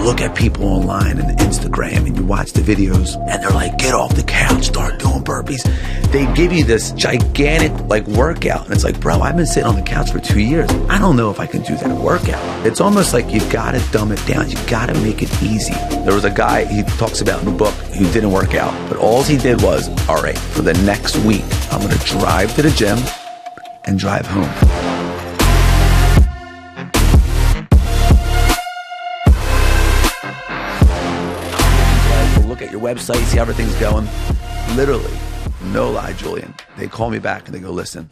look at people online and Instagram and you watch the videos and they're like, get off the couch, start doing burpees. They give you this gigantic like workout. And it's like, bro, I've been sitting on the couch for 2 years. I don't know if I can do that workout. It's almost like you got to dumb it down. You got to make it easy. There was a guy, he talks about in the book, who didn't work out. But all he did was, all right, for the next week, I'm going to drive to the gym and drive home. Look at your website, see how everything's going. Literally, no lie, Julian. They call me back and they go, listen,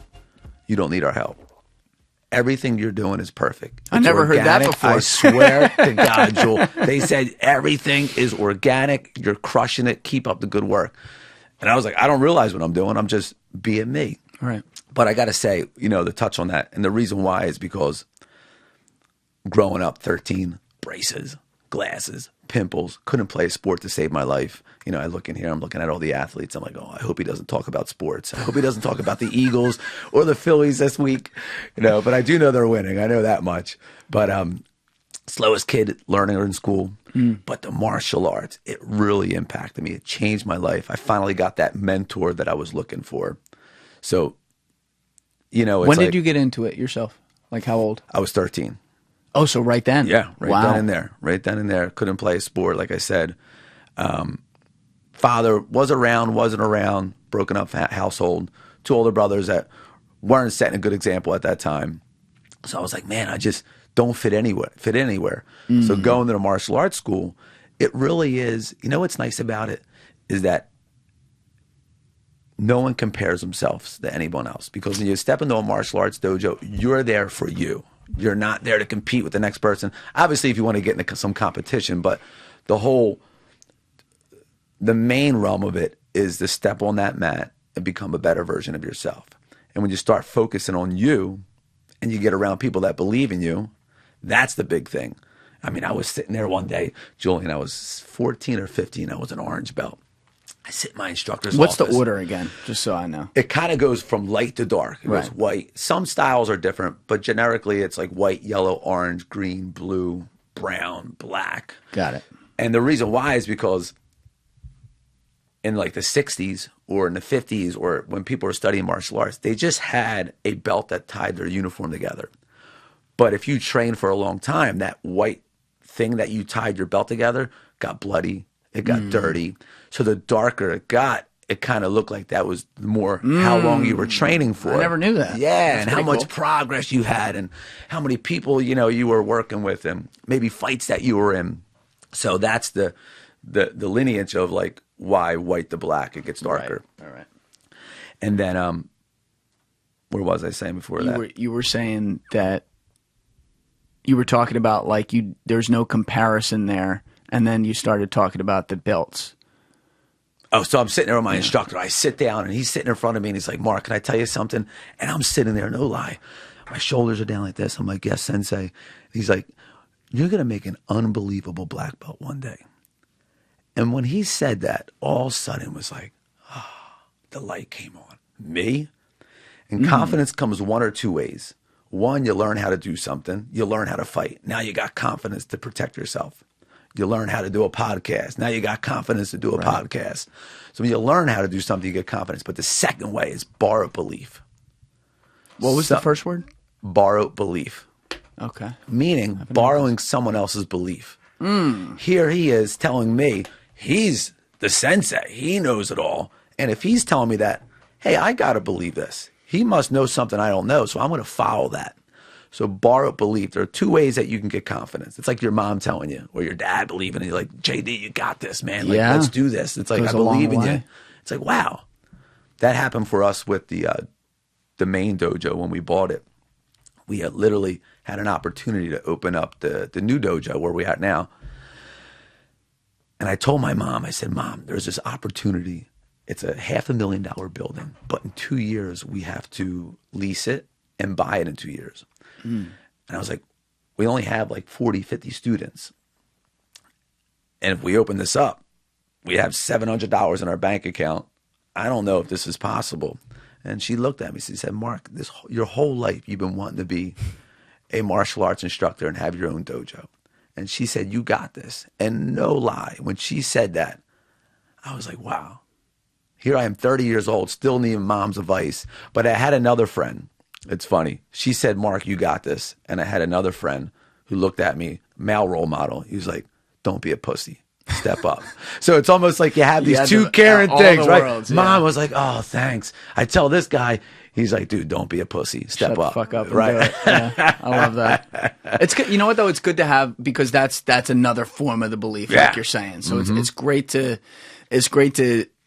you don't need our help. Everything you're doing is perfect. I never heard that before. I swear to God, Jewel. They said everything is organic. You're crushing it. Keep up the good work. And I was like, I don't realize what I'm doing. I'm just being me. Right. But I got to say, you know, to touch on that, and the reason why is because growing up, 13, braces, glasses, pimples, couldn't play a sport to save my life. You know, I look in here, I'm looking at all the athletes. I'm like, oh, I hope he doesn't talk about sports. I hope he doesn't talk about the Eagles or the Phillies this week. You know, but I do know they're winning. I know that much. But slowest kid learner in school. But the martial arts, it really impacted me. It changed my life. I finally got that mentor that I was looking for. So, you know, it's when did you get into it yourself? Like how old? I was 13. Oh, so right then? Yeah, right wow. then and there. Right then and there. Couldn't play a sport, like I said. Father was around, wasn't around, broken up household. 2 older brothers that weren't setting a good example at that time. So I was like, man, I just don't fit anywhere. So going to the martial arts school, it really is, you know what's nice about it is that no one compares themselves to anyone else. Because when you step into a martial arts dojo, you're there for you. You're not there to compete with the next person. Obviously, if you want to get into some competition, but the main realm of it is to step on that mat and become a better version of yourself. And when you start focusing on you and you get around people that believe in you, that's the big thing. I mean, I was sitting there one day, Julian, I was 14 or 15. I was an orange belt. I sit in my instructor's What's office. the order again, just so I know? It kind of goes from light to dark. It goes white. Some styles are different, but generically it's like white, yellow, orange, green, blue, brown, black. Got it. And the reason why is because in like the 60s or in the 50s or when people were studying martial arts, they just had a belt that tied their uniform together. But if you trained for a long time, that white thing that you tied your belt together got bloody. It got dirty. So the darker it got, it kind of looked like that was more how long you were training for. I never knew that. Yeah, That's and how much cool. progress you had and how many people, you know, you were working with and maybe fights that you were in. So that's the lineage of like why white to black, it gets darker. Right. All right. And then where was I saying before that? You were saying that you were talking about like there's no comparison there. And then you started talking about the belts. Oh, so I'm sitting there with my instructor. I sit down, and he's sitting in front of me, and he's like, Mark, can I tell you something? And I'm sitting there, no lie. My shoulders are down like this. I'm like, yes, sensei. He's like, you're going to make an unbelievable black belt one day. And when he said that, all of a sudden it was like, the light came on. Me? And confidence comes one or two ways. One, you learn how to do something. You learn how to fight. Now you got confidence to protect yourself. You learn how to do a podcast. Now you got confidence to do a podcast. So when you learn how to do something, you get confidence. But the second way is borrowed belief. What was the first word? Borrowed belief. Okay. Meaning borrowing someone else's belief. Here he is telling me he's the sensei. He knows it all. And if he's telling me that, hey, I got to believe this. He must know something I don't know, so I'm going to follow that. So borrowed belief. There are two ways that you can get confidence. It's like your mom telling you or your dad believing in you. Like, JD, you got this, man. Like, let's do this. It's like, I believe in you. It's like, wow. That happened for us with the main dojo when we bought it. We had literally had an opportunity to open up the new dojo where we're at now. And I told my mom, I said, Mom, there's this opportunity. It's a $500,000 building, but in 2 years we have to lease it and buy it in 2 years. And I was like, we only have like 40, 50 students. And if we open this up, we have $700 in our bank account. I don't know if this is possible. And she looked at me. She said, Mark, your whole life you've been wanting to be a martial arts instructor and have your own dojo. And she said, you got this. And no lie, when she said that, I was like, wow. Here I am, 30 years old, still needing mom's advice. But I had another friend. It's funny. She said, Mark, you got this. And I had another friend who looked at me, male role model. He was like, don't be a pussy. Step up. So it's almost like you have these two caring things, right? Worlds, yeah. Mom was like, oh, thanks. I tell this guy, he's like, dude, don't be a pussy. Step up. The fuck up. Right. And do it. Yeah, I love that. It's good. You know what, though? It's good to have, because that's another form of the belief, like you're saying. So it's great to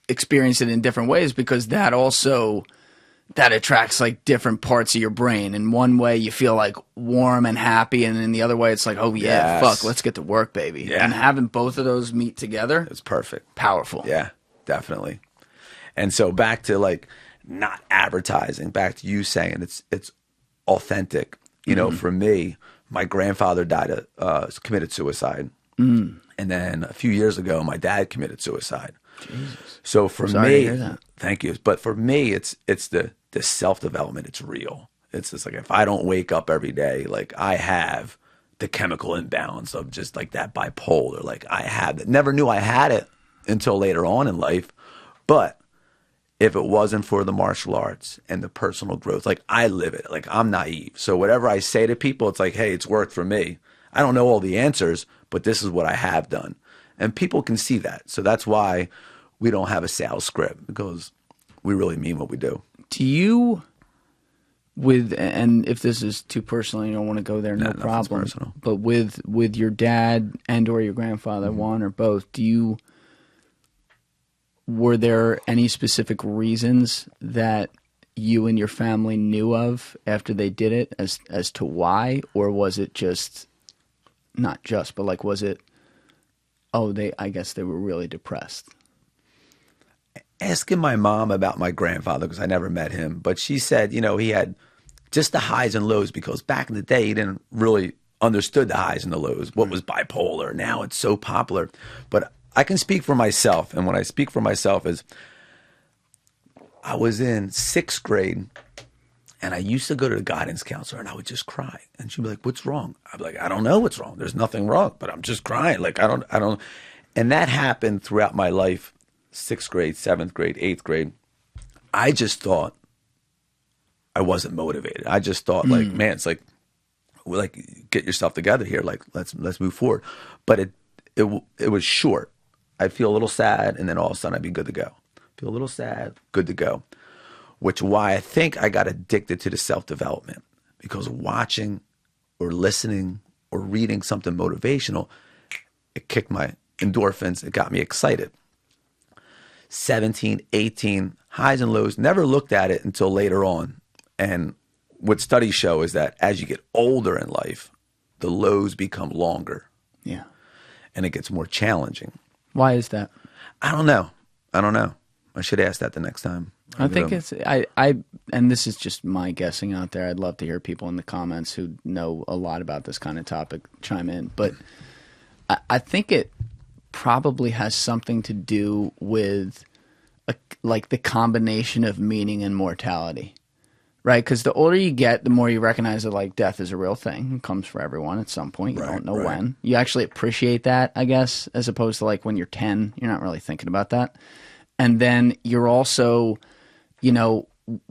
experience it in different ways, because that attracts like different parts of your brain. In one way you feel like warm and happy, and in the other way it's like, oh yeah, fuck, let's get to work, baby. Yeah. And having both of those meet together, it's perfect. Powerful. Yeah, definitely. And so back to like not advertising, back to you saying it's authentic. You know, for me, my grandfather died committed suicide. And then a few years ago my dad committed suicide. Jesus. So for me, thank you. But for me, it's the self-development. It's real. It's just like, if I don't wake up every day, like I have the chemical imbalance of just like that bipolar, like I have that. Never knew I had it until later on in life. But if it wasn't for the martial arts and the personal growth, like I live it, like I'm naive. So whatever I say to people, it's like, hey, it's worked for me. I don't know all the answers, but this is what I have done. And people can see that. So that's why we don't have a sales script, because we really mean what we do. Do you, and if this is too personal, you don't want to go there, no problem. But with your dad and or your grandfather, one or both, were there any specific reasons that you and your family knew of after they did it as to why? Or was it just, not just, but like, was it, I guess they were really depressed? Asking my mom about my grandfather, because I never met him, but she said, you know, he had just the highs and lows, because back in the day, he didn't really understood the highs and the lows. What was bipolar? Now it's so popular. But I can speak for myself. And when I speak for myself is, I was in 6th grade and I used to go to the guidance counselor and I would just cry. And she'd be like, what's wrong? I'd be like, I don't know what's wrong. There's nothing wrong, but I'm just crying. Like, I don't. And that happened throughout my life. 6th grade, 7th grade, 8th grade. I just thought I wasn't motivated. I just thought like, man, it's like, get yourself together here. Like, let's move forward. But it was short. I'd feel a little sad, and then all of a sudden I'd be good to go. Feel a little sad, good to go. Which why I think I got addicted to the self-development, because watching or listening or reading something motivational, it kicked my endorphins. It got me excited. 17, 18, highs and lows, never looked at it until later on. And what studies show is that as you get older in life, the lows become longer. Yeah. And it gets more challenging. Why is that? I don't know. I should ask that the next time. I think it's, and this is just my guessing out there. I'd love to hear people in the comments who know a lot about this kind of topic chime in. But I think it probably has something to do with like the combination of meaning and mortality, right? Because the older you get, the more you recognize that like death is a real thing. It comes for everyone at some point. You don't know when. You actually appreciate that, I guess, as opposed to like when you're 10, you're not really thinking about that. And then you're also, you know,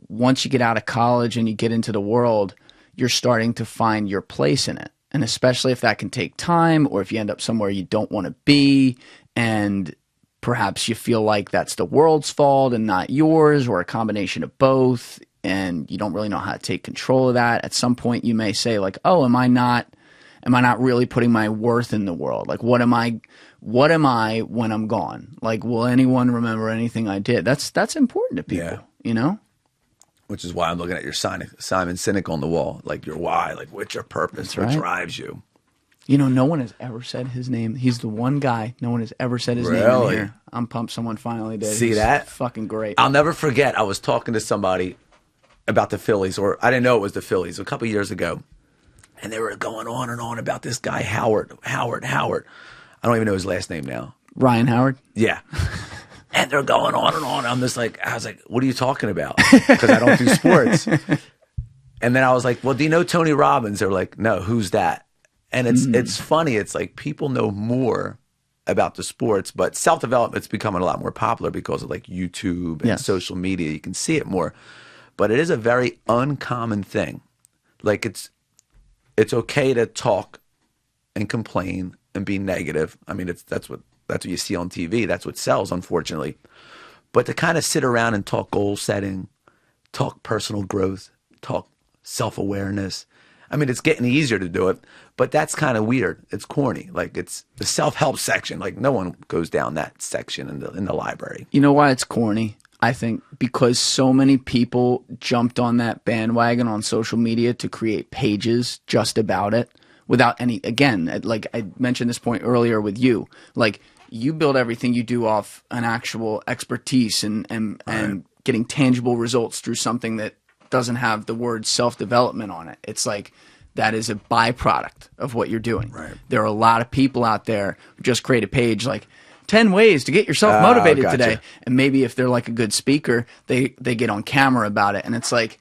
once you get out of college and you get into the world, you're starting to find your place in it. And especially if that can take time, or if you end up somewhere you don't want to be, and perhaps you feel like that's the world's fault and not yours, or a combination of both, and you don't really know how to take control of that. At some point you may say like, oh, am I not really putting my worth in the world? Like, what am I when I'm gone? Like, will anyone remember anything I did? That's important to people, you know? Which is why I'm looking at your Simon Sinek on the wall, like your why, like what's your purpose, what drives you. You know, no one has ever said his name. He's the one guy no one has ever said his name in here. I'm pumped someone finally did. See that? Fucking great. I'll never forget, I was talking to somebody about the Phillies, or I didn't know it was the Phillies, a couple years ago. And they were going on and on about this guy, Howard. I don't even know his last name now. Ryan Howard? Yeah. And they're going on and on. I was like, what are you talking about? Because I don't do sports. And then I was like, well, do you know Tony Robbins? They're like, no, who's that? And it's funny. It's like people know more about the sports, but self-development's becoming a lot more popular because of like YouTube and social media. You can see it more. But it is a very uncommon thing. Like it's okay to talk and complain and be negative. I mean, that's what you see on TV. That's what sells, unfortunately. But to kind of sit around and talk goal setting, talk personal growth, talk self-awareness. I mean, it's getting easier to do it, but that's kind of weird. It's corny. Like it's the self-help section. Like no one goes down that section in the library. You know why it's corny? I think because so many people jumped on that bandwagon on social media to create pages just about it without any, again, like I mentioned this point earlier with you, like you build everything you do off an actual expertise and getting tangible results through something that doesn't have the word self-development on it. It's like that is a byproduct of what you're doing. Right. There are a lot of people out there who just create a page like 10 ways to get yourself motivated today. And maybe if they're like a good speaker, they get on camera about it. And it's like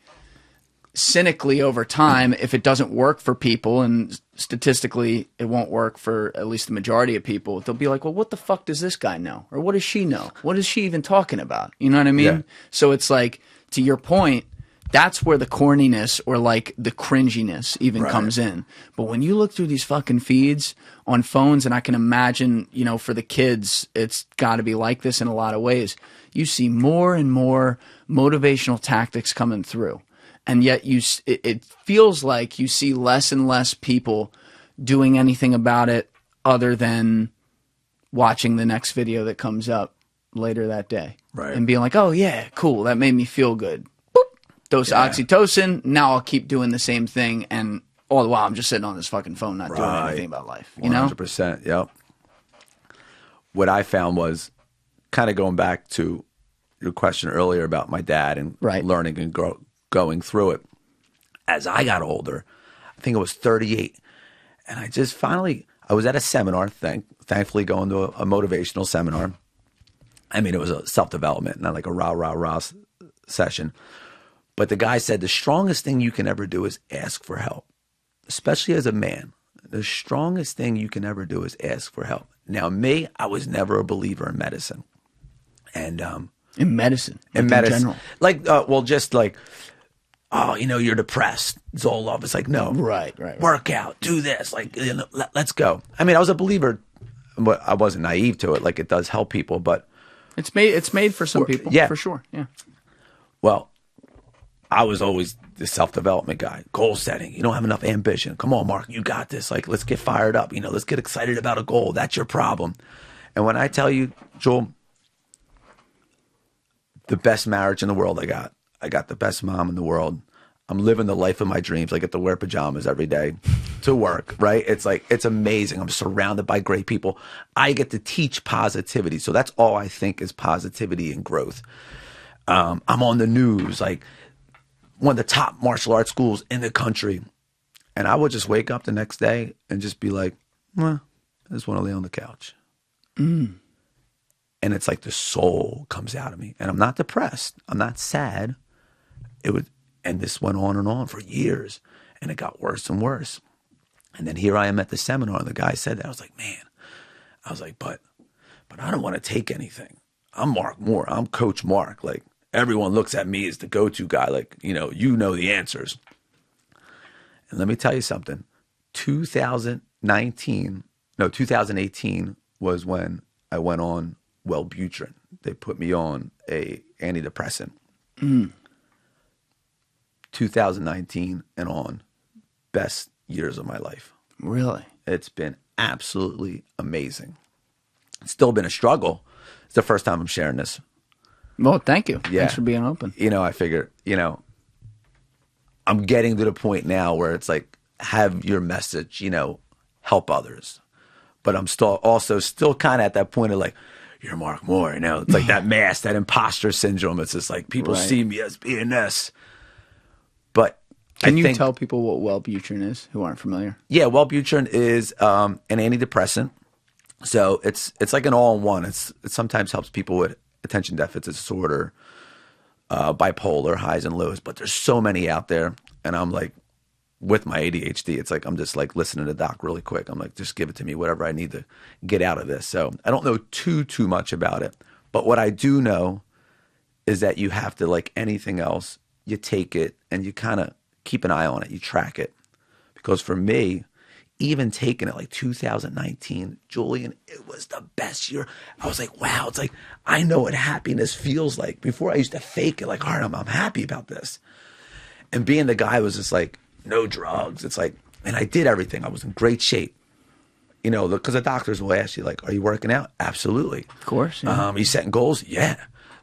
cynically over time, if it doesn't work for people, and statistically it won't work for at least the majority of people, they'll be like, well, what the fuck does this guy know? Or what does she know? What is she even talking about? You know what I mean? Yeah. So it's like, to your point, that's where the corniness or like the cringiness even comes in. But when you look through these fucking feeds on phones, and I can imagine, you know, for the kids, it's got to be like this in a lot of ways. You see more and more motivational tactics coming through. And yet it feels like you see less and less people doing anything about it other than watching the next video that comes up later that day. Right. And being like, oh yeah, cool. That made me feel good. Dose oxytocin, now I'll keep doing the same thing, and all the while I'm just sitting on this fucking phone not doing anything about life. You know? 100%, yep. What I found was, kind of going back to your question earlier about my dad and learning and going through it. As I got older, I think I was 38, and I just finally, I was at a seminar, thankfully going to a motivational seminar. I mean, it was a self-development, not like a rah session. But the guy said the strongest thing you can ever do is ask for help, especially as a man. The strongest thing you can ever do is ask for help. Now, me, I was never a believer in medicine. And in medicine? In medicine. Like, well, just like, oh, you know, you're depressed. It's all love. It's like, no. Right. Work out. Do this. Like, you know, let's go. I mean, I was a believer, but I wasn't naive to it. Like, it does help people, but. It's made for some people. Yeah. For sure. Yeah. Well, I was always the self-development guy, goal setting. You don't have enough ambition. Come on, Mark, you got this. Like, let's get fired up. You know, let's get excited about a goal. That's your problem. And when I tell you, Joel, the best marriage in the world I got the best mom in the world. I'm living the life of my dreams. I get to wear pajamas every day to work, right? It's like, it's amazing. I'm surrounded by great people. I get to teach positivity. So that's all I think is positivity and growth. I'm on the news, like, one of the top martial arts schools in the country. And I would just wake up the next day and just be like, well, I just want to lay on the couch. And it's like the soul comes out of me. And I'm not depressed. I'm not sad. And this went on and on for years. And it got worse and worse. And then here I am at the seminar, and the guy said that. I was like, man. I was like, but I don't want to take anything. I'm Mark Moore. I'm Coach Mark. Like, everyone looks at me as the go-to guy, like, you know the answers. And let me tell you something. 2018 was when I went on Wellbutrin. They put me on a antidepressant. 2019 and on, best years of my life. Really? It's been absolutely amazing. It's still been a struggle. It's the first time I'm sharing this. Well, thank you. Yeah. Thanks for being open. You know, I figure, you know, I'm getting to the point now where it's like, have your message, you know, help others. But I'm still kind of at that point of like, you're Mark Moore, you know. It's like that mask, that imposter syndrome. It's just like, people see me as being this. But Can you tell people what Wellbutrin is who aren't familiar? Yeah, Wellbutrin is an antidepressant. So it's like an all-in-one. It sometimes helps people with attention deficit disorder, bipolar, highs and lows, but there's so many out there. And I'm like, with my ADHD, it's like I'm just like listening to doc really quick. I'm like, just give it to me, whatever I need to get out of this. So I don't know too much about it. But what I do know is that you have to, like anything else, you take it and you kind of keep an eye on it. You track it. Because for me, even taking it like 2019, Julian, it was the best year. I was like, wow, it's like, I know what happiness feels like. Before I used to fake it, like, all right, I'm happy about this. And being the guy was just like, no drugs. It's like, and I did everything. I was in great shape. You know, because the doctors will ask you, like, are you working out? Absolutely. Of course. Yeah. Are you setting goals? Yeah.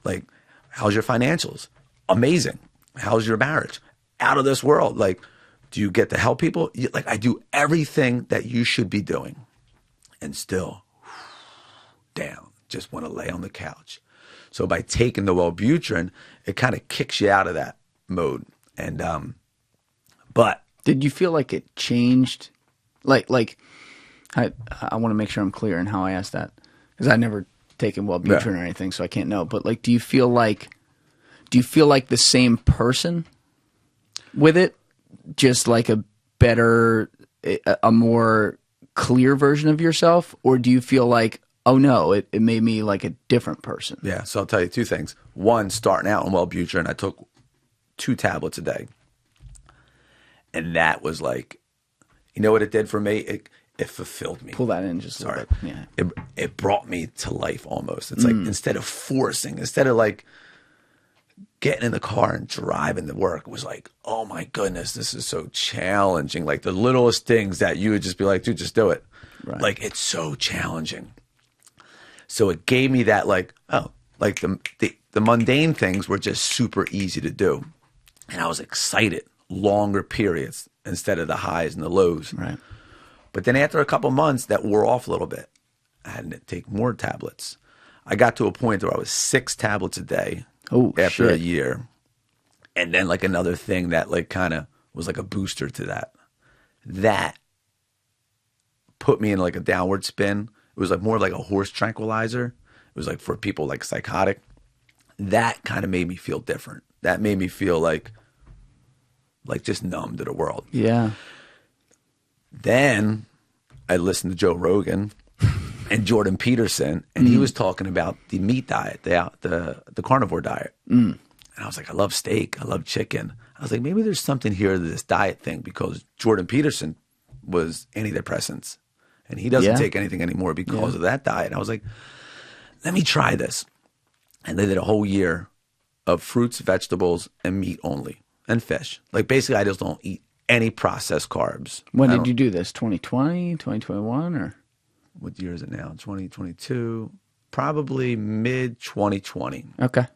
Like, how's your financials? Amazing. How's your marriage? Out of this world. Like, do you get to help people? Like, I do everything that you should be doing. And still, down. Just want to lay on the couch. So by taking the Wellbutrin, it kind of kicks you out of that mode. And, but. Did you feel like it changed? Like I want to make sure I'm clear in how I asked that. Because I've never taken Wellbutrin or anything, so I can't know. But, like, do you feel like the same person with it? Just like a better, a more clear version of yourself? Or do you feel like, oh no, it made me like a different person? Yeah, so I'll tell you two things. One, starting out on Wellbutrin, I took 2 tablets a day. And that was like, you know what it did for me? It fulfilled me. Pull that in just a little bit. Yeah. It brought me to life almost. It's like, instead of forcing, instead of like getting in the car and driving to work, was like, oh my goodness, this is so challenging. Like the littlest things that you would just be like, dude, just do it. Right. Like, it's so challenging. So it gave me that, like, oh, like the mundane things were just super easy to do. And I was excited, longer periods instead of the highs and the lows. Right. But then after a couple months, that wore off a little bit. I had to take more tablets. I got to a point where I was 6 tablets a day after a year. And then like another thing that like kind of was like a booster to that. That put me in like a downward spin. It was like more like a horse tranquilizer. It was like for people like psychotic. That kind of made me feel different. That made me feel like just numb to the world. Yeah. Then I listened to Joe Rogan and Jordan Peterson, and he was talking about the meat diet, the carnivore diet. And I was like, I love steak. I love chicken. I was like, maybe there's something here to this diet thing, because Jordan Peterson was antidepressants, and he doesn't take anything anymore because of that diet. And I was like, let me try this. And they did a whole year of fruits, vegetables, and meat only, and fish. Like, basically, I just don't eat any processed carbs. When did you do this? 2020, 2021, or? What year is it now? 2022, probably mid 2020. Okay.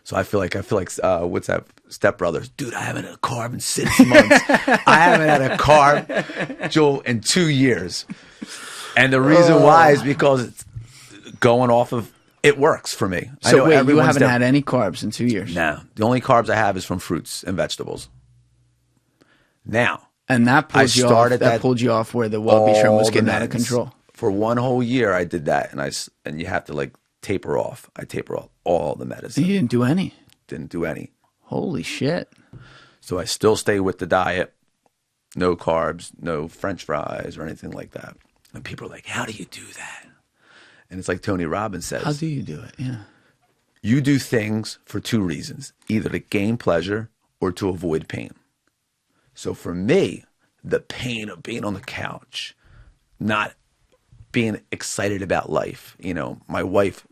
So I feel like what's that? Step Brothers, dude. I haven't had a carb in 6 months. I haven't had a carb, Joel, in 2 years. And the reason why is because it's going off of, it works for me. So wait, you haven't had any carbs in 2 years? No. The only carbs I have is from fruits and vegetables. Now, and that pulled you off. That pulled you off where the Wellbutrin was getting out of control. For one whole year, I did that, and you have to like taper off. I taper off all the medicine. You didn't do any. Didn't do any. Holy shit! So I still stay with the diet. No carbs, no French fries or anything like that. And people are like, "How do you do that?" And it's like Tony Robbins says, "How do you do it?" Yeah. You do things for 2 reasons: either to gain pleasure or to avoid pain. So for me, the pain of being on the couch, not being excited about life, my wife,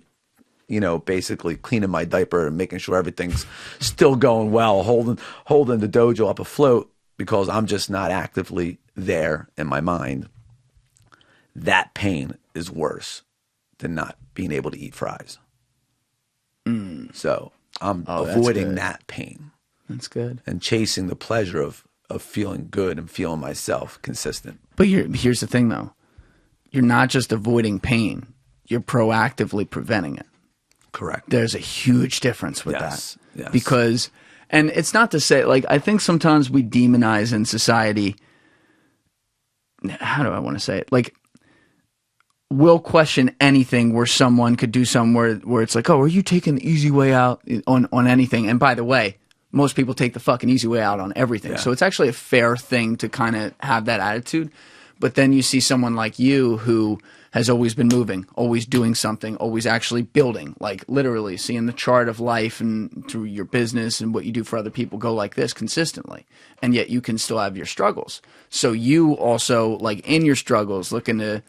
basically cleaning my diaper and making sure everything's still going well, holding the dojo up afloat because I'm just not actively there in my mind. That pain is worse than not being able to eat fries. So I'm avoiding that pain. That's good. And chasing the pleasure of feeling good and feeling myself consistent. But here's the thing, though. You're not just avoiding pain. You're proactively preventing it. Correct. There's a huge difference with that. Yes. Because, and it's not to say, like, I think sometimes we demonize in society, how do I want to say it? Like, we'll question anything where someone could do something where it's like, oh, are you taking the easy way out on anything? And by the way, most people take the fucking easy way out on everything. Yeah. So it's actually a fair thing to kind of have that attitude. But then you see someone like you who has always been moving, always doing something, always actually building, like literally seeing the chart of life and through your business and what you do for other people go like this consistently. And yet you can still have your struggles. So you also, like in your struggles, looking to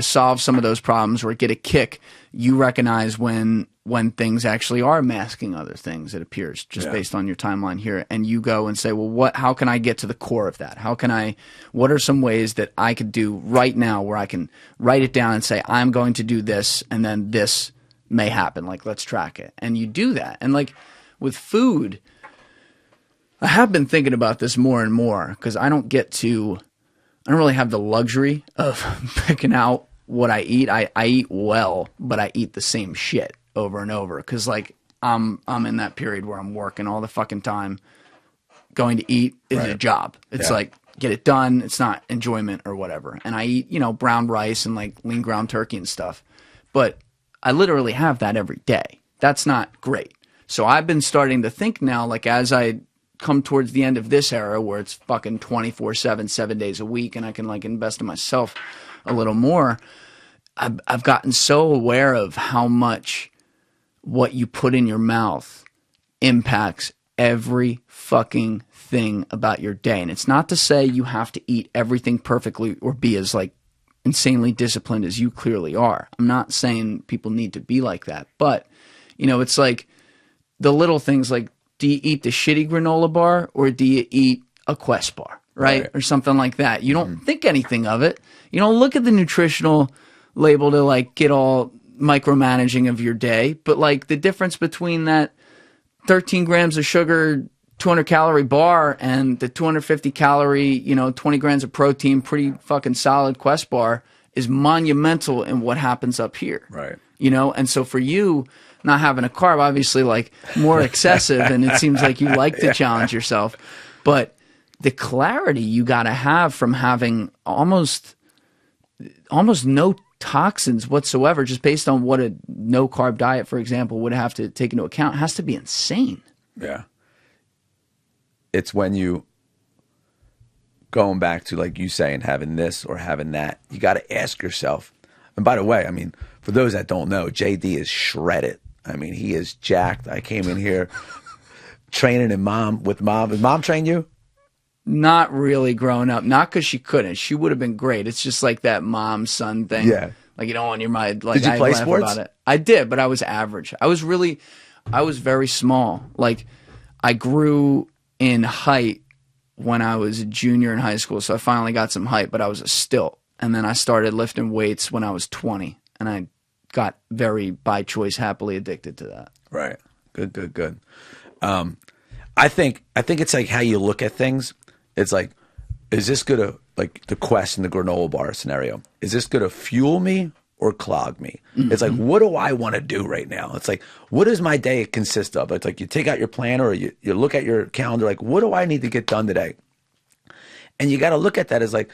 solve some of those problems or get a kick, you recognize when things actually are masking other things, it appears, just based on your timeline here. And you go and say, well, how can I get to the core of that? What are some ways that I could do right now where I can write it down and say, I'm going to do this, and then this may happen. Like, let's track it. And you do that. And like with food, I have been thinking about this more and more because I don't really have the luxury of picking out what I eat. I eat well, but I eat the same shit over and over because like I'm in that period where I'm working all the fucking time. Going to eat is a job. It's like get it done. It's not enjoyment or whatever. And I eat, brown rice and like lean ground turkey and stuff. But I literally have that every day. That's not great. So I've been starting to think now, like as I come towards the end of this era where it's fucking 24/7, 7 days a week, and I can like invest in myself a little more. I've gotten so aware of how much what you put in your mouth impacts every fucking thing about your day. And it's not to say you have to eat everything perfectly or be as like insanely disciplined as you clearly are. I'm not saying people need to be like that, but it's like the little things like, do you eat the shitty granola bar or do you eat a Quest bar, right? Or something like that. You don't think anything of it. You don't look at the nutritional label to like get all micromanaging of your day, but like the difference between that 13 grams of sugar, 200 calorie bar and the 250 calorie, 20 grams of protein, pretty fucking solid Quest bar is monumental in what happens up here. Right. And so for you, not having a carb, obviously like more excessive and it seems like you like to challenge yourself, but the clarity you got to have from having almost no toxins whatsoever, just based on what a no carb diet, for example, would have to take into account, has to be insane. Yeah. It's when you going back to like you saying having this or having that, you got to ask yourself. And by the way, I mean, for those that don't know, JD is shredded. I mean, he is jacked. I came in here training with mom. Did mom train you? Not really growing up. Not because she couldn't. She would have been great. It's just like that mom-son thing. Yeah. Like, when you're like, did you play sports? About it. I did, but I was average. I was very small. Like, I grew in height when I was a junior in high school, so I finally got some height, but I was a stilt. And then I started lifting weights when I was 20, and I got very, by choice, happily addicted to that. Right. Good. I think it's like how you look at things. It's like, is this going to, like the Quest and the granola bar scenario, is this going to fuel me or clog me? Mm-hmm. It's like, what do I want to do right now? It's like, what does my day consist of? It's like you take out your planner or you look at your calendar, like, what do I need to get done today? And you got to look at that as like,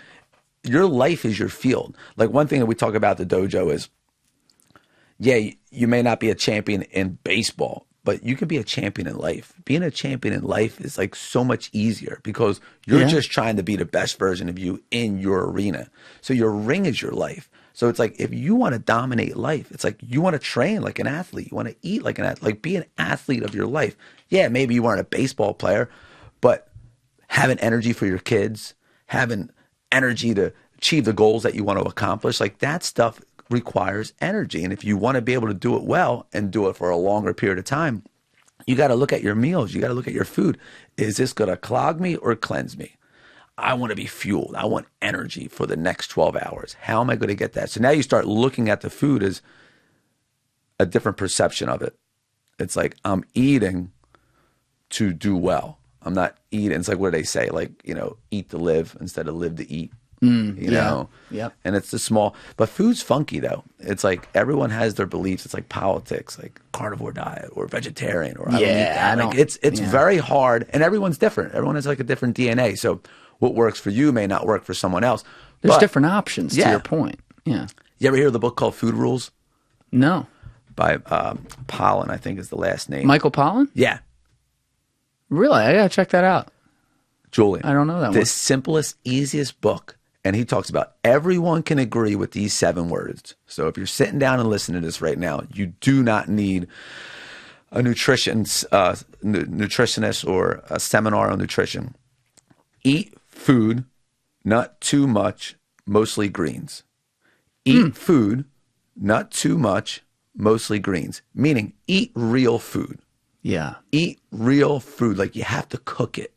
your life is your field. Like one thing that we talk about at the dojo is, yeah, you may not be a champion in baseball, but you can be a champion in life. Being a champion in life is like so much easier because you're just trying to be the best version of you in your arena. So your ring is your life. So it's like, if you want to dominate life, it's like you want to train like an athlete. You want to eat like an athlete, like be an athlete of your life. Yeah, maybe you weren't a baseball player, but having energy for your kids, having energy to achieve the goals that you want to accomplish, like that stuff requires energy. And if you want to be able to do it well and do it for a longer period of time, you got to look at your meals. You got to look at your food. Is this going to clog me or cleanse me? I want to be fueled. I want energy for the next 12 hours. How am I going to get that? So now you start looking at the food as a different perception of it. It's like, I'm eating to do well. I'm not eating. It's like, what do they say? Like, eat to live instead of live to eat. You know? Yep. And it's the small, but food's funky though. It's like everyone has their beliefs. It's like politics, like carnivore diet or vegetarian or I don't eat that. Like it's very hard, and everyone's different. Everyone has like a different DNA. So what works for you may not work for someone else. There's different options to your point. Yeah. You ever hear of the book called Food Rules? No. By Pollan, I think is the last name. Michael Pollan? Yeah. Really? I gotta check that out. Julian. I don't know that the one. simplest, easiest book. And he talks about everyone can agree with these 7 words. So if you're sitting down and listening to this right now, you do not need a nutritionist or a seminar on nutrition. Eat food, not too much, mostly greens. Eat food, not too much, mostly greens. Meaning eat real food. Yeah. Eat real food. Like you have to cook it.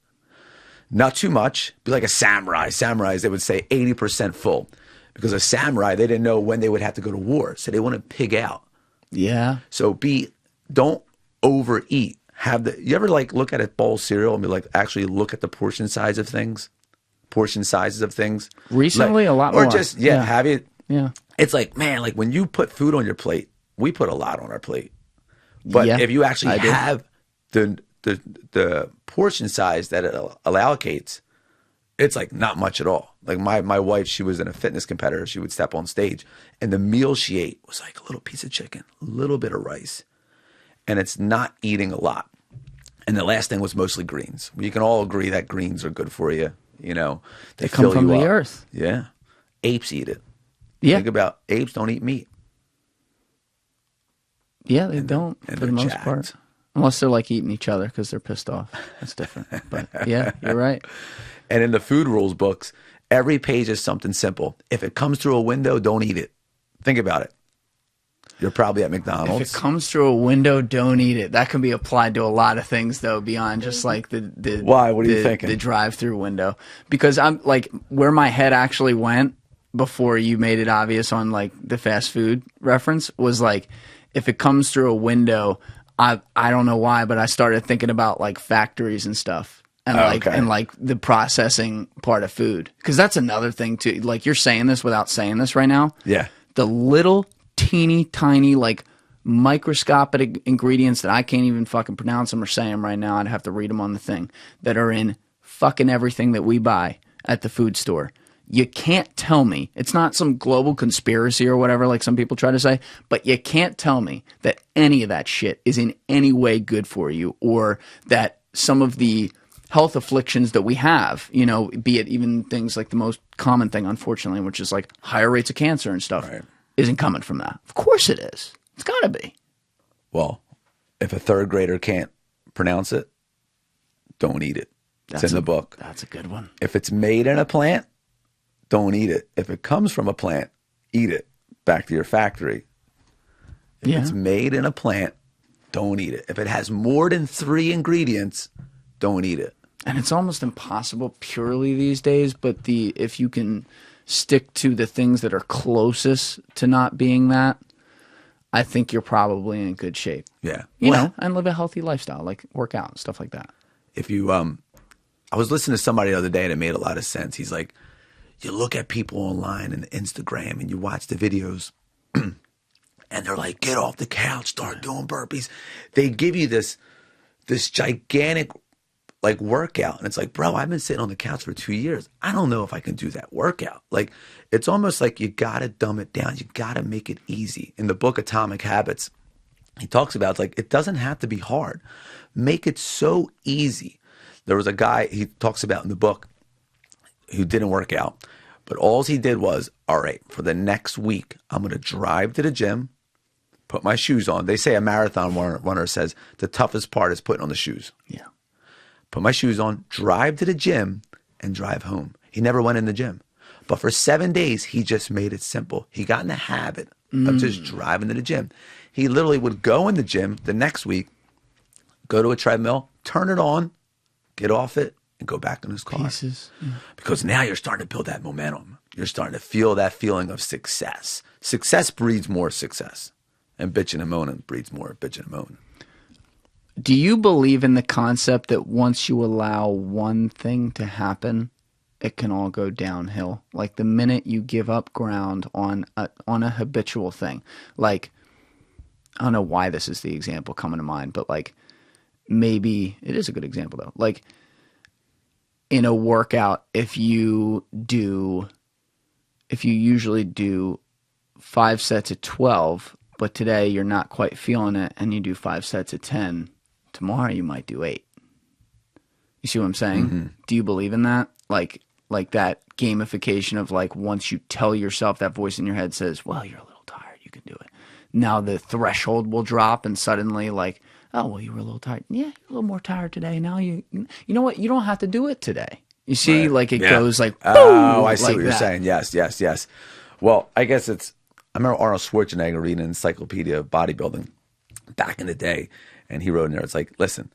Not too much. Be like a samurai. Samurais, they would say 80% full. Because a samurai, they didn't know when they would have to go to war. So they wouldn't pig out. Yeah. So don't overeat. You ever like look at a bowl of cereal and be like, actually look at the portion size of things? Portion sizes of things? Recently, a lot more. Or just, have it. Yeah. It's like, man, like when you put food on your plate, we put a lot on our plate. But if you actually have the portion size that it allocates, it's like not much at all. Like my wife, she was in a fitness competitor. She would step on stage, and the meal she ate was like a little piece of chicken, a little bit of rice, and it's not eating a lot. And the last thing was mostly greens. You can all agree that greens are good for you. You know, they come from the earth. Yeah, apes eat it. Yeah, think about apes don't eat meat. Yeah, they don't for the most part. Unless they're like eating each other because they're pissed off. That's different. But yeah, you're right. And in the food rules books, every page is something simple. If it comes through a window, don't eat it. Think about it. You're probably at McDonald's. If it comes through a window, don't eat it. That can be applied to a lot of things, though, beyond just like the Why? What are you thinking? The drive-through window. Because I'm like where my head actually went before you made it obvious on like the fast food reference was like if it comes through a window. I don't know why, but I started thinking about like factories and stuff and like the processing part of food. Cause that's another thing too. Like you're saying this without saying this right now. Yeah. The little teeny tiny, like microscopic ingredients that I can't even fucking pronounce them or say them right now. I'd have to read them on the thing that are in fucking everything that we buy at the food store. You can't tell me, it's not some global conspiracy or whatever like some people try to say, but you can't tell me that any of that shit is in any way good for you or that some of the health afflictions that we have, you know, be it even things like the most common thing, unfortunately, which is like higher rates of cancer and stuff, isn't coming from that. Of course it is. It's got to be. Well, if a third grader can't pronounce it, don't eat it. It's in the book. That's a good one. If it's made in a plant, don't eat it. If it comes from a plant, eat it. Back to your factory. If it's made in a plant, don't eat it. If it has more than 3 ingredients, don't eat it. And it's almost impossible purely these days, but if you can stick to the things that are closest to not being that, I think you're probably in good shape. Yeah. You know, and live a healthy lifestyle, like work out and stuff like that. If you I was listening to somebody the other day and it made a lot of sense. He's like, you look at people online and Instagram and you watch the videos and they're like, get off the couch, start doing burpees. They give you this gigantic like workout. And it's like, bro, I've been sitting on the couch for 2 years. I don't know if I can do that workout. Like, it's almost like you got to dumb it down. You got to make it easy. In the book Atomic Habits, he talks about, it's like, it doesn't have to be hard. Make it so easy. There was a guy he talks about in the book who didn't work out. But all he did was, all right, for the next week, I'm going to drive to the gym, put my shoes on. They say a marathon runner says the toughest part is putting on the shoes. Yeah. Put my shoes on, drive to the gym, and drive home. He never went in the gym. But for 7 days, he just made it simple. He got in the habit of just driving to the gym. He literally would go in the gym the next week, go to a treadmill, turn it on, get off it, and go back in his car. Pieces. Yeah. Because now you're starting to build that momentum. You're starting to feel that feeling of success. Success breeds more success. And bitching and moaning breeds more bitching and moaning. Do you believe in the concept that once you allow one thing to happen, it can all go downhill? Like the minute you give up ground on a habitual thing. Like, I don't know why this is the example coming to mind, but like maybe it is a good example though. Like in a workout, if you usually do 5 sets of 12, but today you're not quite feeling it and you do 5 sets of 10, tomorrow you might do 8. You see what I'm saying? Do you believe in that? Like that gamification of like, once you tell yourself, that voice in your head says, well, you're a little tired, you can do it. Now the threshold will drop and suddenly like, oh, well, you were a little tired. Yeah, you're a little more tired today. Now you know what? You don't have to do it today. You see, like it goes like, boom, oh, I see like what you're that. saying. Yes. Well, I guess I remember Arnold Schwarzenegger reading an encyclopedia of bodybuilding back in the day. And he wrote in there, it's like, listen,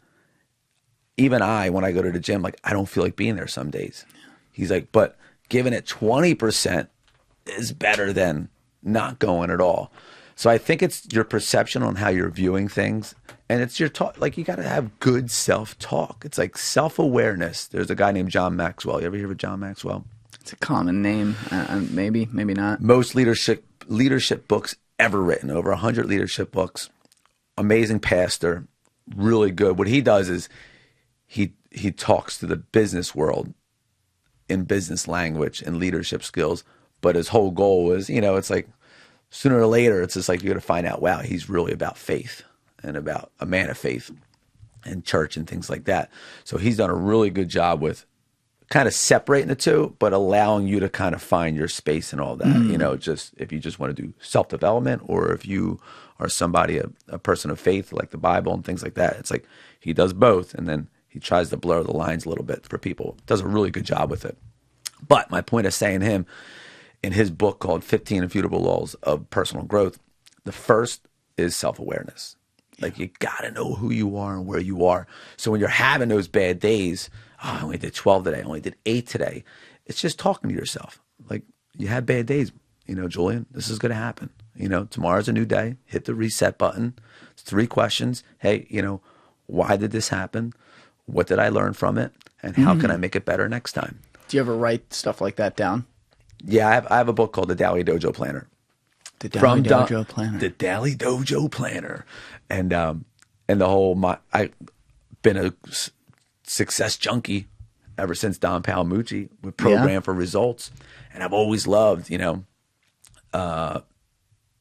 even when I go to the gym, like I don't feel like being there some days. He's like, but giving it 20% is better than not going at all. So I think it's your perception on how you're viewing things. And it's your talk. Like you got to have good self-talk. It's like self-awareness. There's a guy named John Maxwell. You ever hear of John Maxwell? It's a common name. Maybe not. Most leadership books ever written, over 100 leadership books. Amazing pastor, really good. What he does is he talks to the business world in business language and leadership skills. But his whole goal is, it's like sooner or later, it's just like you're going to find out, wow, he's really about faith and about a man of faith and church and things like that. So he's done a really good job with kind of separating the two, but allowing you to kind of find your space and all that. Just if you just want to do self-development, or if you are somebody, a person of faith, like the Bible and things like that. It's like he does both, and then he tries to blur the lines a little bit for people. Does a really good job with it. But my point is saying him, in his book called 15 Infutable Laws of Personal Growth, the first is self-awareness. Like you got to know who you are and where you are. So when you're having those bad days, I only did 12 today, I only did 8 today. It's just talking to yourself. Like you had bad days, Julian, this is going to happen. Tomorrow's a new day. Hit the reset button. It's 3 questions. Hey, why did this happen? What did I learn from it? And how can I make it better next time? Do you ever write stuff like that down? Yeah, I have a book called The Daily Dojo Planner. The Daily Dojo Planner. The Daily Dojo Planner. And the whole, I've been a success junkie ever since Don Palamucci with Program for Results. And I've always loved,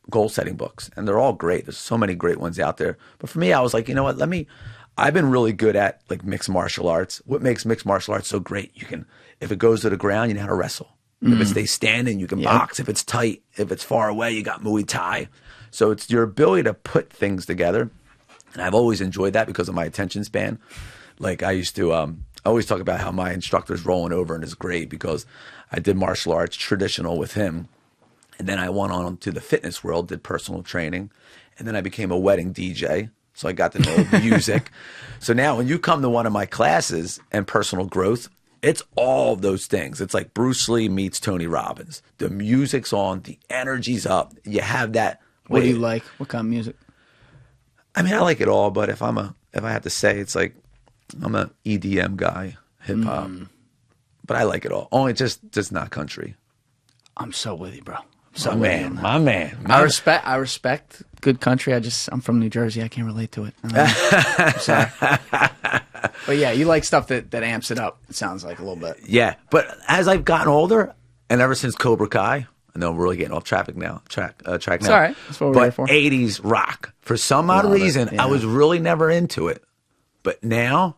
goal setting books. And they're all great. There's so many great ones out there. But for me, I was like, you know what, I've been really good at like mixed martial arts. What makes mixed martial arts so great? If it goes to the ground, you know how to wrestle. If it stays standing, you can box. If it's tight, if it's far away, you got Muay Thai. So it's your ability to put things together. And I've always enjoyed that because of my attention span. Like I used to, I always talk about how my instructor's rolling over in his grave because I did martial arts traditional with him. And then I went on to the fitness world, did personal training. And then I became a wedding DJ. So I got to know music. So now when you come to one of my classes and personal growth, it's all of those things. It's like Bruce Lee meets Tony Robbins. The music's on, the energy's up. You have that. What do you like? What kind of music? I mean, I like it all, but if I have to say, it's like I'm a EDM guy, hip hop. But I like it all. Only just not country. I'm so with you, bro. My man. I respect good country. I'm from New Jersey. I can't relate to it. I'm sorry. But yeah, you like stuff that amps it up. It sounds like a little bit. Yeah, but as I've gotten older, and ever since Cobra Kai, I know I'm really getting off track now. Track now. It's all right. That's what we're here for. 80s rock. For some odd reason, I was really never into it. But now,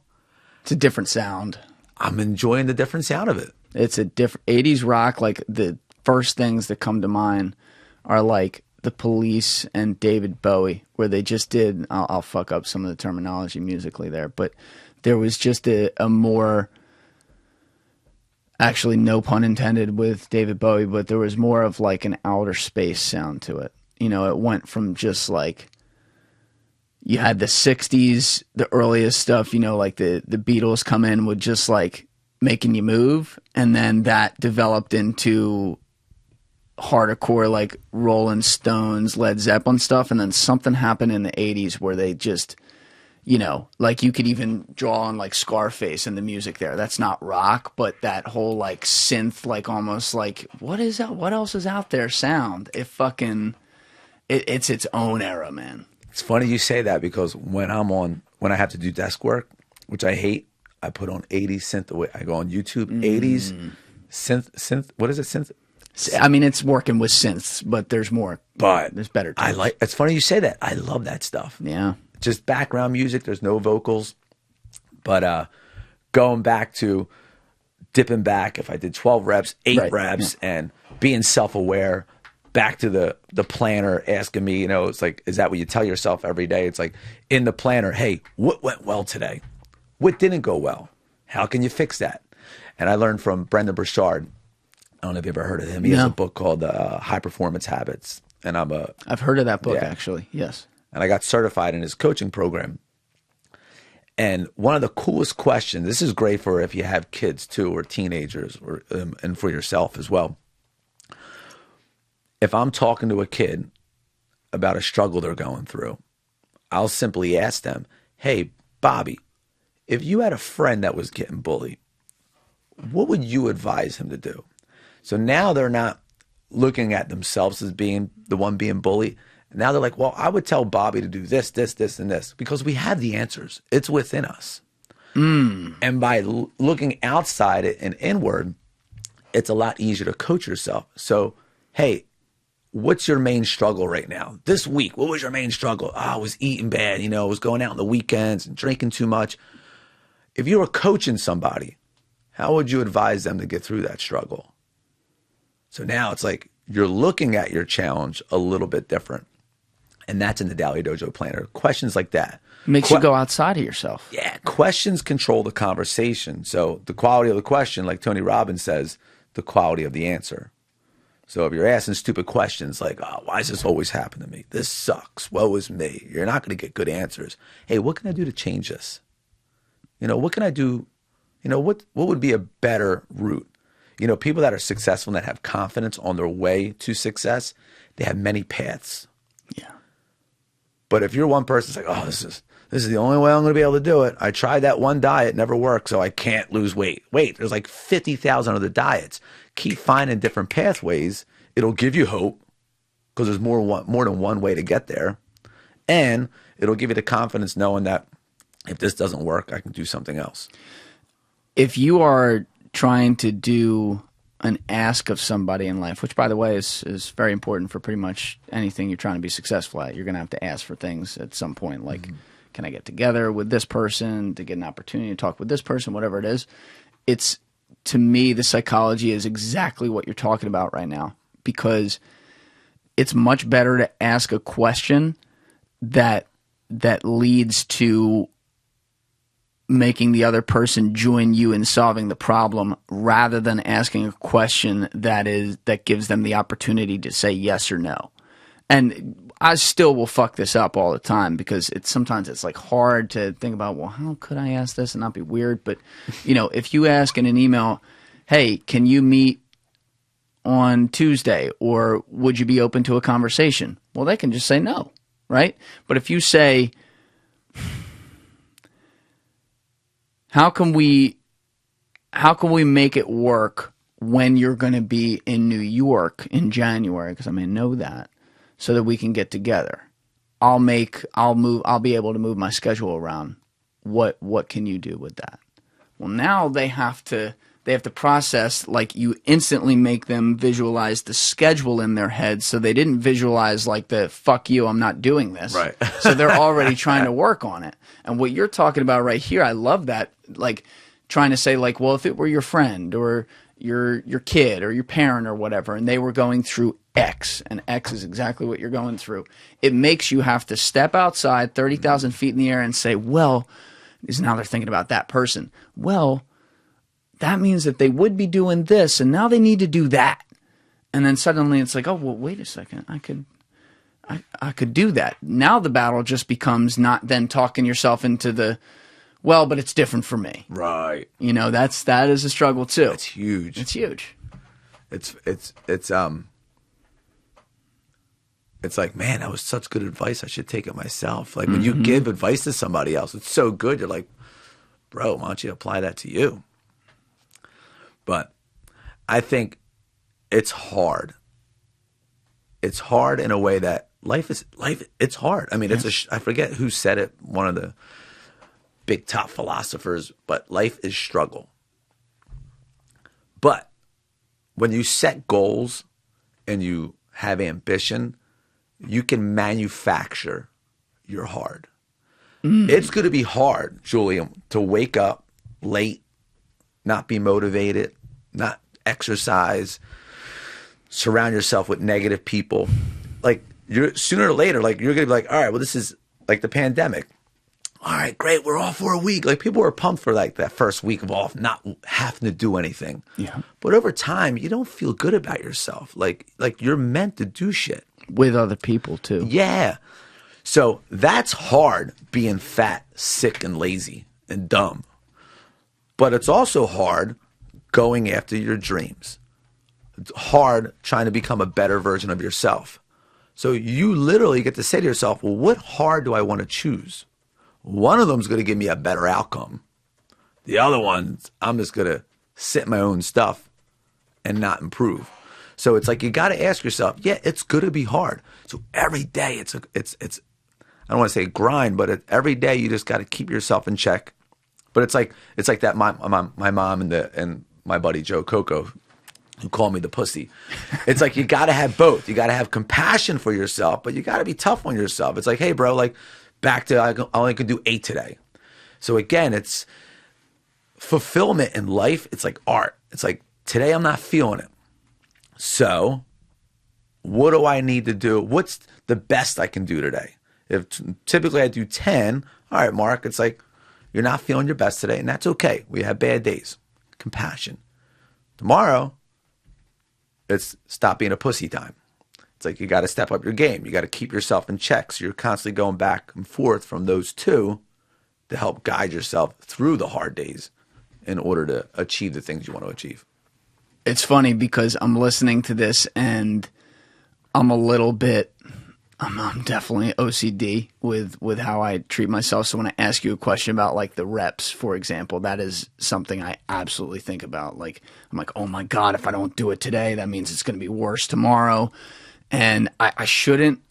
it's a different sound. I'm enjoying the different sound of it. It's a different 80s rock. Like the first things that come to mind are like the Police and David Bowie, where they just did. I'll fuck up some of the terminology musically there, but there was just a more, actually no pun intended with David Bowie, but there was more of like an outer space sound to it. It went from just like, you had the 60s, the earliest stuff, like the Beatles come in with just like making you move. And then that developed into hardcore, like Rolling Stones, Led Zeppelin stuff. And then something happened in the 80s where they just, like you could even draw on like Scarface and the music there. That's not rock, but that whole like synth, like almost like, what else is out there sound? It's its own era, man. It's funny you say that because when I have to do desk work, which I hate, I put on 80s synth. I go on YouTube, 80s synth. What is it? Synth. I mean, it's working with synths, but there's more. But there's better terms. It's funny you say that. I love that stuff. Yeah. Just background music. There's no vocals. But going back to dipping back. If I did 12 reps, 8 reps, and being self-aware, back to the planner asking me, it's like, is that what you tell yourself every day? It's like in the planner, hey, what went well today? What didn't go well? How can you fix that? And I learned from Brendan Burchard. I don't know if you've ever heard of him. He has a book called High Performance Habits. And I've heard of that book, actually. Yes. And I got certified in his coaching program. And one of the coolest questions, this is great for if you have kids too, or teenagers, or and for yourself as well. If I'm talking to a kid about a struggle they're going through, I'll simply ask them, hey, Bobby, if you had a friend that was getting bullied, what would you advise him to do? So now they're not looking at themselves as being the one being bullied. Now they're like, well, I would tell Bobby to do this, this, this, and this, because we have the answers. It's within us. And by looking outside it and inward, it's a lot easier to coach yourself. So, hey, what's your main struggle right now? This week, what was your main struggle? Oh, I was eating bad. I was going out on the weekends and drinking too much. If you were coaching somebody, how would you advise them to get through that struggle? So now it's like you're looking at your challenge a little bit different. And that's in the Daily Dojo Planner. Questions like that. Makes you go outside of yourself. Yeah. Questions control the conversation. So the quality of the question, like Tony Robbins says, the quality of the answer. So if you're asking stupid questions like, oh, why does this always happen to me? This sucks. Woe is me. You're not going to get good answers. Hey, what can I do to change this? What can I do? What would be a better route? People that are successful and that have confidence on their way to success, they have many paths. Yeah. But if you're one person, it's like, oh, this is the only way I'm going to be able to do it. I tried that one diet, never worked, so I can't lose weight. Wait, there's like 50,000 other diets. Keep finding different pathways. It'll give you hope because there's more than one way to get there. And it'll give you the confidence knowing that if this doesn't work, I can do something else. If you are trying to do an ask of somebody in life, which, by the way, is very important for pretty much anything you're trying to be successful at. You're going to have to ask for things at some point, like, can I get together with this person to get an opportunity to talk with this person, whatever it is. It's, to me, the psychology is exactly what you're talking about right now, because it's much better to ask a question that leads to making the other person join you in solving the problem, rather than asking a question that gives them the opportunity to say yes or no. And I still will fuck this up all the time, because sometimes it's like hard to think about, well, how could I ask this and not be weird? But if you ask in an email, hey, can you meet on Tuesday, or would you be open to a conversation? Well, they can just say no, right? But if you say, How can we make it work when you're going to be in New York in January? Because I may know that, so that we can get together. I'll be able to move my schedule around. What can you do with that? Well, now they have to process, like, you instantly make them visualize the schedule in their head, so they didn't visualize like the fuck you, I'm not doing this. Right. So they're already trying to work on it. And what you're talking about right here, I love that, like trying to say, like, well, if it were your friend or your kid or your parent or whatever, and they were going through X, and X is exactly what you're going through, it makes you have to step outside 30,000 feet in the air and say, well, because now they're thinking about that person. Well, that means that they would be doing this, and now they need to do that. And then suddenly it's like, oh, well, wait a second, I could do that. Now the battle just becomes not then talking yourself into the, well, but it's different for me. Right. That is a struggle too. It's huge. It's huge. It's like, man, that was such good advice. I should take it myself. Like when you give advice to somebody else, it's so good. You're like, bro, why don't you apply that to you? But I think it's hard. It's hard in a way that life. It's hard. I mean, I forget who said it. One of the big top philosophers. But life is struggle. But when you set goals and you have ambition, you can manufacture your hard. It's going to be hard, Julian, to wake up late not be motivated, not exercise, surround yourself with negative people. Like, you're sooner or later, like, you're going to be like, all right, well, this is like the pandemic. All right, great, we're off for a week. Like, people were pumped for like that first week of off, not having to do anything. Yeah. But over time, you don't feel good about yourself. Like you're meant to do shit. With other people, too. Yeah. So that's hard, being fat, sick, and lazy and dumb. But it's also hard going after your dreams. It's hard trying to become a better version of yourself. So you literally get to say to yourself, well, what hard do I want to choose? One of them is going to give me a better outcome. The other ones, I'm just going to sit in my own stuff and not improve. So it's like, you got to ask yourself, yeah, it's going to be hard. So every day it's I don't want to say grind, but every day you just got to keep yourself in check. But it's like that my mom and my buddy Joe Coco, who called me the pussy. It's like, you got to have both. You got to have compassion for yourself, but you got to be tough on yourself. It's like, hey, bro, like, back to I only could do 8 today. So again, it's fulfillment in life. It's like art. It's like, today I'm not feeling it. So what do I need to do? What's the best I can do today? If typically I do 10, all right, Mark, it's like, you're not feeling your best today, and that's okay. We have bad days. Compassion. Tomorrow, it's stop being a pussy time. It's like, you got to step up your game. You got to keep yourself in check. So you're constantly going back and forth from those two to help guide yourself through the hard days in order to achieve the things you want to achieve. It's funny because I'm listening to this and I'm a little bit, I'm definitely OCD with how I treat myself. So when I ask you a question about like the reps, for example, that is something I absolutely think about. Like, I'm like, oh my God, if I don't do it today, that means it's going to be worse tomorrow. And I shouldn't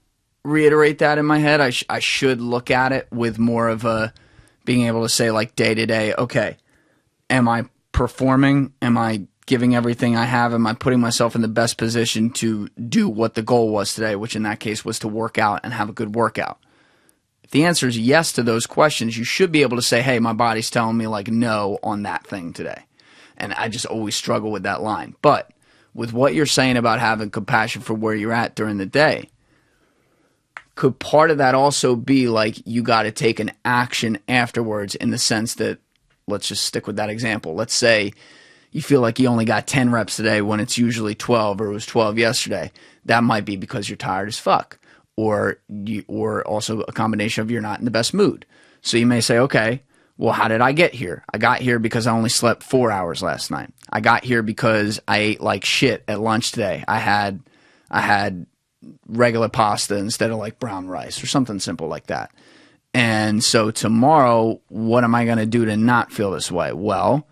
reiterate that in my head. I should look at it with more of a being able to say, like, day to day, okay, am I performing? Am I giving everything I have? Am I putting myself in the best position to do what the goal was today, which in that case was to work out and have a good workout? If the answer is yes to those questions, you should be able to say, hey, my body's telling me like no on that thing today. And I just always struggle with that line. But with what you're saying about having compassion for where you're at during the day, could part of that also be like you got to take an action afterwards, in the sense that, let's just stick with that example. Let's say you feel like you only got 10 reps today when it's usually 12, or it was 12 yesterday. That might be because you're tired as fuck, or also a combination of you're not in the best mood. So you may say, okay, well, how did I get here? I got here because I only slept 4 hours last night. I got here because I ate like shit at lunch today. I had regular pasta instead of like brown rice, or something simple like that. And so tomorrow, what am I going to do to not feel this way? Well,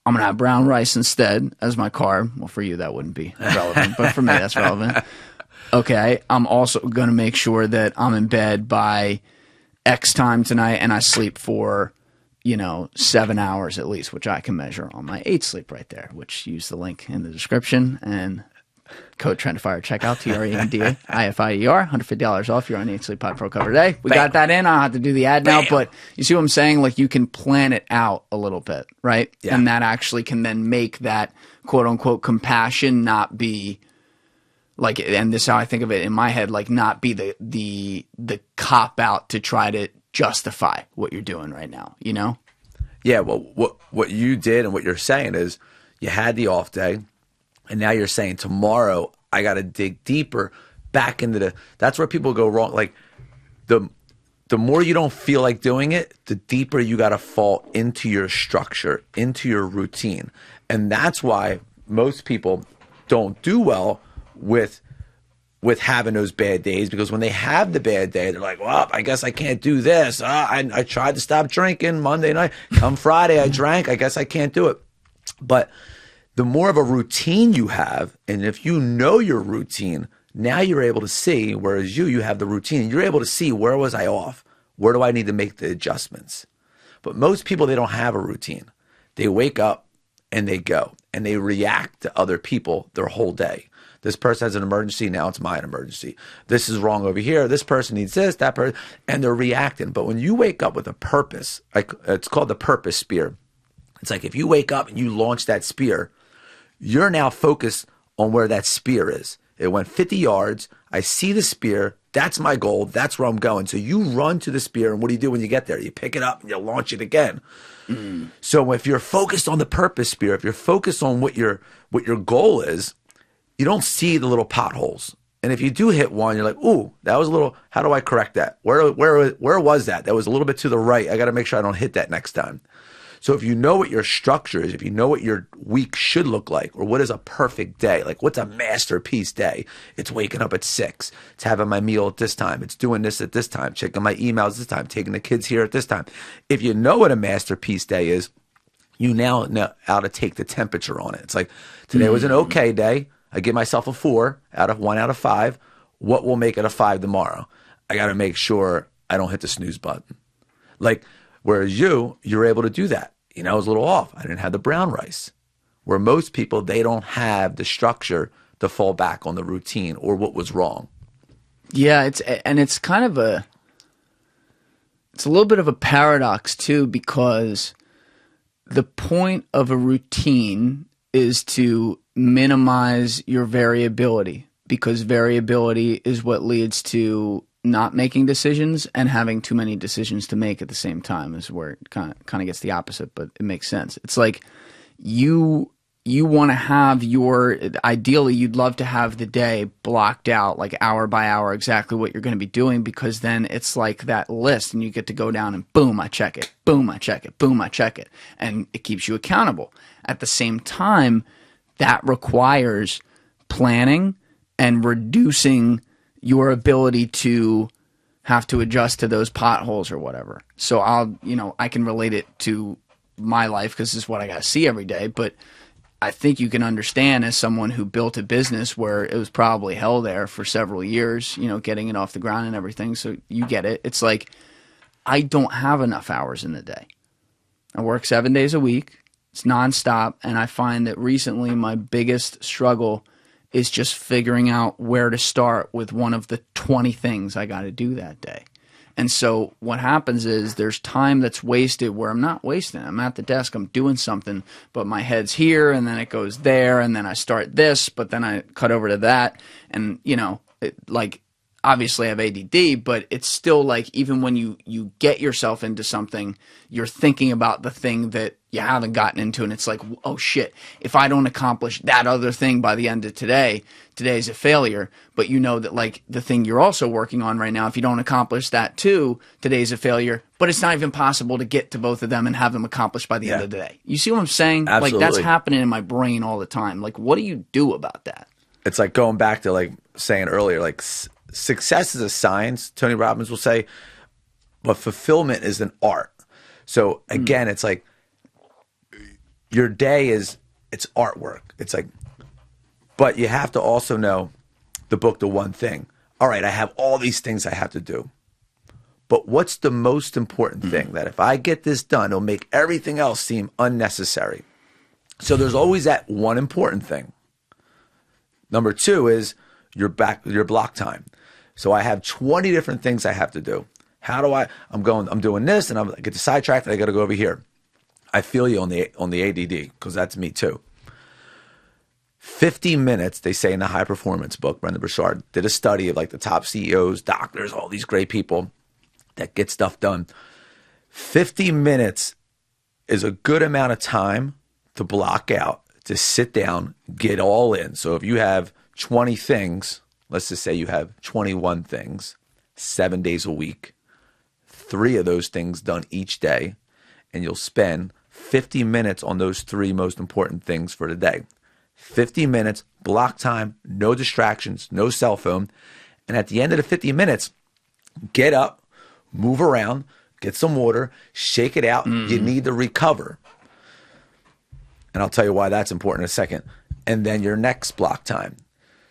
I'm going to have brown rice instead as my carb. Well, for you, that wouldn't be relevant, but for me, that's relevant. Okay, I'm also going to make sure that I'm in bed by X time tonight, and I sleep for 7 hours at least, which I can measure on my 8 sleep right there, which use the link in the description and code TRENDIFIER. Check out TRENDIFIER, $150 off. You're on the 8 Sleep Pod Pro cover today. We got that in. I don't have to do the ad now, but you see what I'm saying? Like, you can plan it out a little bit, right? Yeah. And that actually can then make that quote unquote compassion not be like, and this is how I think of it in my head, like not be the cop out to try to justify what you're doing right now, Yeah, well, what you did and what you're saying is, you had the off day, and now you're saying tomorrow I got to dig deeper back into that's where people go wrong. Like, the more you don't feel like doing it, the deeper you got to fall into your structure, into your routine. And that's why most people don't do well with having those bad days, because when they have the bad day, they're like, well, I guess I can't do this. I tried to stop drinking Monday night. Come Friday, I drank. I guess I can't do it. But the more of a routine you have, and if you know your routine, now you're able to see, whereas you have the routine, you're able to see, where was I off? Where do I need to make the adjustments? But most people, they don't have a routine. They wake up and they go, and they react to other people their whole day. This person has an emergency, now it's my emergency. This is wrong over here. This person needs this, that person, and they're reacting. But when you wake up with a purpose, like it's called the purpose spear. It's like if you wake up and you launch that spear, you're now focused on where that spear is. It went 50 yards. I see the spear. That's my goal. That's where I'm going. So you run to the spear, and what do you do when you get there? You pick it up and you launch it again. So if you're focused on the purpose spear, if you're focused on what your goal is, you don't see the little potholes. And if you do hit one, you're like, ooh, that was a little, how do I correct that? Where was that? That was a little bit to the right. I got to make sure I don't hit that next time. So if you know what your structure is, if you know what your week should look like, or what is a perfect day, like what's a masterpiece day? It's waking up at 6. It's having my meal at this time. It's doing this at this time, checking my emails this time, taking the kids here at this time. If you know what a masterpiece day is, you now know how to take the temperature on it. It's like, today was an okay day. I give myself a 4 out of 1 out of 5. What will make it a 5 tomorrow? I got to make sure I don't hit the snooze button. Like, whereas you're able to do that. You know, I was a little off. I didn't have the brown rice. Where most people, they don't have the structure to fall back on the routine or what was wrong. Yeah, it's kind of it's a little bit of a paradox too, because the point of a routine is to minimize your variability, because variability is what leads to not making decisions, and having too many decisions to make at the same time is where it kind of gets the opposite, but it makes sense. It's like you want to have ideally you'd love to have the day blocked out, like hour by hour, exactly what you're going to be doing, because then it's like that list and you get to go down and boom, I check it, boom, I check it, boom, I check it. And it keeps you accountable. At the same time, that requires planning and reducing your ability to have to adjust to those potholes or whatever. So I can relate it to my life because this is what I got to see every day. But I think you can understand, as someone who built a business where it was probably hell there for several years, getting it off the ground and everything. So you get it. It's like, I don't have enough hours in the day. I work 7 days a week. It's nonstop. And I find that recently my biggest struggle is just figuring out where to start with one of the 20 things I got to do that day. And so what happens is there's time that's wasted where I'm not wasting it. I'm at the desk, I'm doing something, but my head's here, and then it goes there, and then I start this, but then I cut over to that. And, obviously I have ADD, but it's still like, even when you get yourself into something, you're thinking about the thing that you haven't gotten into, and it's like, oh shit, if I don't accomplish that other thing by the end of today's a failure. But you know that, like, the thing you're also working on right now, if you don't accomplish that too, today's a failure. But it's not even possible to get to both of them and have them accomplished by the end of the day. You see what I'm saying? Absolutely. Like, that's happening in my brain all the time. Like, what do you do about that? It's like going back to, like, saying earlier, like, success is a science, Tony Robbins will say, but fulfillment is an art. So again, it's like your day it's artwork. It's like, but you have to also know the book, The One Thing. All right, I have all these things I have to do, but what's the most important thing that if I get this done, it'll make everything else seem unnecessary? So there's always that one important thing. Number 2 is your block time. So I have 20 different things I have to do. I'm doing this, and I get sidetracked, and I got to go over here. I feel you on the ADD, because that's me too. 50 minutes, they say in the High Performance book, Brendan Burchard did a study of, like, the top CEOs, doctors, all these great people that get stuff done. 50 minutes is a good amount of time to block out, to sit down, get all in. So if you have 20 things, let's just say you have 21 things, 7 days a week, 3 of those things done each day, and you'll spend 50 minutes on those 3 most important things for the day. 50 minutes, block time, no distractions, no cell phone. And at the end of the 50 minutes, get up, move around, get some water, shake it out. You need to recover. And I'll tell you why that's important in a second. And then your next block time.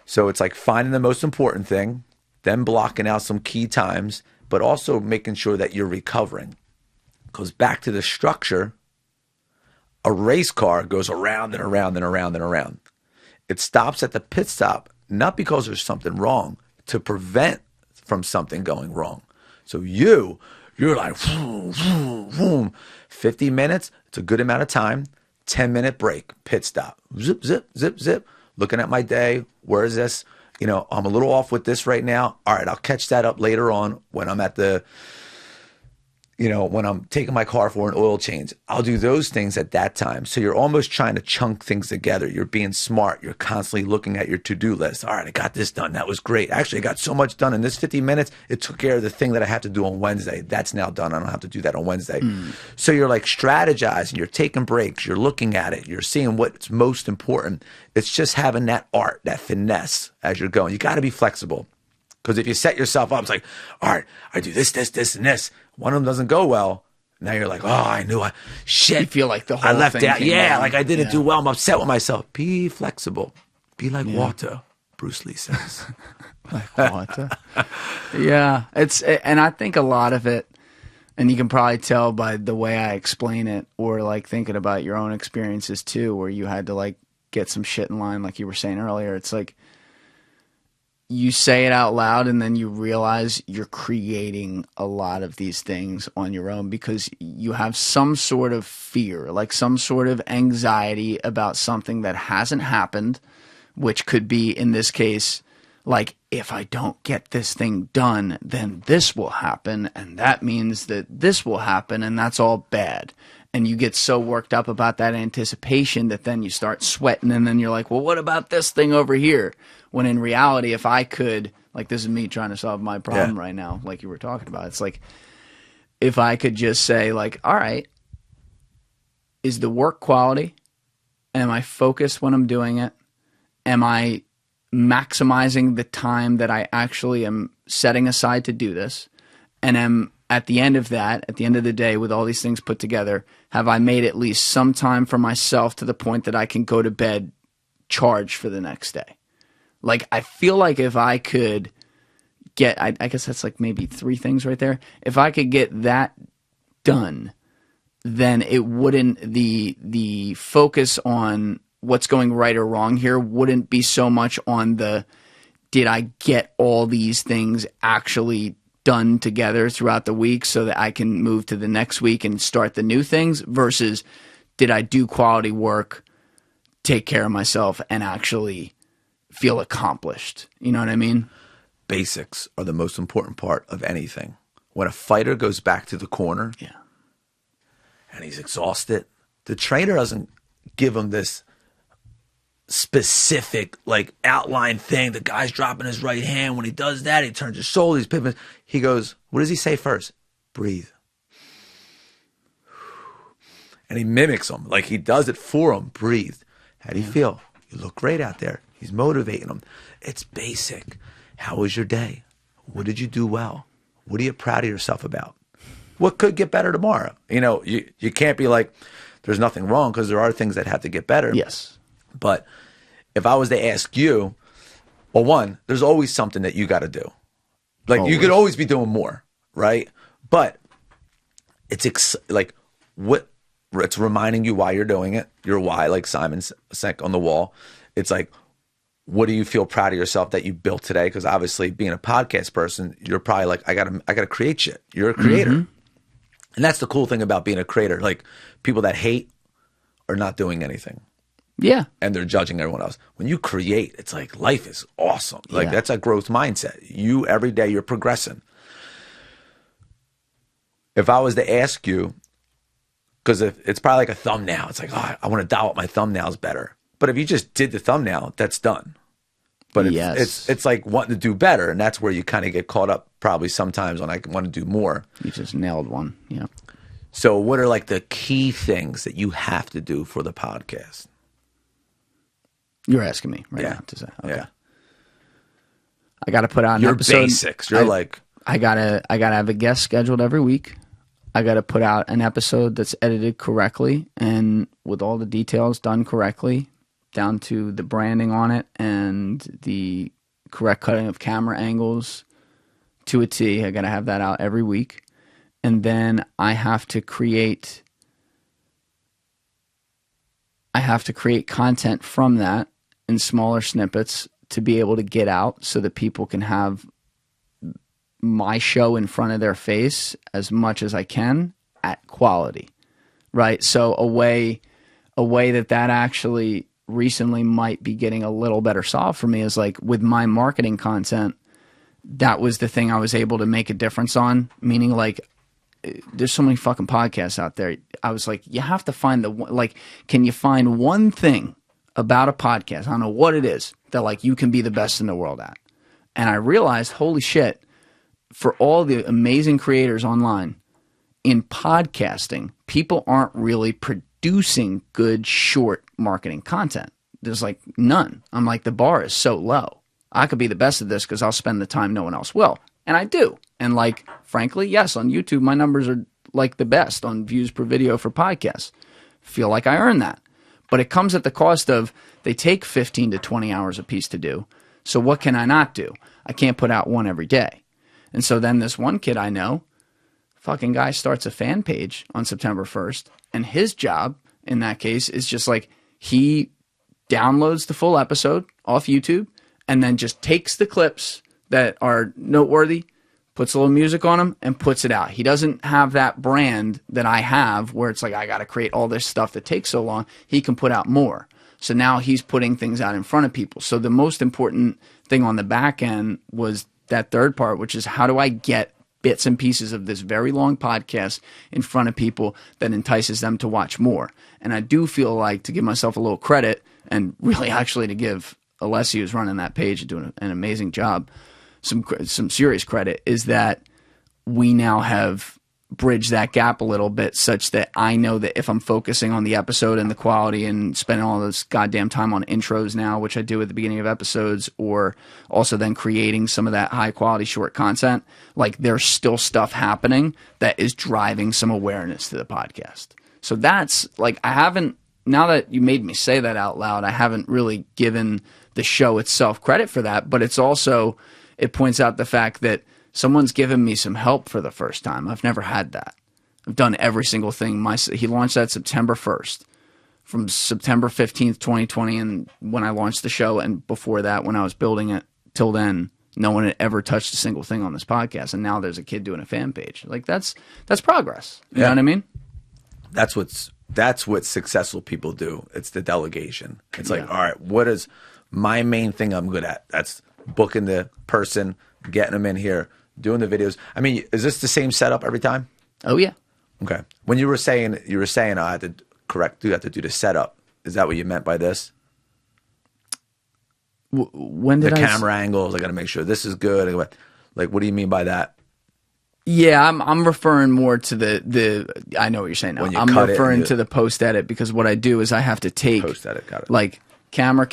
So it's like finding the most important thing, then blocking out some key times, but also making sure that you're recovering. Because back to the structure, a race car goes around and around and around and around. It stops at the pit stop, not because there's something wrong, to prevent from something going wrong. So you're You're like, vroom, vroom, vroom. 50 minutes, it's a good amount of time. 10-minute break, pit stop. Zip, zip, zip, zip. Looking at my day. Where is this? You know, I'm a little off with this right now. All right, I'll catch that up later on when I'm at the, you know, when I'm taking my car for an oil change. I'll do those things at that time. So you're almost trying to chunk things together. You're being smart. You're constantly looking at your to-do list. All right, I got this done. That was great. Actually, I got so much done in this 50 minutes. It took care of the thing that I had to do on Wednesday. That's now done. I don't have to do that on Wednesday. So you're like strategizing. You're taking breaks. You're looking at it. You're seeing what's most important. It's just having that art, that finesse as you're going. You got to be flexible. Because if you set yourself up, it's like, all right, I do this, this, this, and this. One of them doesn't go well. Now you're like, oh, I knew shit. You feel like the whole I left thing out. came Yeah, down. like I didn't do well. I'm upset with myself. Be flexible. Be like water, Bruce Lee says. Like water. Yeah. And I think a lot of it, and you can probably tell by the way I explain it, or like thinking about your own experiences too, where you had to like get some shit in line, like you were saying earlier. It's like, you say it out loud and then you realize you're creating a lot of these things on your own because you have some sort of fear, like some sort of anxiety about something that hasn't happened, which could be, in this case, like, if I don't get this thing done, then this will happen, and that means that this will happen, and that's all bad. And you get so worked up about that anticipation that then you start sweating, and then you're like, well, what about this thing over here? When in reality, if I could, like, this is me trying to solve my problem right now, like you were talking about. It's like, if I could just say, like, all right, is the work quality? Am I focused when I'm doing it? Am I maximizing the time that I actually am setting aside to do this? And am, at the end of that, at the end of the day, with all these things put together, have I made at least some time for myself to the point that I can go to bed charged for the next day? Like, I feel like if I could get, I guess that's like maybe 3 things right there. If I could get that done, then it wouldn't, the focus on what's going right or wrong here wouldn't be so much on the, did I get all these things actually done together throughout the week so that I can move to the next week and start the new things, versus did I do quality work, take care of myself, and actually feel accomplished. You know what I mean? Basics are the most important part of anything. When a fighter goes back to the corner and he's exhausted, the trainer doesn't give him this specific, like, outline thing. The guy's dropping his right hand. When he does that, he turns his shoulder, he's pivoting. He goes, what does he say first? Breathe. And he mimics him. Like, he does it for him. Breathe. How do you feel? You look great out there. He's motivating them. It's basic. How was your day? What did you do well? What are you proud of yourself about? What could get better tomorrow? You know, you can't be like, there's nothing wrong, because there are things that have to get better. Yes. But if I was to ask you, well, one, there's always something that you got to do. Like, you could always be doing more, right? But it's like, what, it's reminding you why you're doing it, your why, like Simon sank on the wall. It's like, what do you feel proud of yourself that you built today? Because obviously, being a podcast person, you're probably like, I gotta create shit. You're a creator. And that's the cool thing about being a creator. Like, people that hate are not doing anything. Yeah. And they're judging everyone else. When you create, it's like, life is awesome. Like, that's a growth mindset. You, every day, you're progressing. If I was to ask you, because it's probably like a thumbnail. It's like, oh, I want to dial up my thumbnails better. But if you just did the thumbnail, that's done. But it's like wanting to do better, and that's where you kind of get caught up probably sometimes when I want to do more. You just nailed one. Yeah. So what are like the key things that you have to do for the podcast? You're asking me right now to say. Okay. Yeah. I got to put out an episode. Your basics. You're like, I gotta have a guest scheduled every week. I got to put out an episode that's edited correctly and with all the details done correctly, down to the branding on it and the correct cutting of camera angles to a T. I got to have that out every week. And then I have to create content from that in smaller snippets to be able to get out so that people can have my show in front of their face as much as I can at quality, right? So a way that actually recently might be getting a little better solved for me is like with my marketing content, that was the thing I was able to make a difference on, meaning like there's so many fucking podcasts out there. I was like, you have to find can you find one thing about a podcast, I don't know what it is, that like you can be the best in the world at? And I realized, holy shit, for all the amazing creators online, in podcasting, people aren't really producing good short marketing content. There's like none. I'm like, the bar is so low. I could be the best at this because I'll spend the time no one else will. And I do. And like, frankly, yes, on YouTube, my numbers are like the best on views per video for podcasts. Feel like I earn that. But it comes at the cost of they take 15 to 20 hours a piece to do. So what can I not do? I can't put out one every day. And so then this one kid I know, fucking guy starts a fan page on September 1st. And his job in that case is just like he downloads the full episode off YouTube and then just takes the clips that are noteworthy, puts a little music on them, and puts it out. He doesn't have that brand that I have where it's like I got to create all this stuff that takes so long. He can put out more. So now he's putting things out in front of people. So the most important thing on the back end was that third part, which is how do I get bits and pieces of this very long podcast in front of people that entices them to watch more. And I do feel like, to give myself a little credit, and really actually to give Alessi, who's running that page and doing an amazing job, some serious credit, is that we now have bridged that gap a little bit, such that I know that if I'm focusing on the episode and the quality and spending all this goddamn time on intros now, which I do at the beginning of episodes, or also then creating some of that high quality short content, like there's still stuff happening that is driving some awareness to the podcast. So that's like, I haven't, now that you made me say that out loud, I haven't really given the show itself credit for that, but it's also, it points out the fact that someone's given me some help for the first time. I've never had that. I've done every single thing. He launched that September 1st. From September 15th, 2020, and when I launched the show, and before that, when I was building it, till then, no one had ever touched a single thing on this podcast. And now there's a kid doing a fan page. Like that's progress. You know what I mean? That's what successful people do. It's the delegation. It's like, all right, what is my main thing I'm good at? That's booking the person, getting them in here, doing the videos. I mean, is this the same setup every time? Oh yeah. Okay. When you were saying I had to do the setup. Is that what you meant by this? When did the camera angles? I got to make sure this is good. Like, what do you mean by that? Yeah, I'm referring more to the. I know what you're saying now. I'm referring to the post edit, because what I do is I have to take post edit. Got it. Like camera.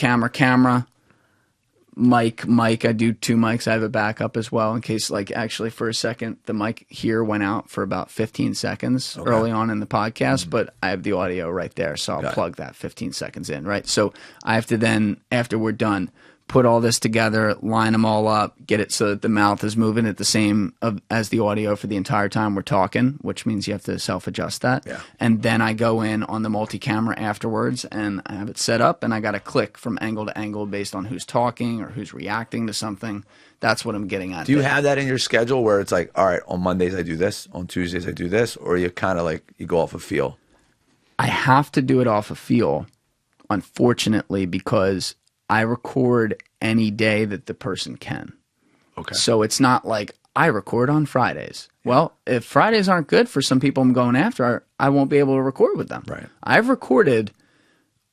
Mic. I do 2 mics. I have a backup as well in case, like, actually for a second, the mic here went out for about 15 seconds early on in the podcast, but I have the audio right there, so I'll plug that 15 seconds in, right? So I have to then, after we're done, put all this together, line them all up, get it so that the mouth is moving at the same as the audio for the entire time we're talking, which means you have to self-adjust that. Yeah. And then I go in on the multi-camera afterwards, and I have it set up, and I got to click from angle to angle based on who's talking or who's reacting to something. That's what I'm getting at. Do you have that in your schedule where it's like, all right, on Mondays I do this, on Tuesdays I do this, or you kind of like, you go off a feel? I have to do it off a feel, unfortunately, because I record any day that the person can. Okay. So it's not like I record on Fridays. Yeah. Well, if Fridays aren't good for some people I'm going after, I won't be able to record with them. Right. I've recorded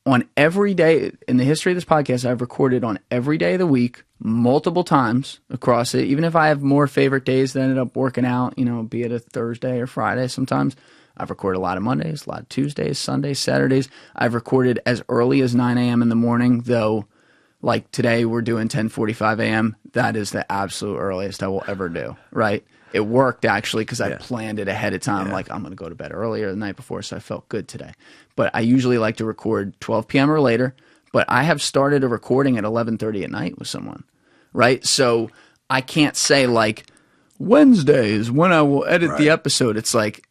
on every day in the history of this podcast. I've recorded on every day of the week, multiple times across it. Even if I have more favorite days that ended up working out, be it a Thursday or Friday sometimes. I've recorded a lot of Mondays, a lot of Tuesdays, Sundays, Saturdays. I've recorded as early as 9 a.m. in the morning, though. Like today, we're doing 10:45 a.m. That is the absolute earliest I will ever do, right? It worked, actually, because I planned it ahead of time. Like, I'm going to go to bed earlier the night before, so I felt good today. But I usually like to record 12 p.m. or later. But I have started a recording at 11:30 at night with someone, right? So I can't say, like, Wednesday is when I will edit the episode. It's like,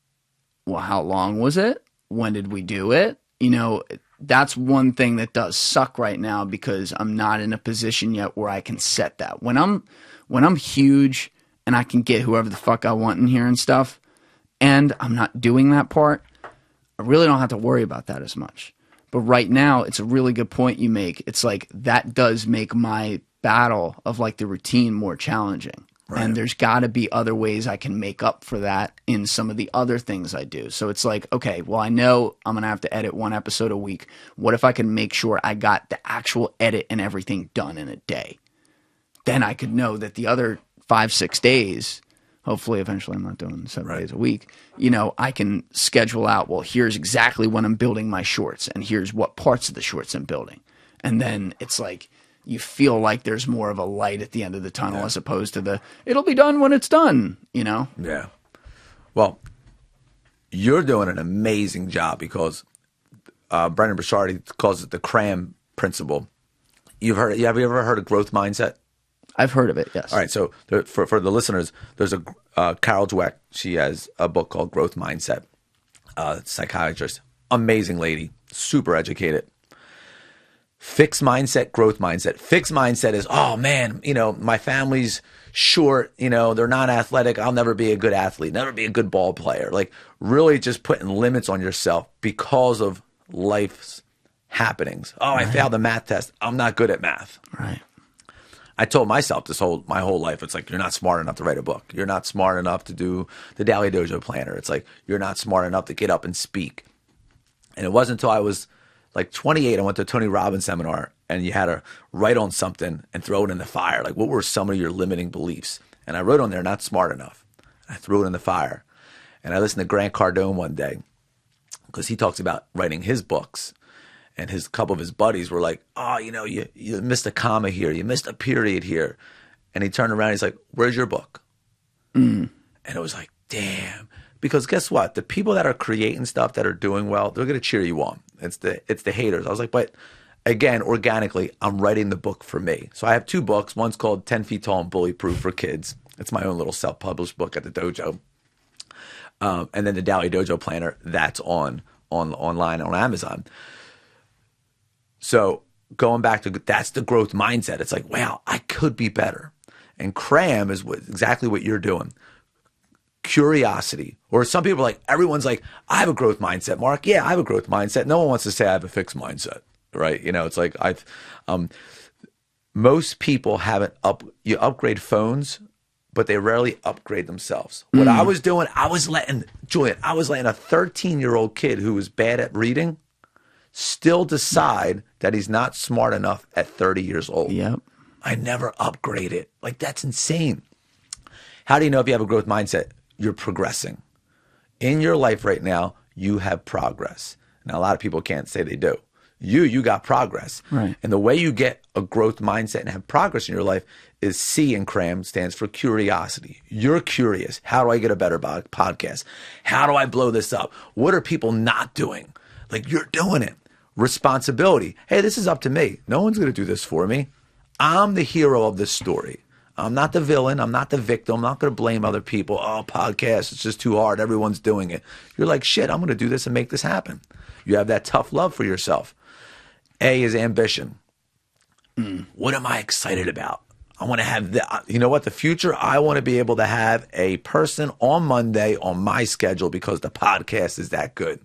well, how long was it? When did we do it? That's one thing that does suck right now, because I'm not in a position yet where I can set that. When I'm huge and and I can get whoever the fuck I want in here and stuff, and I'm not doing that part, I really don't have to worry about that as much. But right now, it's a really good point you make. It's like that does make my battle of like the routine more challenging. Right. And there's got to be other ways I can make up for that in some of the other things I do. So it's like, okay, well, I know I'm going to have to edit 1 episode a week. What if I can make sure I got the actual edit and everything done in a day? Then I could know that the other 5-6 days, hopefully eventually I'm not doing 7 days a week, you know, I can schedule out, well, here's exactly when I'm building my shorts and here's what parts of the shorts I'm building. And then it's like, you feel like there's more of a light at the end of the tunnel as opposed to it'll be done when it's done, you know? Yeah. Well, you're doing an amazing job because Brendan Burchard calls it the CRAM principle. Have you ever heard of growth mindset? I've heard of it, yes. All right. So for the listeners, there's a Carol Dweck. She has a book called Growth Mindset. Psychiatrist, amazing lady, super educated. Fixed mindset, growth mindset. Fixed mindset is, oh man, you know, my family's short, you know, they're not athletic. I'll never be a good athlete, never be a good ball player. Like really just putting limits on yourself because of life's happenings. Oh, I failed the math test. I'm not good at math. Right. I told myself my whole life, it's like, you're not smart enough to write a book. You're not smart enough to do the Daily Dojo planner. It's like, you're not smart enough to get up and speak. And it wasn't until I was like 28, I went to a Tony Robbins seminar, and you had to write on something and throw it in the fire. Like, what were some of your limiting beliefs? And I wrote on there, not smart enough. I threw it in the fire. And I listened to Grant Cardone one day because he talks about writing his books. And a couple of his buddies were like, oh, you know, you missed a comma here. You missed a period here. And he turned around and he's like, where's your book? And it was like, damn. Because guess what? The people that are creating stuff, that are doing well, they're going to cheer you on. It's the haters. I was like, but again, organically, I'm writing the book for me. So I have 2 books. One's called 10 Feet Tall and Bully Proof for Kids. It's my own little self-published book at the dojo. And then the Daily Dojo Planner, that's online on Amazon. So going back to, that's the growth mindset. It's like, wow, I could be better. And CRAM is exactly what you're doing. Curiosity. Or some people are like, everyone's like, I have a growth mindset, Mark. Yeah, I have a growth mindset. No one wants to say I have a fixed mindset, right? You know, it's like most people haven't you upgrade phones, but they rarely upgrade themselves. What I was doing, Julian, I was letting a 13-year-old kid who was bad at reading still decide that he's not smart enough at 30 years old. Yep. I never upgraded. Like, that's insane. How do you know if you have a growth mindset? You're progressing. In your life right now, you have progress. Now, a lot of people can't say they do. You got progress. Right. And the way you get a growth mindset and have progress in your life is C in CRAM stands for curiosity. You're curious. How do I get a better podcast? How do I blow this up? What are people not doing? Like, you're doing it. Responsibility. Hey, this is up to me. No one's going to do this for me. I'm the hero of this story. I'm not the villain. I'm not the victim. I'm not going to blame other people. Oh, podcast, it's just too hard. Everyone's doing it. You're like, shit, I'm going to do this and make this happen. You have that tough love for yourself. A is ambition. What am I excited about? I want to have you know what? The future, I want to be able to have a person on Monday on my schedule because the podcast is that good.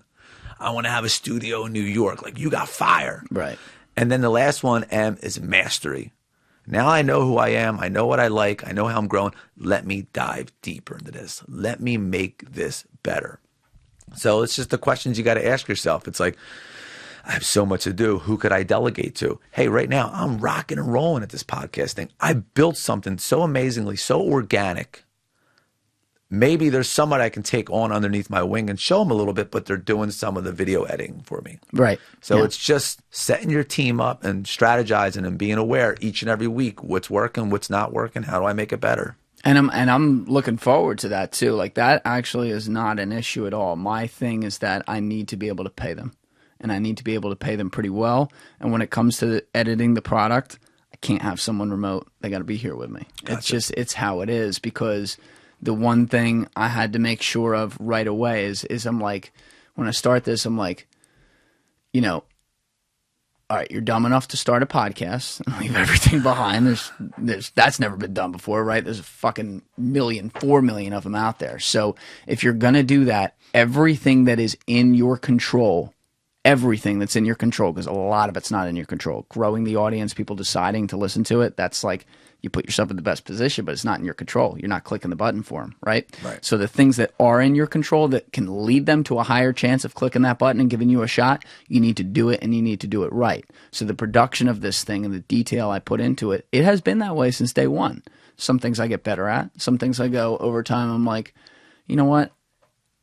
I want to have a studio in New York. Like, you got fire. Right. And then the last one, M, is mastery. Now I know who I am. I know what I like. I know how I'm growing. Let me dive deeper into this. Let me make this better. So it's just the questions you got to ask yourself. It's like, I have so much to do. Who could I delegate to? Hey, right now, I'm rocking and rolling at this podcast thing. I built something so amazingly, so organic. Maybe there's someone I can take on underneath my wing and show them a little bit, but they're doing some of the video editing for me. Right. So it's just setting your team up and strategizing and being aware each and every week what's working, what's not working, how do I make it better? And I'm looking forward to that too. Like, that actually is not an issue at all. My thing is that I need to be able to pay them, and I need to be able to pay them pretty well. And when it comes to editing the product, I can't have someone remote. They got to be here with me. Gotcha. It's how it is, because the one thing I had to make sure of right away is I'm like, when I start this, I'm like, you know, all right, you're dumb enough to start a podcast and leave everything behind. That's never been done before, right? There's a fucking 4 million of them out there. So if you're going to do that, everything that is in your control, everything that's in your control, because a lot of it's not in your control. Growing the audience, people deciding to listen to it, that's like you put yourself in the best position, but it's not in your control. You're not clicking the button for them, right? So the things that are in your control that can lead them to a higher chance of clicking that button and giving you a shot, you need to do it, and you need to do it right. So the production of this thing and the detail I put into it, it has been that way since day one. Some things I get better at. Some things I go over time, I'm like, you know what?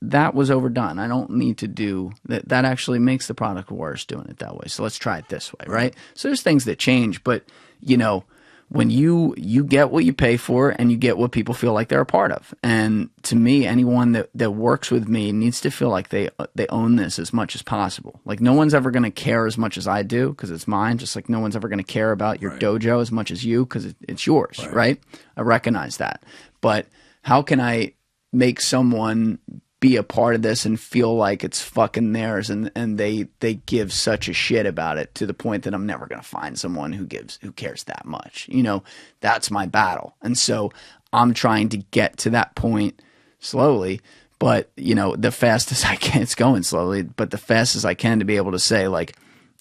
That was overdone. I don't need to do that. That actually makes the product worse doing it that way. So let's try it this way, right? So there's things that change, but you know, when you get what you pay for and you get what people feel like they're a part of. And to me, anyone that works with me needs to feel like they own this as much as possible. Like no one's ever going to care as much as I do because it's mine, just like no one's ever going to care about your dojo as much as you because it's yours, right? I recognize that. But how can I make someone be a part of this and feel like it's fucking theirs and they give such a shit about it to the point that I'm never going to find someone who cares that much. You know, that's my battle. And so I'm trying to get to that point slowly, but you know, the fastest I can, it's going slowly, but the fastest I can to be able to say like,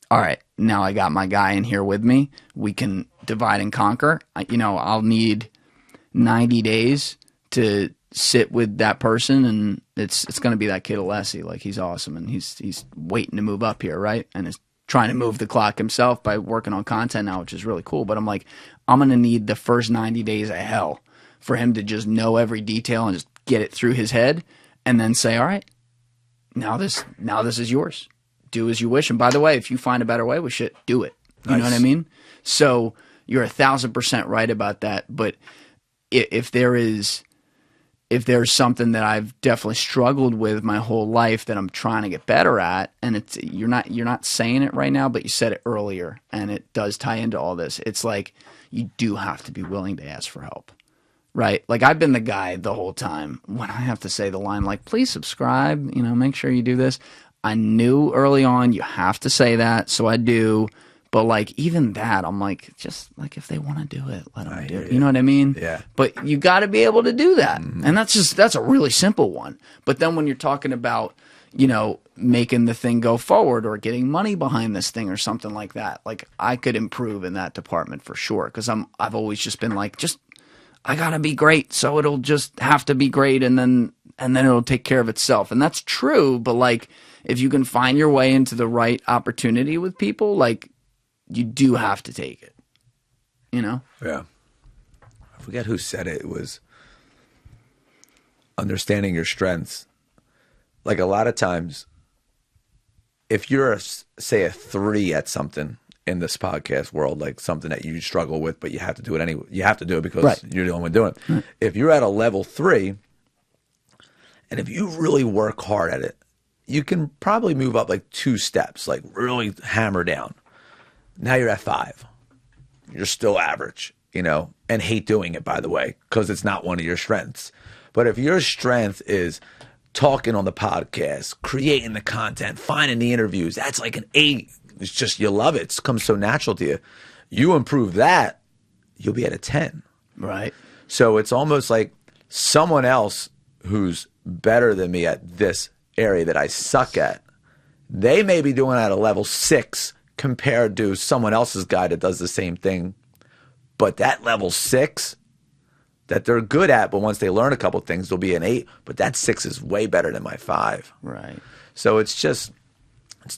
all right, now I got my guy in here with me. We can divide and conquer. I'll need 90 days to sit with that person, and it's going to be that kid Alessi. Like he's awesome, and he's waiting to move up here, right? And is trying to move the clock himself by working on content now, which is really cool. But I'm like, I'm going to need the first 90 days of hell for him to just know every detail and just get it through his head, and then say, all right, now this is yours. Do as you wish. And by the way, if you find a better way with shit, do it. You know what I mean? So you're 1,000% right about that. But if there's something that I've definitely struggled with my whole life that I'm trying to get better at, and you're not saying it right now, but you said it earlier, and it does tie into all this. It's like you do have to be willing to ask for help, right? Like I've been the guy the whole time when I have to say the line like, please subscribe, make sure you do this. I knew early on you have to say that, so I do. But like even that, I'm like, just like if they want to do it, let them do it. You know what I mean? Yeah. But you got to be able to do that, and that's a really simple one. But then when you're talking about, making the thing go forward or getting money behind this thing or something like that, like I could improve in that department for sure. Because I've always just been like, I gotta be great, so it'll just have to be great, and then it'll take care of itself. And that's true. But like if you can find your way into the right opportunity with people, like, you do have to take it, Yeah. I forget who said it. It was understanding your strengths. Like a lot of times, if you're, say, a 3 at something in this podcast world, like something that you struggle with, but you have to do it anyway. You have to do it because you're the only one doing it. Right. If you're at a level 3, and if you really work hard at it, you can probably move up like 2 steps, like really hammer down. Now you're at 5. You're still average, and hate doing it, by the way, because it's not one of your strengths. But if your strength is talking on the podcast, creating the content, finding the interviews, that's like an 8. It's just you love it. It comes so natural to you. You improve that, you'll be at a 10. Right. So it's almost like someone else who's better than me at this area that I suck at, they may be doing it at a level 6 compared to someone else's guy that does the same thing. But that level 6 that they're good at, but once they learn a couple of things, they'll be an 8. But that 6 is way better than my 5. Right. So it's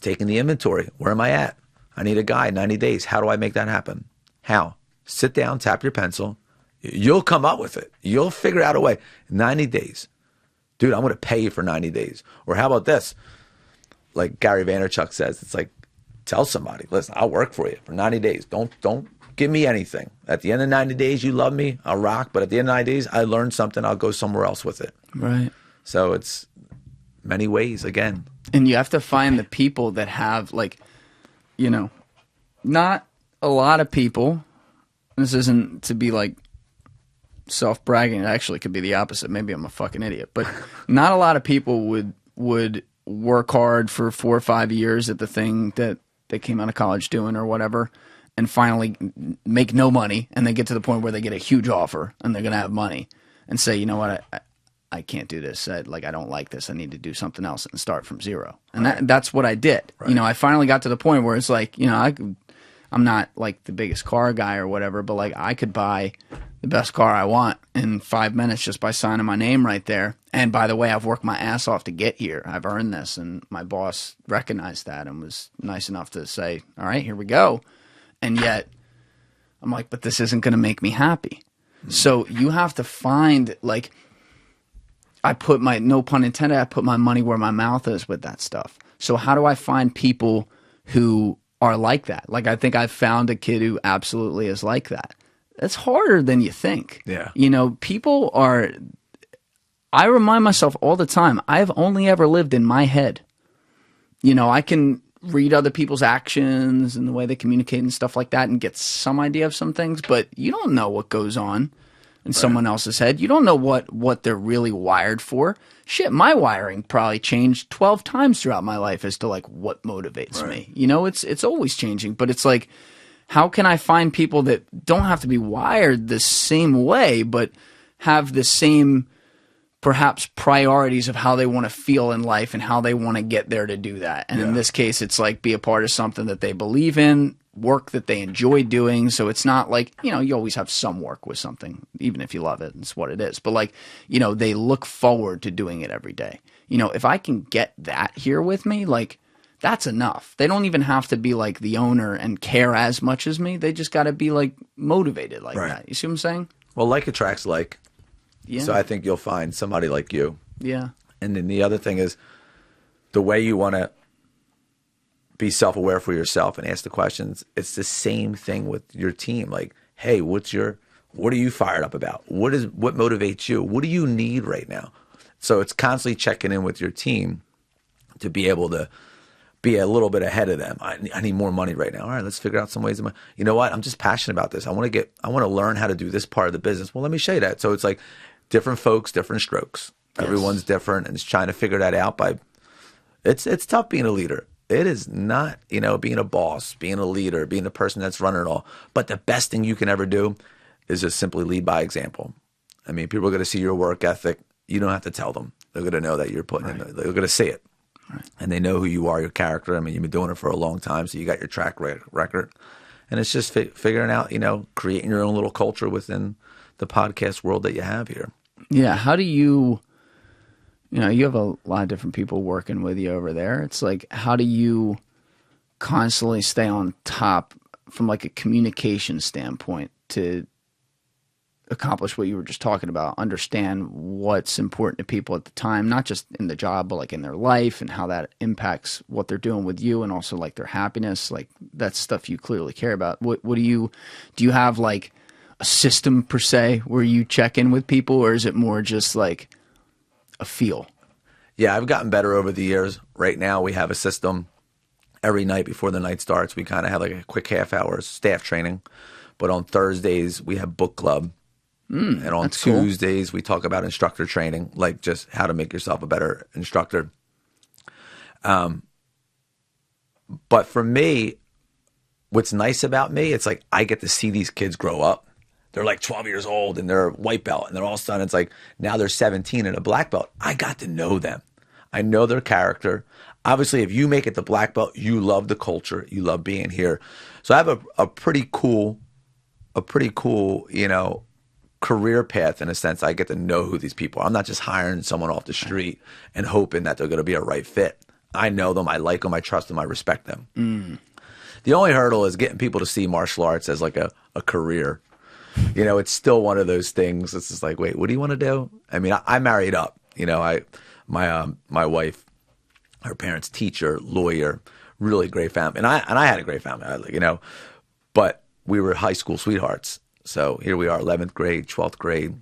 taking the inventory. Where am I at? I need a guy, 90 days. How do I make that happen? How? Sit down, tap your pencil. You'll come up with it. You'll figure out a way. 90 days. Dude, I'm going to pay you for 90 days. Or how about this? Like Gary Vaynerchuk says, it's like, tell somebody, listen, I'll work for you for 90 days. Don't give me anything. At the end of 90 days, you love me, I'll rock. But at the end of 90 days, I learned something, I'll go somewhere else with it. Right. So it's many ways, again. And you have to find the people that have, like, not a lot of people. This isn't to be, like, self-bragging. It actually could be the opposite. Maybe I'm a fucking idiot. But not a lot of people would work hard for 4 or 5 years at the thing that they came out of college doing or whatever, and finally make no money, and they get to the point where they get a huge offer and they're going to have money and say, you know what, I can't do this. I don't like this. I need to do something else and start from zero. And that's what I did. Right. You know, I finally got to the point where it's like, you know, I'm not like the biggest car guy or whatever, but like I could buy the best car I want in 5 minutes just by signing my name right there. And by the way, I've worked my ass off to get here. I've earned this. And my boss recognized that and was nice enough to say, all right, here we go. And yet I'm like, but this isn't going to make me happy. So you have to find, like, no pun intended, I put my money where my mouth is with that stuff. So how do I find people who are like that? Like, I think I've found a kid who absolutely is like that. It's harder than you think. Yeah. You know, I remind myself all the time, I've only ever lived in my head. You know, I can read other people's actions and the way they communicate and stuff like that and get some idea of some things, but you don't know what goes on in someone else's head. You don't know what they're really wired for. Shit, my wiring probably changed 12 times throughout my life as to like what motivates me. You know, it's always changing, but it's like, how can I find people that don't have to be wired the same way, but have the same perhaps priorities of how they want to feel in life and how they want to get there to do that. And in this case, it's like be a part of something that they believe in, work that they enjoy doing. So it's not like, you know, you always have some work with something, even if you love it, it's what it is. But like, you know, they look forward to doing it every day. You know, if I can get that here with me, like that's enough. They don't even have to be like the owner and care as much as me. They just got to be like motivated like that. You see what I'm saying? Well, like attracts like. Yeah. So I think you'll find somebody like you. Yeah. And then the other thing is the way you want to be self-aware for yourself and ask the questions. It's the same thing with your team. Like, hey, what are you fired up about? What motivates you? What do you need right now? So it's constantly checking in with your team to be able to be a little bit ahead of them. I need more money right now. All right, let's figure out some ways. You know what? I'm just passionate about this. I want to learn how to do this part of the business. Well, let me show you that. So it's like different folks, different strokes. Yes. Everyone's different, and it's trying to figure that out it's tough being a leader. It is not, you know, being a boss, being a leader, being the person that's running it all. But the best thing you can ever do is just simply lead by example. I mean, people are going to see your work ethic. You don't have to tell them. They're going to know that you're putting in. They're going to see it. Right. And they know who you are, your character. I mean, you've been doing it for a long time, so you got your track record. And it's just figuring out, you know, creating your own little culture within the podcast world that you have here. Yeah. How do you know, you have a lot of different people working with you over there. It's like, how do you constantly stay on top from like a communication standpoint to accomplish what you were just talking about, understand what's important to people at the time, not just in the job, but like in their life and how that impacts what they're doing with you and also like their happiness. Like that's stuff you clearly care about. What do you have like a system per se where you check in with people, or is it more just like a feel? Yeah, I've gotten better over the years. Right now we have a system every night before the night starts. We kind of have like a quick half hour staff training, but on Thursdays we have book club. And on Tuesdays, we talk about instructor training, like just how to make yourself a better instructor. But for me, what's nice about me, it's like I get to see these kids grow up. They're like 12 years old and they're white belt, and they're all of a sudden, it's like now they're 17 and a black belt. I got to know them. I know their character. Obviously, if you make it the black belt, you love the culture. You love being here. So I have a pretty cool, you know, career path in a sense. I get to know who these people are. I'm not just hiring someone off the street and hoping that they're going to be a right fit. I know them. I like them. I trust them. I respect them. The only hurdle is getting people to see martial arts as like a career. You know, it's still one of those things. It's just like, wait, what do you want to do? I mean, I married up. You know, my wife, her parents, teacher, lawyer, really great family, and I had a great family. You know, but we were high school sweethearts. So here we are, 11th grade, 12th grade,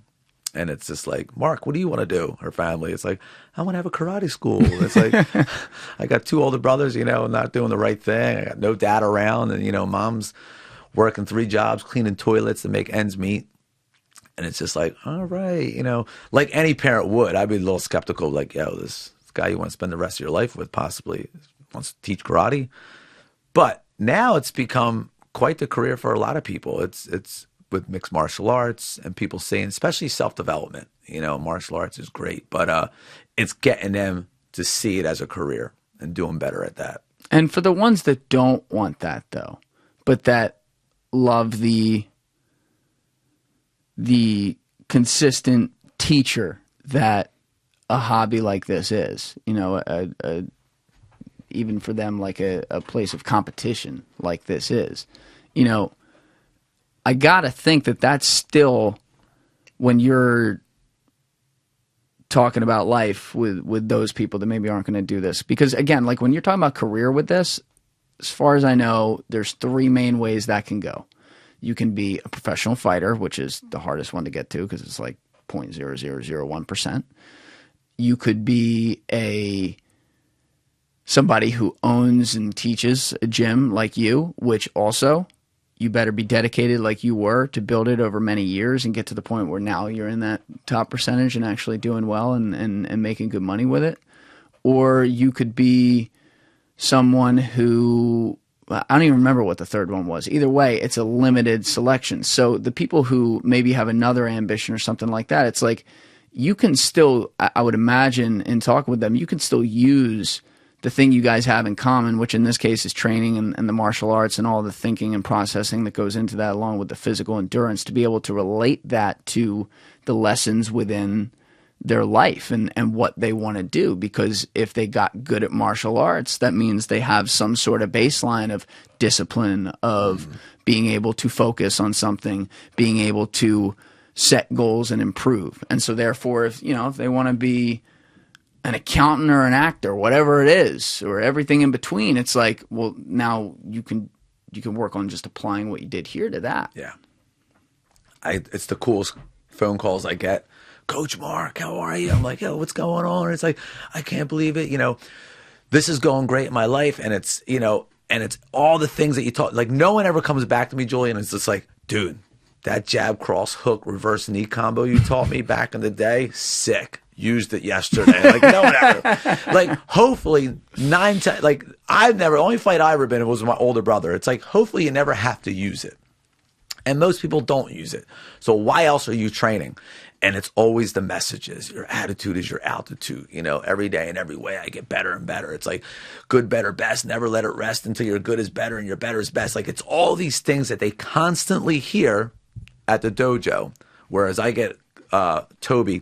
and it's just like, Mark, what do you want to do? Her family, it's like, I want to have a karate school. It's like, I got two older brothers, you know, not doing the right thing. I got no dad around, and, you know, mom's working 3 jobs, cleaning toilets to make ends meet. And it's just like, all right, you know, like any parent would. I'd be a little skeptical, like, yo, this guy you want to spend the rest of your life with possibly wants to teach karate. But now it's become quite the career for a lot of people. It's with mixed martial arts and people saying, especially self-development, martial arts is great, but it's getting them to see it as a career and doing better at that. And for the ones that don't want that though, but that love the consistent teacher that a hobby like this is, even for them, like a place of competition like this is, I gotta think that that's still, when you're talking about life with those people that maybe aren't going to do this, because again, like when you're talking about career with this, as far as I know, there's 3 main ways that can go. You can be a professional fighter, which is the hardest one to get to because it's like 0.0001%. You could be somebody who owns and teaches a gym like you, which also you better be dedicated like you were to build it over many years and get to the point where now you're in that top percentage and actually doing well and making good money with it. Or you could be someone who, I don't even remember what the third one was. Either way, it's a limited selection. So the people who maybe have another ambition or something like that, it's like you can still, I would imagine in talking with them, you can still use the thing you guys have in common, which in this case is training and the martial arts and all the thinking and processing that goes into that, along with the physical endurance, to be able to relate that to the lessons within their life and what they want to do. Because if they got good at martial arts, that means they have some sort of baseline of discipline, of being able to focus on something, being able to set goals and improve. And so therefore, if they want to be an accountant or an actor, whatever it is, or everything in between, it's like, well, now you can work on just applying what you did here to that. Yeah. It's the coolest phone calls I get. Coach Mark, how are you? I'm like, yo, what's going on? And it's like, I can't believe it. This is going great in my life. And it's, and it's all the things that you taught. Like, no one ever comes back to me, Julian, and it's just like, dude, that jab, cross, hook, reverse knee combo you taught me back in the day, sick. Used it yesterday. Like, no one ever. Like, hopefully, 9 times. Like, only fight I ever been in was with my older brother. It's like, hopefully you never have to use it. And most people don't use it. So why else are you training? And it's always the messages. Your attitude is your altitude. Every day and every way I get better and better. It's like good, better, best. Never let it rest until your good is better and your better is best. Like, it's all these things that they constantly hear at the dojo. Whereas I get Toby,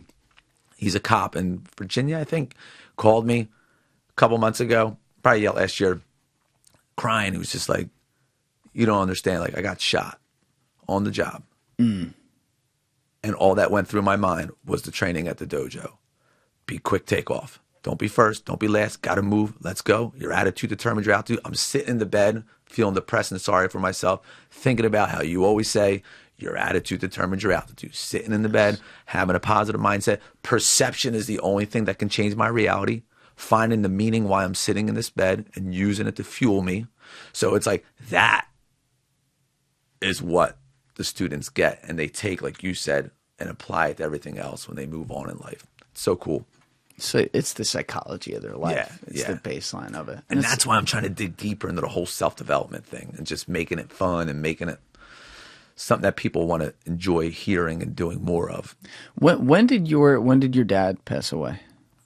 he's a cop in Virginia, I think, called me a couple months ago, probably last year, crying. He was just like, you don't understand. Like, I got shot on the job. And all that went through my mind was the training at the dojo. Be quick, take off. Don't be first. Don't be last. Got to move. Let's go. Your attitude determines your altitude. I'm sitting in the bed, feeling depressed and sorry for myself, thinking about how you always say, your attitude determines your altitude. Sitting in the bed, having a positive mindset. Perception is the only thing that can change my reality. Finding the meaning why I'm sitting in this bed and using it to fuel me. So it's like, that is what the students get. And they take, like you said, and apply it to everything else when they move on in life. It's so cool. So it's the psychology of their life. Yeah, it's the baseline of it. And that's why I'm trying to dig deeper into the whole self-development thing and just making it fun and making it something that people want to enjoy hearing and doing more of. When did your dad pass away?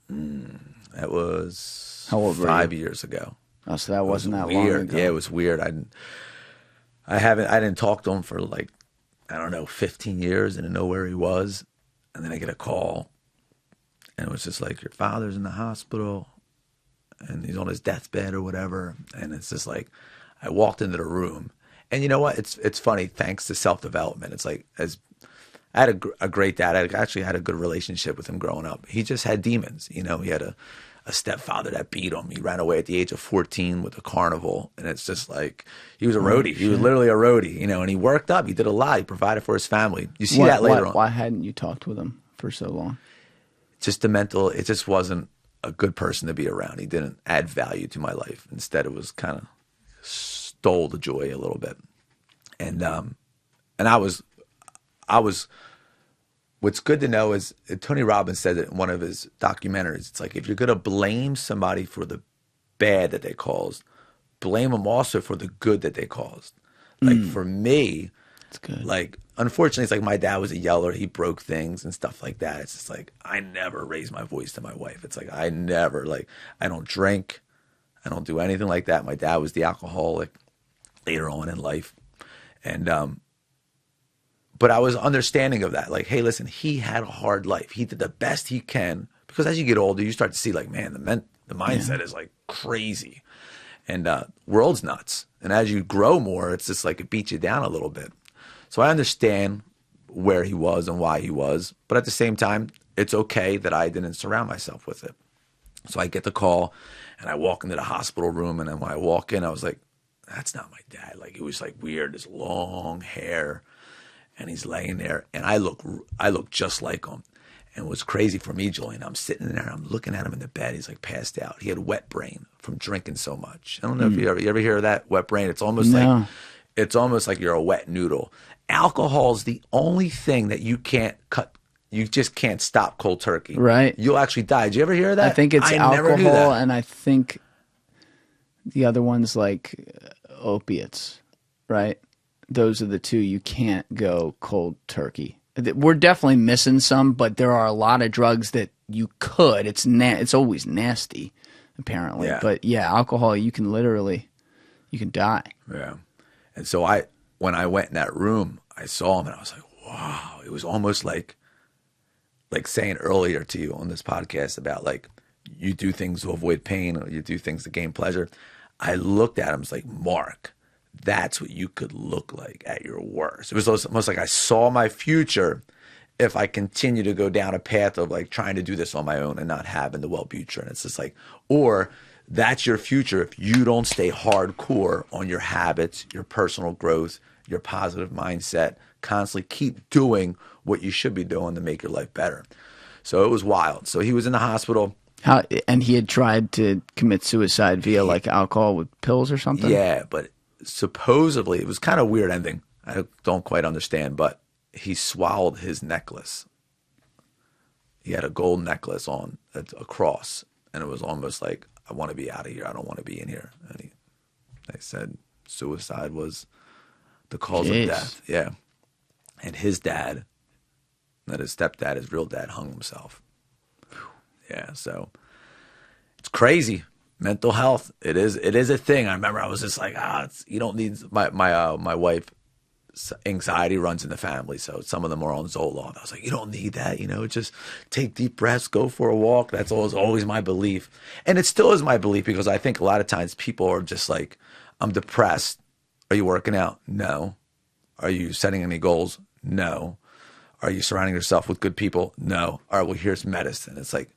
That was how old 5 years ago. Oh, so that wasn't that weird. long ago. Yeah, it was weird. I didn't talk to him for like, I don't know, 15 years. I didn't know where he was. And then I get a call and it was just like, your father's in the hospital and he's on his deathbed or whatever. And it's just like, I walked into the room. And you know what? It's funny. Thanks to self-development, it's like, I had a great dad. I actually had a good relationship with him growing up. He just had demons. He had a stepfather that beat him. He ran away at the age of 14 with a carnival. And it's just like, he was a roadie. He was literally a roadie, and he worked up. He did a lot. He provided for his family. You see that later on. Why hadn't you talked with him for so long? Just it just wasn't a good person to be around. He didn't add value to my life. Instead, it was kind of stole the joy a little bit. And I was, what's good to know is Tony Robbins said it in one of his documentaries. It's like, if you're going to blame somebody for the bad that they caused, blame them also for the good that they caused. Like for me, that's good. Like unfortunately, it's like my dad was a yeller. He broke things and stuff like that. It's just like I never raised my voice to my wife. It's like I never I don't drink. I don't do anything like that. My dad was the alcoholic later on in life. And but I was understanding of that. Like, hey, listen, he had a hard life. He did the best he can. Because as you get older, you start to see like, man, the mindset is like crazy. And world's nuts. And as you grow more, it's just like it beats you down a little bit. So I understand where he was and why he was. But at the same time, it's okay that I didn't surround myself with it. So I get the call and I walk into the hospital room. And then when I walk in, I was like, that's not my dad. Like, it was like weird, his long hair. And he's laying there. And I look just like him. And it was crazy for me, Julian. I'm sitting there and I'm looking at him in the bed. He's like passed out. He had wet brain from drinking so much. I don't know if you ever hear of that, wet brain. It's almost like you're a wet noodle. Alcohol is the only thing that you can't cut. You just can't stop cold turkey. Right. You'll actually die. Did you ever hear of that? I think it's alcohol, and I think the other one's like opiates, right? Those are the two you can't go cold turkey. We're definitely missing some, but there are a lot of drugs that you could. It's always nasty, apparently. Yeah. But yeah, alcohol, you can die. Yeah. And so when I went in that room, I saw him and I was like, wow. It was almost like saying earlier to you on this podcast about like you do things to avoid pain or you do things to gain pleasure. I looked at him, it's like, Mark, that's what you could look like at your worst. It was almost like I saw my future if I continue to go down a path of like trying to do this on my own and not having the Wellbutrin. It's just like, or that's your future if you don't stay hardcore on your habits, your personal growth, your positive mindset, constantly keep doing what you should be doing to make your life better. So it was wild. So he was in the hospital. And he had tried to commit suicide via like alcohol with pills or something? Yeah, but supposedly it was kind of a weird ending. I don't quite understand, but he swallowed his necklace. He had a gold necklace on a cross, and it was almost like, I want to be out of here. I don't want to be in here. And they said suicide was the cause of death. Yeah. And his dad, not his stepdad, his real dad, hung himself. Yeah, so it's crazy. Mental health, it is a thing. I remember I was just like, you don't need my wife. Anxiety runs in the family, so some of them are on Zoloft. I was like, you don't need that, just take deep breaths, go for a walk. That's always my belief, and it still is my belief because I think a lot of times people are just like, I'm depressed. Are you working out? No. Are you setting any goals? No. Are you surrounding yourself with good people? No. All right, well, here's medicine. It's like,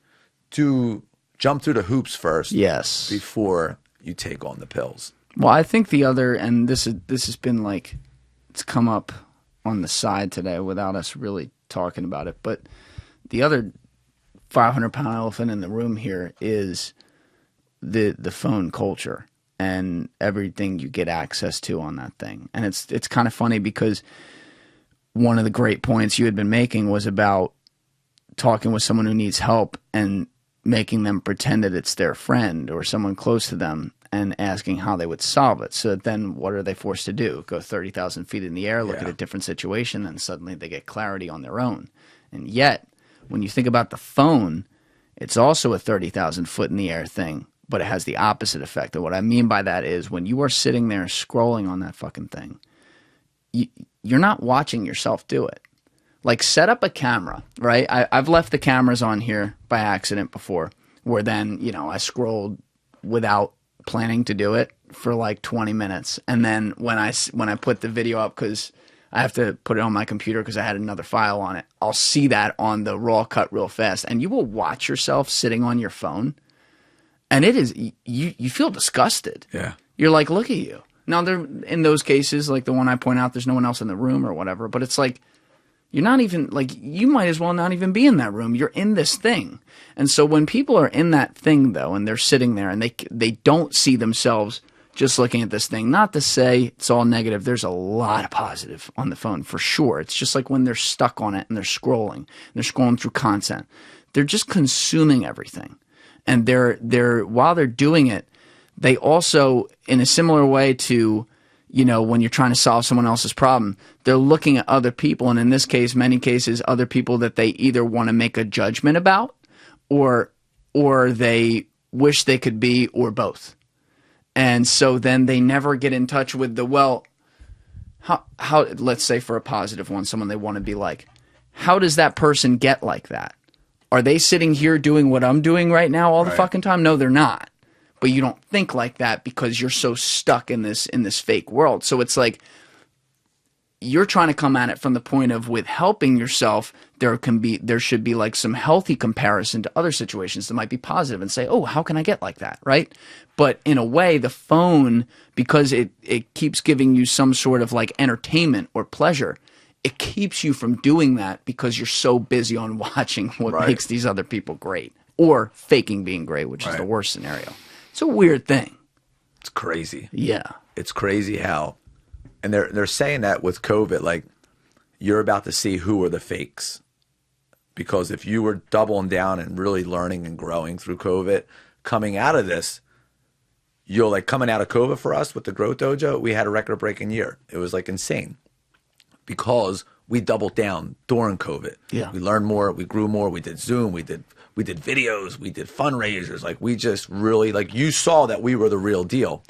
jump through the hoops first, yes, before you take on the pills. Well, I think the other, and this has been like, it's come up on the side today without us really talking about it, but the other 500-pound elephant in the room here is the phone culture and everything you get access to on that thing. And it's kind of funny because one of the great points you had been making was about talking with someone who needs help and making them pretend that it's their friend or someone close to them and asking how they would solve it. So then what are they forced to do? Go 30,000 feet in the air, look at a different situation, and suddenly they get clarity on their own. And yet, when you think about the phone, it's also a 30,000 foot in the air thing, but it has the opposite effect. And what I mean by that is when you are sitting there scrolling on that fucking thing, you're not watching yourself do it. Like, set up a camera, right? I've left the cameras on here by accident before, where then, I scrolled without planning to do it for like 20 minutes. And then when I put the video up, because I have to put it on my computer because I had another file on it, I'll see that on the raw cut real fast. And you will watch yourself sitting on your phone, and it is, you feel disgusted. Yeah. You're like, look at you. Now, in those cases, like the one I point out, there's no one else in the room or whatever, but it's like, you're not even, like, you might as well not even be in that room. You're in this thing. And so when people are in that thing, though, and they're sitting there and they don't see themselves just looking at this thing, not to say it's all negative. There's a lot of positive on the phone, for sure. It's just like when they're stuck on it and they're scrolling through content. They're just consuming everything. And while they're doing it, they also, in a similar way to, you know, when you're trying to solve someone else's problem, they're looking at other people, and in this case, many cases, other people that they either want to make a judgment about or they wish they could be, or both. And so then they never get in touch with the, well, how let's say for a positive one, someone they want to be like, how does that person get like that? Are they sitting here doing what I'm doing right now all the fucking time? No, they're not. But you don't think like that because you're so stuck in this fake world. So it's like you're trying to come at it from the point of, with helping yourself, there should be like some healthy comparison to other situations that might be positive and say, oh, how can I get like that, right? But in a way, the phone, because it keeps giving you some sort of like entertainment or pleasure, it keeps you from doing that because you're so busy on watching what makes these other people great, or faking being great, which is the worst scenario. It's a weird thing. It's crazy. Yeah. It's crazy how, and they're saying that with COVID, like you're about to see who are the fakes. Because if you were doubling down and really learning and growing through COVID, coming out of this, you'll like coming out of COVID for us with the Growth Dojo, we had a record-breaking year. It was like insane because we doubled down during COVID. Yeah. We learned more, we grew more, we did Zoom, we did videos, we did fundraisers. Like we just really, like you saw that we were the real deal.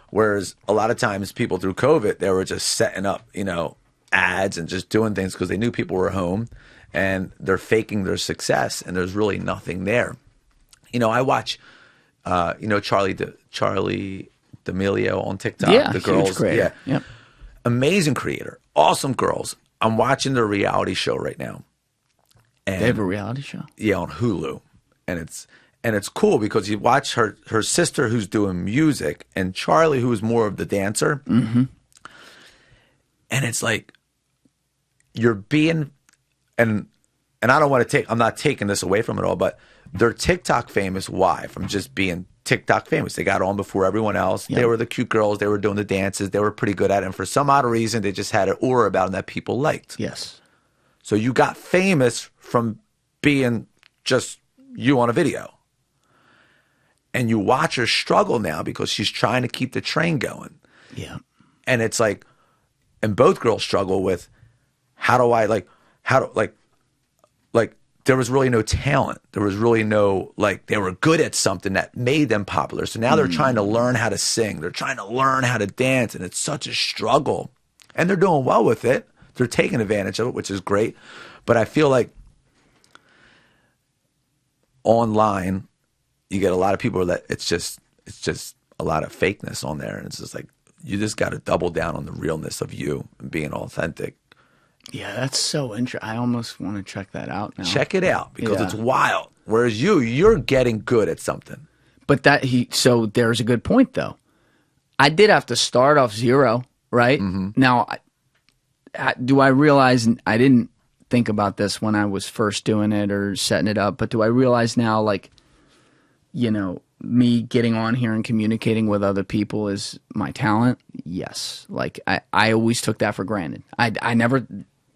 Whereas a lot of times people through COVID, they were just setting up, you know, ads and just doing things because they knew people were home and they're faking their success and there's really nothing there. You know, I watch, you know, Charlie D'Amelio on TikTok. Yeah, the girls, huge creator. yeah, Yep. Amazing creator, awesome girls. I'm watching their reality show right now. And They have a reality show? yeah, on Hulu, and it's cool because you watch her sister who's doing music and Charlie who's more of the dancer, and it's like you're being and I don't want to take, I'm not taking this away from it all, but they're TikTok famous. Why? From just being TikTok famous. They got on before everyone else. Yep. They were the cute girls. They were doing the dances. They were pretty good at it. And for some odd reason, they just had an aura about them that people liked. Yes. So you got famous from being just you on a video. And you watch her struggle now because she's trying to keep the train going. Yeah. And it's like, and both girls struggle with, there was really no talent. There was really no, like, they were good at something that made them popular. So now they're trying to learn how to sing. They're trying to learn how to dance. And it's such a struggle. And they're doing well with it. They're taking advantage of it, which is great. But I feel like online, you get a lot of people that it's just a lot of fakeness on there. And it's just like, you just got to double down on the realness of you and being authentic. Yeah, that's so interesting. I almost want to check that out now. Check it out because it's wild. Whereas you're getting good at something. But so there's a good point though. I did have to start off zero, right? Mm-hmm. Now, do I realize, I didn't think about this when I was first doing it or setting it up, but do I realize now, like, you know, me getting on here and communicating with other people is my talent? Yes. Like, I always took that for granted. I never,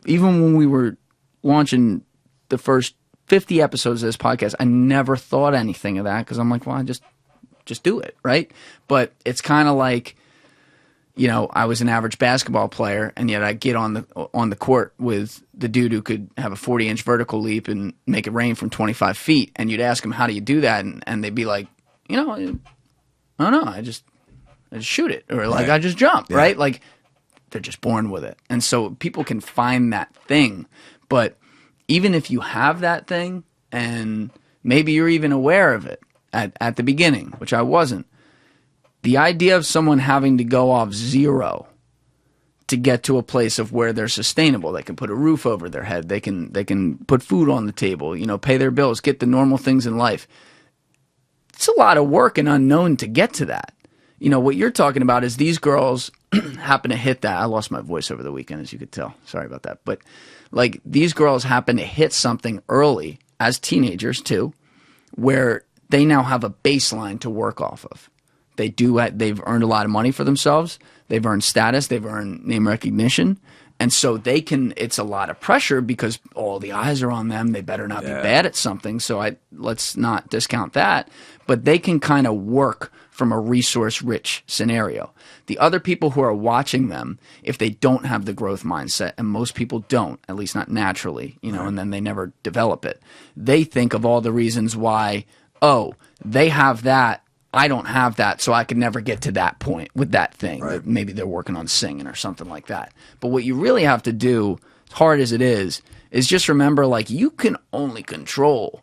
even when we were launching the first 50 episodes of this podcast, I never thought anything of that because I'm like, well, I just do it, right? But it's kind of like, you know, I was an average basketball player, and yet I get on the court with the dude who could have a 40-inch vertical leap and make it rain from 25 feet. And you'd ask him, how do you do that? And they'd be like, you know, I don't know. I just shoot it, or like I just jump, right? Like they're just born with it. And so people can find that thing. But even if you have that thing, and maybe you're even aware of it at the beginning, which I wasn't, the idea of someone having to go off zero to get to a place of where they're sustainable, they can put a roof over their head, they can put food on the table, you know, pay their bills, get the normal things in life. It's a lot of work and unknown to get to that. You know, what you're talking about is these girls happen to hit that. I lost my voice over the weekend, as you could tell. Sorry about that. But like, these girls happen to hit something early as teenagers too, where they now have a baseline to work off of. They've earned a lot of money for themselves. They've earned status. They've earned name recognition. And so it's a lot of pressure because all the eyes are on them. They better not be bad at something. So let's not discount that. But they can kind of work from a resource-rich scenario. The other people who are watching them, if they don't have the growth mindset, and most people don't, at least not naturally, and then they never develop it, they think of all the reasons why, they have that, I don't have that, so I could never get to that point with that thing. Right. Maybe they're working on singing or something like that. But what you really have to do, as hard as it is just remember, like, you can only control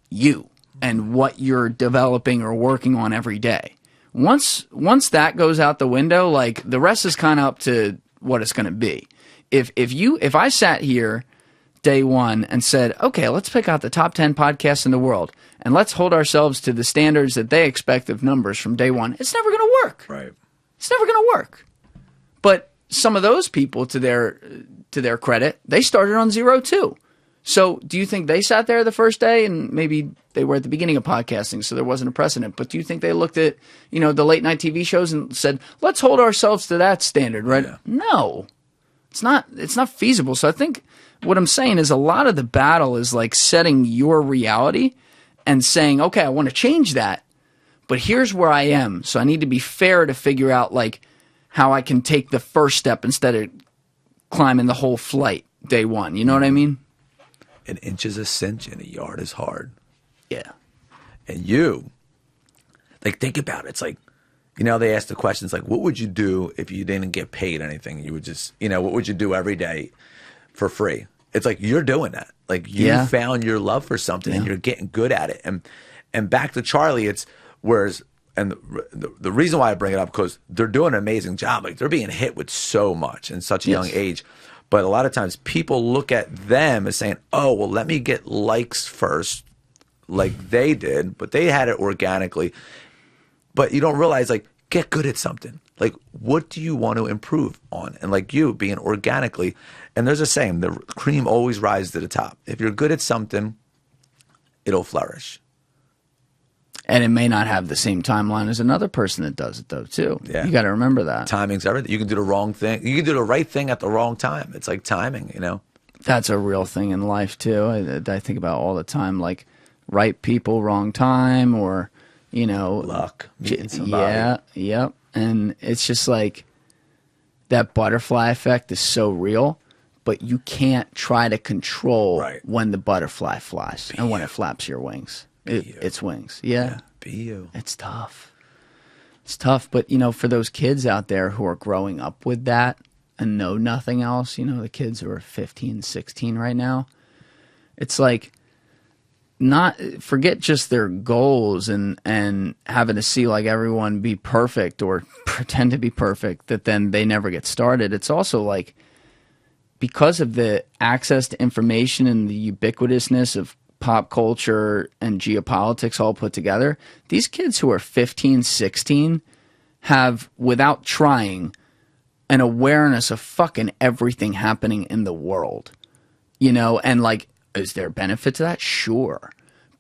you and what you're developing or working on every day. Once that goes out the window, like, the rest is kind of up to what it's going to be. If I sat here day one and said, okay, let's pick out the top 10 podcasts in the world and let's hold ourselves to the standards that they expect of numbers from day one, it's never going to work. Right. It's never going to work. But some of those people, to their credit, they started on 0 too. So do you think they sat there the first day, and maybe they were at the beginning of podcasting, so there wasn't a precedent, but do you think they looked at, the late night TV shows and said, let's hold ourselves to that standard, right? Yeah. No, it's not feasible. So I think what I'm saying is a lot of the battle is like setting your reality and saying, okay, I want to change that, but here's where I am. So I need to be fair to figure out like how I can take the first step instead of climbing the whole flight day one. You know what I mean? An inch is a cinch and a yard is hard. Yeah. And you, like, think about it. It's like, they ask the questions like, what would you do if you didn't get paid anything? You would just, what would you do every day for free? It's like, you're doing that. Like, you found your love for something and you're getting good at it. And back to Charlie, it's and the reason why I bring it up, because they're doing an amazing job. Like, they're being hit with so much in such a young age. But a lot of times people look at them as saying, oh, well, let me get likes first, like they did, but they had it organically. But you don't realize, like, get good at something. Like, what do you want to improve on? And like you, being organically, and there's a saying, the cream always rises to the top. If you're good at something, it'll flourish. And it may not have the same timeline as another person that does it, though, too. Yeah. You got to remember that. Timing's everything. You can do the wrong thing. You can do the right thing at the wrong time. It's like timing, That's a real thing in life, too. I think about all the time, like, right people, wrong time, or, luck, meeting somebody. Yeah, yep. And it's just like that butterfly effect is so real, but you can't try to control when the butterfly flies and when it flaps your wings. Its wings. Yeah. Be you. It's tough. It's tough. But, for those kids out there who are growing up with that and know nothing else, the kids who are 15, 16 right now, it's like, forget just their goals and having to see like everyone be perfect or pretend to be perfect, that then they never get started. It's also like, because of the access to information and the ubiquitousness of pop culture and geopolitics all put together, these kids who are 15, 16 have, without trying, an awareness of fucking everything happening in the world. And like, is there benefit to that? Sure.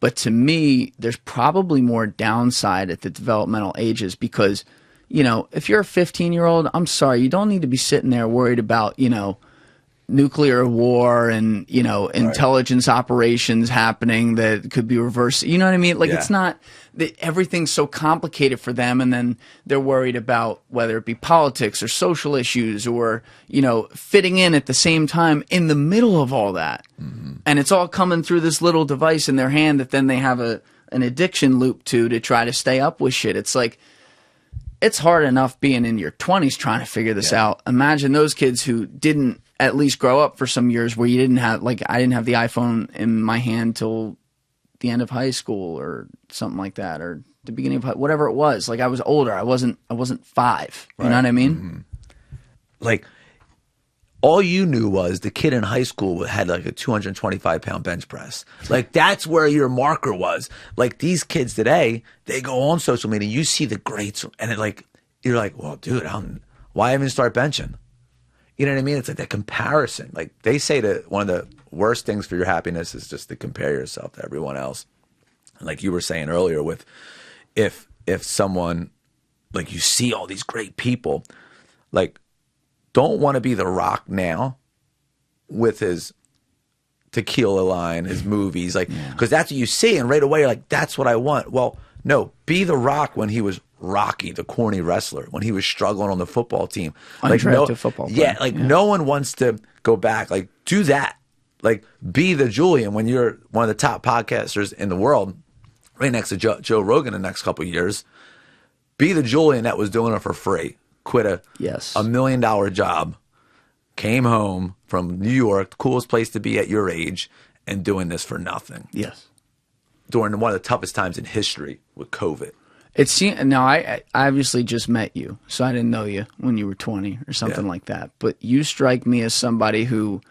But to me, there's probably more downside at the developmental ages because, if you're a 15-year-old, I'm sorry, you don't need to be sitting there worried about, nuclear war and, intelligence operations happening that could be reversed. You know what I mean? Like, it's not that everything's so complicated for them, and then they're worried about whether it be politics or social issues or, fitting in at the same time in the middle of all that. Mm-hmm. And it's all coming through this little device in their hand that then they have an addiction loop to try to stay up with shit. It's like, it's hard enough being in your 20s trying to figure this out. Imagine those kids who didn't at least grow up for some years where you didn't have, like, I didn't have the iPhone in my hand till the end of high school or something like that, or the beginning of whatever it was. Like, I was older. I wasn't 5. You know what I mean? Mm-hmm. Like, all you knew was the kid in high school had like a 225-pound bench press. Like, that's where your marker was. Like, these kids today, they go on social media, you see the greats, and you're like, well, dude, why even start benching? You know what I mean? It's like that comparison. Like, they say that one of the worst things for your happiness is just to compare yourself to everyone else. And like you were saying earlier, with if someone, like, you see all these great people, like, don't want to be The Rock now with his tequila line, his movies, like, because that's what you see, and right away you're like, that's what I want. Well, no, be The Rock when he was Rocky, the corny wrestler, when he was struggling on the football team. Undrafted football player. No one wants to go back. Like, do that. Like, be the Julian when you're one of the top podcasters in the world, right next to Joe Rogan the next couple of years. Be the Julian that was doing it for free. Quit a $1 million job, came home from New York, the coolest place to be at your age, and doing this for nothing. Yes. During one of the toughest times in history with COVID. Now, I obviously just met you, so I didn't know you when you were 20 or something like that. But you strike me as somebody who,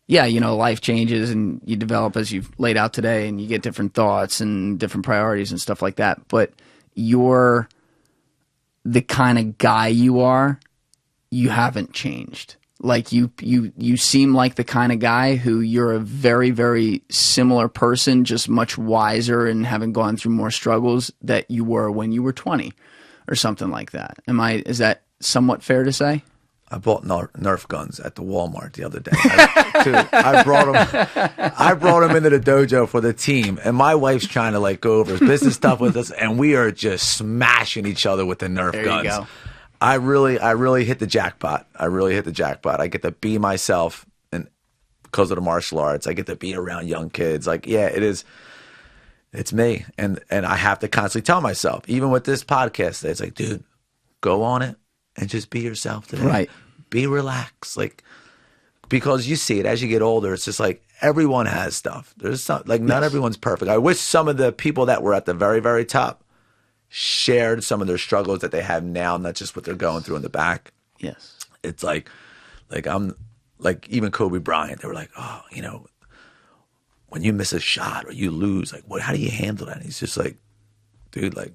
life changes and you develop as you've laid out today, and you get different thoughts and different priorities and stuff like that. But you're the kind of guy you haven't changed. Like you seem like the kind of guy who you're a very, very similar person, just much wiser and having gone through more struggles that you were when you were 20 or something like that. Is that somewhat fair to say? I bought Nerf guns at the Walmart the other day. I brought them into the dojo for the team, and my wife's trying to like go over business stuff with us, and we are just smashing each other with the Nerf guns. You go. I really hit the jackpot. I get to be myself, and because of the martial arts, I get to be around young kids. Like, it's me, and I have to constantly tell myself, even with this podcast, it's like, dude, go on it and just be yourself today. Right. Be relaxed, like, because you see it as you get older. It's just like everyone has stuff. There's some, like, not everyone's perfect. I wish some of the people that were at the very, very top shared some of their struggles that they have now, not just what they're going through in the back. Yes. It's like I'm like, even Kobe Bryant, they were like, oh, when you miss a shot or you lose, like, how do you handle that? And he's just like, dude, like,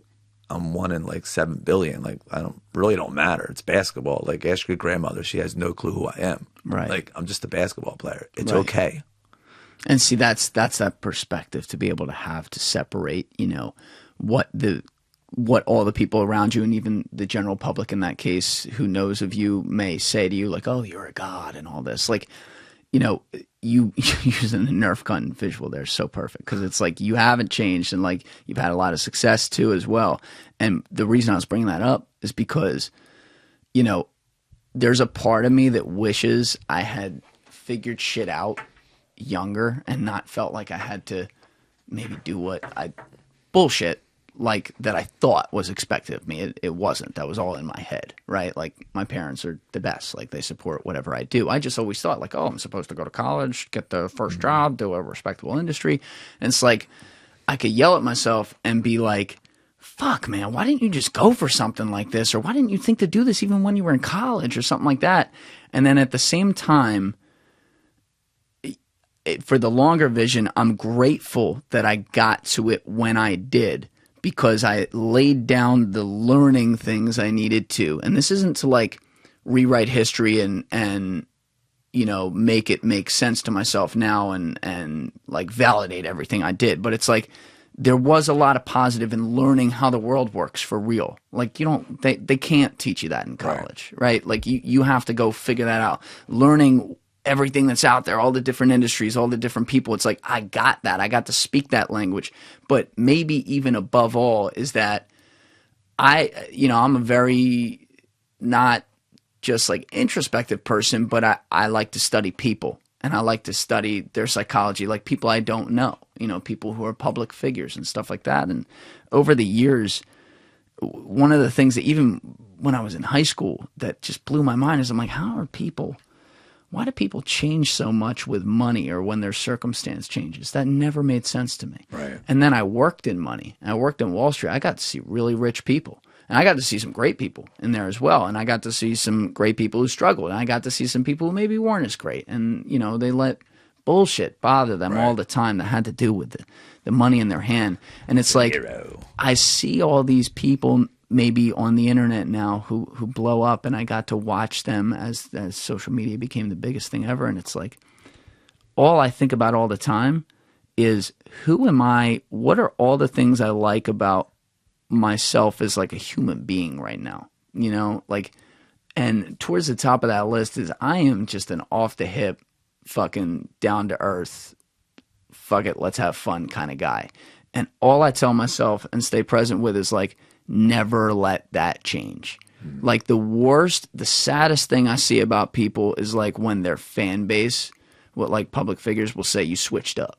I'm 1 in like 7 billion. Like, I don't matter. It's basketball. Like, ask your grandmother. She has no clue who I am. Right. Like, I'm just a basketball player. It's okay. And see, that's that perspective to be able to have to separate, what all the people around you and even the general public in that case who knows of you may say to you, like, oh, you're a god and all this. Like, you using the Nerf gun visual there is so perfect, because it's like you haven't changed, and like you've had a lot of success too as well. And the reason I was bringing that up is because, there's a part of me that wishes I had figured shit out younger and not felt like I had to maybe do what I bullshit like that I thought was expected of me. It wasn't. That was all in my head, right? Like, my parents are the best. Like, they support whatever I do. I just always thought, like, oh, I'm supposed to go to college, get the first job, do a respectable industry. And it's like, I could yell at myself and be like, fuck, man, why didn't you just go for something like this? Or why didn't you think to do this even when you were in college or something like that? And then at the same time, for the longer vision, I'm grateful that I got to it when I did, because I laid down the learning things I needed to. And this isn't to like rewrite history and make it make sense to myself now and like validate everything I did. But it's like, there was a lot of positive in learning how the world works for real. Like, they can't teach you that in college, right? Like, you have to go figure that out. Learning everything that's out there, all the different industries, all the different people. It's like, I got that. I got to speak that language. But maybe even above all is that I'm a very not just like introspective person, but I like to study people, and I like to study their psychology, like people I don't know, people who are public figures and stuff like that. And over the years, one of the things that even when I was in high school that just blew my mind is I'm like, why do people change so much with money or when their circumstance changes? That never made sense to me. Right. And then I worked in money. I worked in Wall Street. I got to see really rich people. And I got to see some great people in there as well. And I got to see some great people who struggled. And I got to see some people who maybe weren't as great. And, they let bullshit bother them all the time that had to do with the money in their hand. And it's like, I see all these people maybe on the internet now who blow up, and I got to watch them as social media became the biggest thing ever. And it's like, all I think about all the time is, who am I? What are all the things I like about myself as like a human being right now? Like, And towards the top of that list is I am just an off the hip, fucking down to earth, fuck it, let's have fun kind of guy. And all I tell myself and stay present with is like, never let that change. Like the saddest thing I see about people is like when their fan base, what like public figures will say you switched up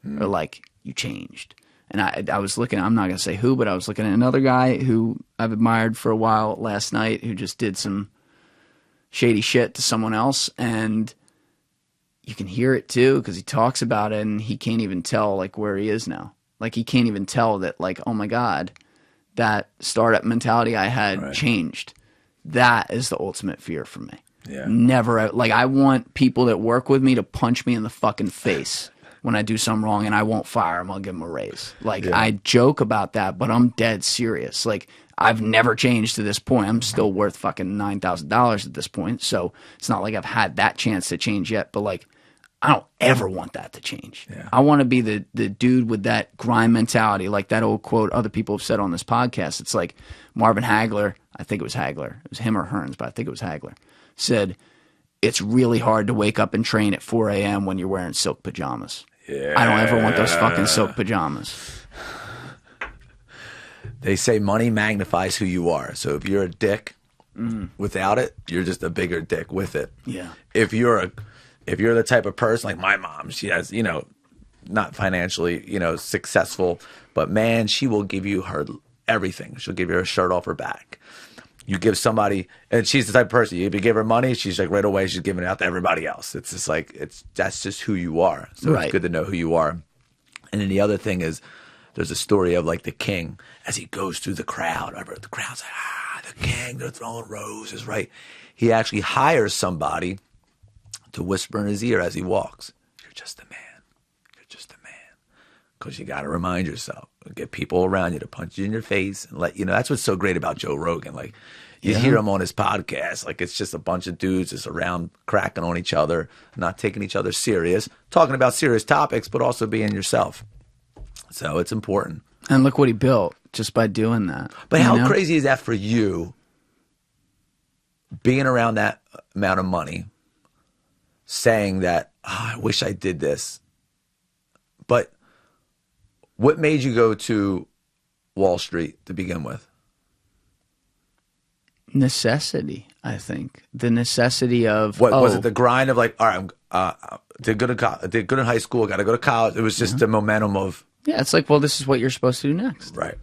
or like you changed. And I was looking, I'm not going to say who, but I was looking at another guy who I've admired for a while last night who just did some shady shit to someone else. And you can hear it too because he talks about it and he can't even tell like where he is now. Like he can't even tell that like, oh my God, that startup mentality I had changed. That is the ultimate fear for me. Yeah. Never, like I want people that work with me to punch me in the fucking face when I do something wrong, and I won't fire them. I'll give them a raise. Like I joke about that, but I'm dead serious. Like I've never changed to this point. I'm still worth fucking $9,000 at this point. So it's not like I've had that chance to change yet, but like I don't ever want that to change. Yeah. I want to be the dude with that grind mentality, like that old quote other people have said on this podcast. It's like Marvin Hagler, I think it was Hagler. It was him or Hearns, but I think it was Hagler, said, it's really hard to wake up and train at 4 a.m. when you're wearing silk pajamas. Yeah. I don't ever want those fucking silk pajamas. They say money magnifies who you are. So if you're a dick without it, you're just a bigger dick with it. Yeah. If you're the type of person like my mom, she has, you know, not financially, you know, successful, but man, she will give you her everything. She'll give you her shirt off her back. You give somebody, and she's the type of person, you give her money, she's like right away, she's giving it out to everybody else. It's just like, that's just who you are. So it's good to know who you are. And then the other thing is, there's a story of like the king as he goes through the crowd. The crowd's like, the king, they're throwing roses, right? He actually hires somebody to whisper in his ear as he walks. You're just a man. You're just a man. Because you got to remind yourself. Get people around you to punch you in your face and let you know. That's what's so great about Joe Rogan. Like, you hear him on his podcast. Like, it's just a bunch of dudes just around cracking on each other, not taking each other serious, talking about serious topics, but also being yourself. So it's important. And look what he built just by doing that. But how crazy is that for you, being around that amount of money, saying that, oh, I wish I did this. But what made you go to Wall Street to begin with? Necessity, I think. The necessity of what was it? The grind of like, all right, did good in high school, got to go to college. It was just the momentum of. Yeah, it's like, well, this is what you're supposed to do next. Right.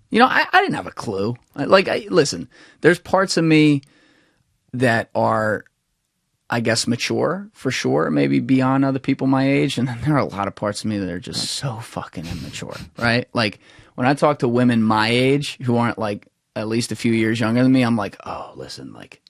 You know, I didn't have a clue. Listen, there's parts of me that are, I guess, mature for sure, maybe beyond other people my age. And then there are a lot of parts of me that are just so fucking immature, right? Like when I talk to women my age who aren't like at least a few years younger than me, I'm like, oh, listen, like,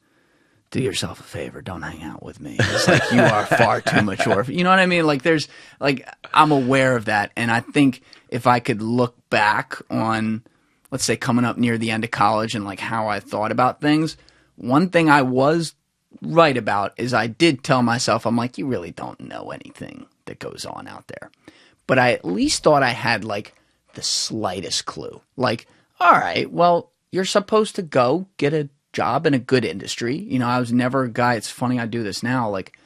do yourself a favor. Don't hang out with me. It's like you are far too mature. You know what I mean? Like there's like, I'm aware of that. And I think if I could look back on, let's say coming up near the end of college and like how I thought about things, one thing I was right about is I did tell myself, I'm like, you really don't know anything that goes on out there. But I at least thought I had like the slightest clue. Like, all right, well, you're supposed to go get a job in a good industry. You know, I was never a guy, it's funny I do this now, like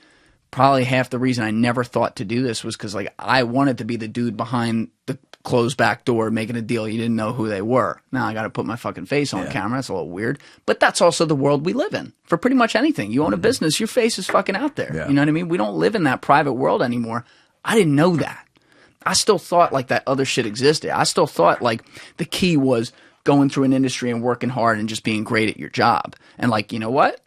probably half the reason I never thought to do this was because like I wanted to be the dude behind the closed back door making a deal you didn't know who they were. Now I got to put my fucking face on camera. That's a little weird. But that's also the world we live in for pretty much anything. You own a business, your face is fucking out there. Yeah. You know what I mean? We don't live in that private world anymore. I didn't know that. I still thought like that other shit existed. I still thought like the key was going through an industry and working hard and just being great at your job. And like, you know what?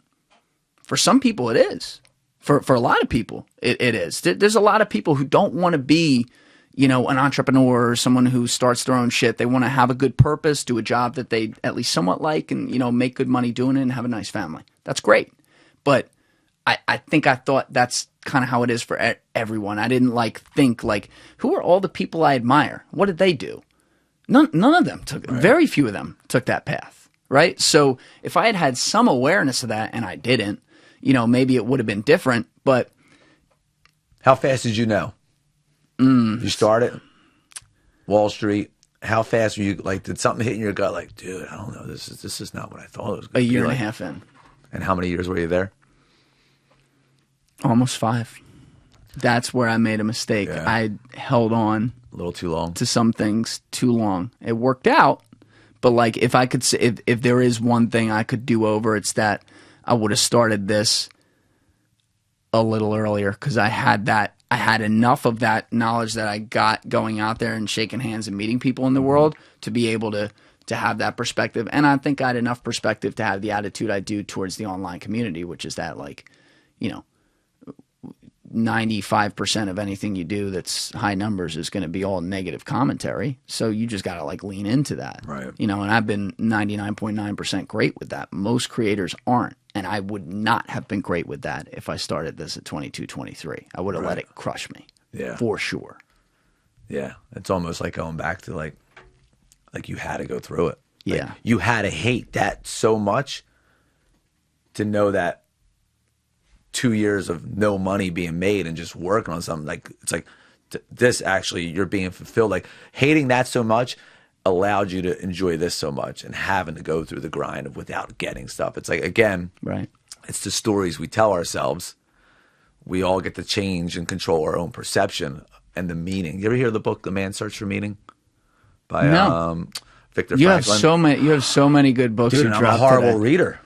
For some people it is. For a lot of people it is. There's a lot of people who don't want to be, you know, an entrepreneur or someone who starts their own shit. They want to have a good purpose, do a job that they at least somewhat like and, you know, make good money doing it and have a nice family. That's great. But I think I thought that's kind of how it is for everyone. I didn't think who are all the people I admire? What did they do? None of them took it. Right. Very few of them took that path, right? So if I had had some awareness of that and I didn't, you know, maybe it would have been different, but. How fast did you know? You started Wall Street. How fast were you, like, did something hit in your gut like, dude, I don't know, this is not what I thought it was going to be. A year and a half in. And how many years were you there? Almost 5. That's where I made a mistake. Yeah. I held on A little too long. to some things too long. It worked out, but like if I could say, if there is one thing I could do over, it's that I would have started this a little earlier, because I had enough of that knowledge that I got going out there and shaking hands and meeting people in the world to be able to have that perspective. And I think I had enough perspective to have the attitude I do towards the online community, which is that, like, 95% of anything you do that's high numbers is going to be all negative commentary. So you just got to like lean into that. Right. And I've been 99.9% great with that. Most creators aren't. And I would not have been great with that if I started this at 22, 23. I would have let it crush me. Yeah. For sure. Yeah. It's almost like going back to like you had to go through it. Like, Yeah. you had to hate that so much to know that 2 years of no money being made and just working on something, like it's like this actually you're being fulfilled. Like hating that so much allowed you to enjoy this so much, and having to go through the grind of without getting stuff. It's like, again, Right. it's the stories we tell ourselves. We all get to change and control our own perception and the meaning. You ever hear the book The Man's Search for Meaning by No. Victor You Franklin? you have so many good books. Dude, you I'm a dropped horrible today. reader.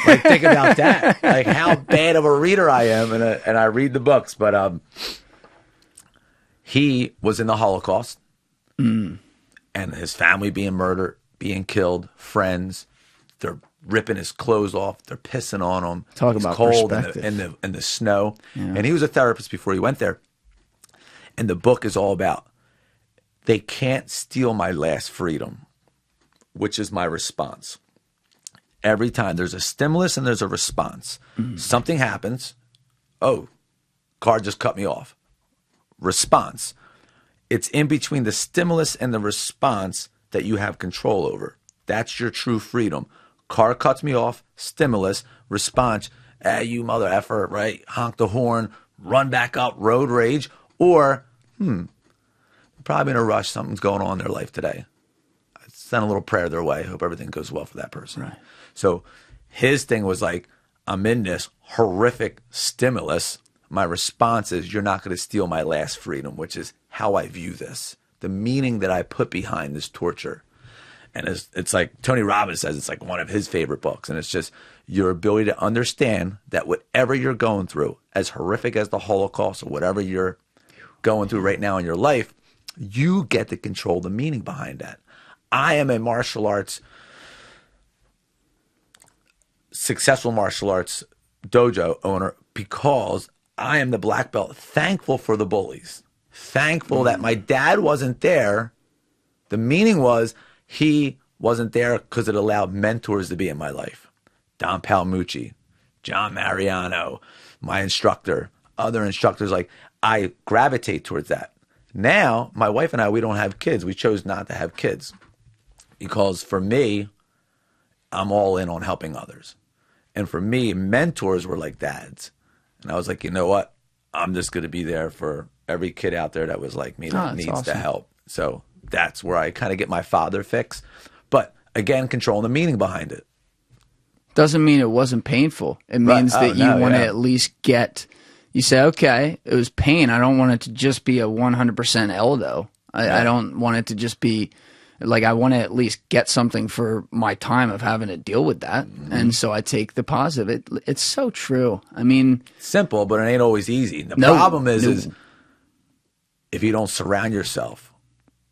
Like, think about that. Like how bad of a reader I am, and I read the books. But he was in the Holocaust, and his family being murdered, being killed, friends. They're ripping his clothes off. They're pissing on him. Talk It's about cold perspective. in the snow. Yeah. And he was a therapist before he went there. And the book is all about, they can't steal my last freedom, which is my response. Every time there's a stimulus and there's a response. Something happens. Oh, car just cut me off. Response. It's in between the stimulus and the response that you have control over. That's your true freedom. Car cuts me off. Stimulus. Response. You mother effer, right? Honk the horn. Run back up. Road rage. Or, probably in a rush. Something's going on in their life today. Send a little prayer their way. Hope everything goes well for that person. Right. So his thing was like, I'm in this horrific stimulus. My response is, you're not going to steal my last freedom, which is how I view this, the meaning that I put behind this torture. And it's like Tony Robbins says, it's like one of his favorite books. And it's just your ability to understand that whatever you're going through, as horrific as the Holocaust or whatever you're going through right now in your life, you get to control the meaning behind that. Successful martial arts dojo owner because I am the black belt, thankful for the bullies, thankful that my dad wasn't there. The meaning was he wasn't there because it allowed mentors to be in my life. Don Palmucci, John Mariano, my instructor, other instructors. Like, I gravitate towards that. Now, my wife and I, we don't have kids. We chose not to have kids because for me, I'm all in on helping others. And for me, mentors were like dads. And I was like, you know what? I'm just going to be there for every kid out there that was like me that needs awesome. the help. So that's where I kind of get my father fix. But again, controlling the meaning behind it. Doesn't mean it wasn't painful. It means that you want to at least get, you say, okay, it was pain. I don't want it to just be a 100% Eldo. I don't want it to just be, like, I want to at least get something for my time of having to deal with that. And so I take the positive. It's so true. I mean, simple, but it ain't always easy. The problem is if you don't surround yourself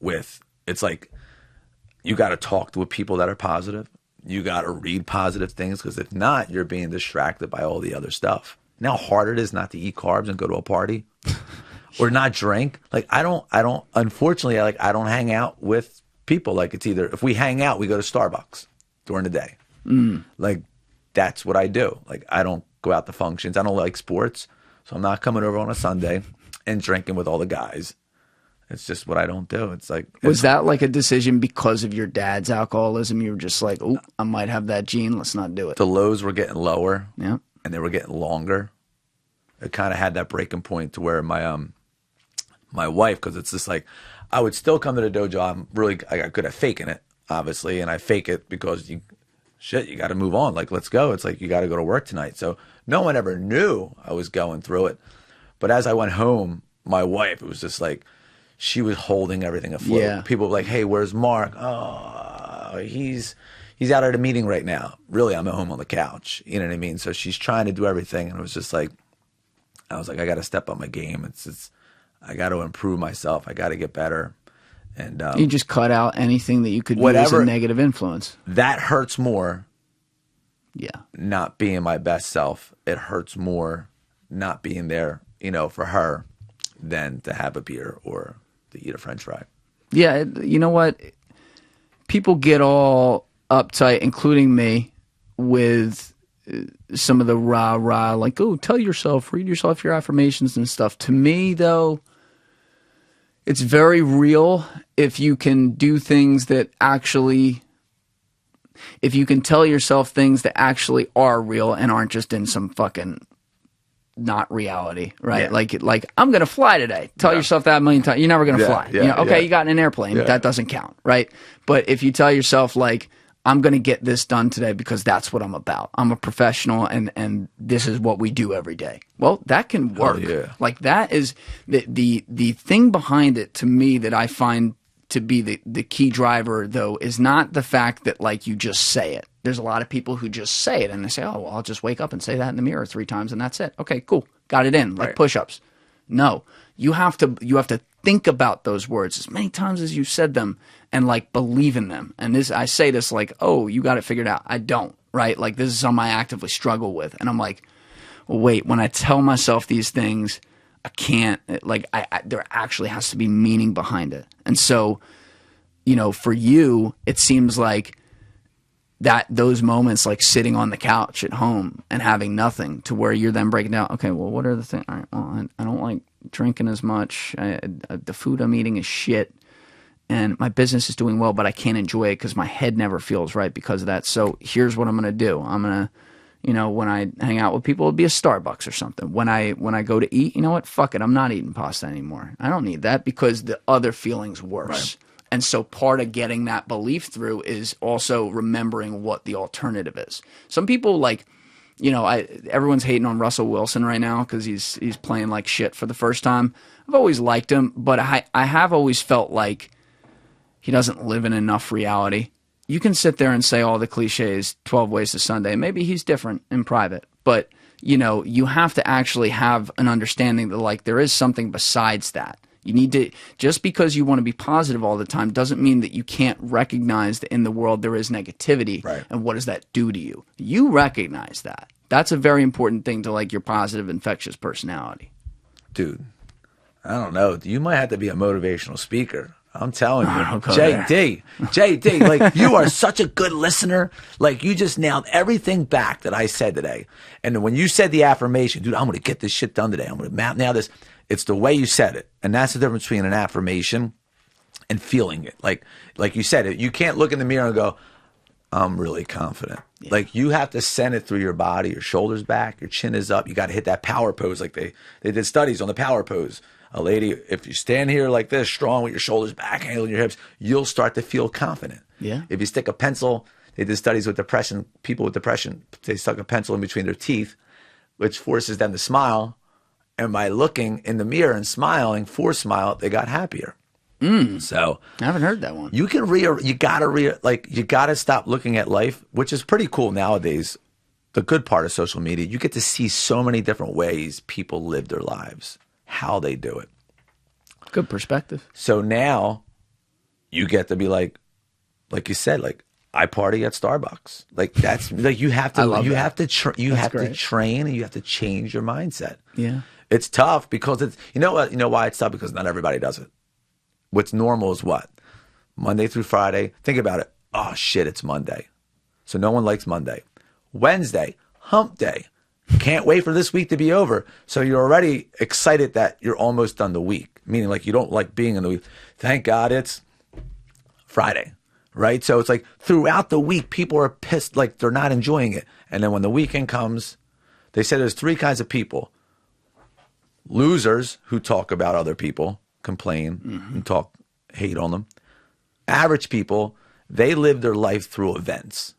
with, it's like you got to talk with people that are positive. You got to read positive things, because if not, you're being distracted by all the other stuff. You know how hard it is not to eat carbs and go to a party or not drink. Like, I don't, unfortunately, I don't hang out with people. Like, it's either, if we hang out, we go to Starbucks during the day. Like, that's what I do. Like, I don't go out to functions. I don't like sports. So I'm not coming over on a Sunday and drinking with all the guys. It's just what I don't do. It's like, was that like a decision because of your dad's alcoholism? You were just like, oh, I might have that gene. Let's not do it. The lows were getting lower. Yeah. And they were getting longer. It kind of had that breaking point to where my wife, because it's just like, I would still come to the dojo. I got good at faking it, obviously, and I fake it because shit, you got to move on. Like, let's go. It's like, you got to go to work tonight. So no one ever knew I was going through it. But as I went home, my wife, it was just like, she was holding everything afloat. Yeah. People were like, hey, where's Mark? Oh, he's out at a meeting right now. Really, I'm at home on the couch. You know what I mean? So she's trying to do everything. And it was just like, I was like, I got to step up my game. It's I got to improve myself. I got to get better. And you just cut out anything that you could use as a negative influence. That hurts more. Yeah. Not being my best self. It hurts more not being there, you know, for her than to have a beer or to eat a French fry. Yeah. You know what? People get all uptight, including me, with some of the rah-rah, like, oh, tell yourself, read yourself your affirmations and stuff. To me, though, it's very real if you can do things that actually, if you can tell yourself things that actually are real and aren't just in some fucking not reality, right? Yeah. Like I'm going to fly today. Tell yourself that a million times. You're never going to fly. Yeah, you know, okay, you got in an airplane. That doesn't count, right? But if you tell yourself, like, I'm going to get this done today because that's what I'm about. I'm a professional and this is what we do every day. Well, that can work. Oh, yeah. Like, that is the thing behind it, to me, that I find to be the key driver, though, is not the fact that, like, you just say it. There's a lot of people who just say it and they say, oh, well, I'll just wake up and say that in the mirror 3 times and that's it. Okay, cool. Got it in. Like push-ups. No, you have to think about those words as many times as you said them and, like, believe in them. And I say this like, oh, you got it figured out. I don't, right? Like, this is something I actively struggle with. And I'm like, well, wait, when I tell myself these things, I can't, like, there actually has to be meaning behind it. And so, you know, for you, it seems like that those moments, like sitting on the couch at home and having nothing, to where you're then breaking down, okay, well, what are the things? All right, well, I don't like drinking as much. The food I'm eating is shit. And my business is doing well, but I can't enjoy it because my head never feels right because of that. So here's what I'm going to do. I'm going to, you know, when I hang out with people, it'll be a Starbucks or something. When I go to eat, you know what? Fuck it. I'm not eating pasta anymore. I don't need that because the other feeling's worse. Right. And so part of getting that belief through is also remembering what the alternative is. Some people, like, you know, everyone's hating on Russell Wilson right now because he's playing like shit for the first time. I've always liked him, but I have always felt like he doesn't live in enough reality. You can sit there and say all the cliches, 12 Ways to Sunday. Maybe he's different in private, but, you know, you have to actually have an understanding that, like, there is something besides that. You need to, just because you want to be positive all the time doesn't mean that you can't recognize that in the world there is negativity. Right. And what does that do to you? You recognize that. That's a very important thing to, like, your positive, infectious personality. Dude, I don't know. You might have to be a motivational speaker. I'm telling you, JD, like, you are such a good listener. Like, you just nailed everything back that I said today. And when you said the affirmation, dude, I'm going to get this shit done today. I'm going to nail this. It's the way you said it. And that's the difference between an affirmation and feeling it. Like you said it, you can't look in the mirror and go, I'm really confident. Yeah. Like, you have to send it through your body, your shoulders back, your chin is up. You got to hit that power pose. Like they did studies on the power pose. A lady, if you stand here like this, strong with your shoulders back, handling your hips, you'll start to feel confident. Yeah. If you stick a pencil, they did studies with depression, people with depression, they stuck a pencil in between their teeth, which forces them to smile. And by looking in the mirror and smiling, forced smile, they got happier. So I haven't heard that one. You can you gotta stop looking at life, which is pretty cool nowadays. The good part of social media, you get to see so many different ways people live their lives, how they do it. Good perspective. So now you get to be like you said, like, I party at Starbucks. Like, that's like, you have to train and you have to change your mindset. Yeah. It's tough because it's, you know what, why it's tough? Because not everybody does it. What's normal is what? Monday through Friday. Think about it. Oh shit, it's Monday. So no one likes Monday. Wednesday, hump day. Can't wait for this week to be over. So you're already excited that you're almost done the week. Meaning, like, you don't like being in the week. Thank God it's Friday, right? So it's like throughout the week, people are pissed, like they're not enjoying it. And then when the weekend comes, they say there's 3 kinds of people. Losers who talk about other people, complain and talk, hate on them. Average people, they live their life through events.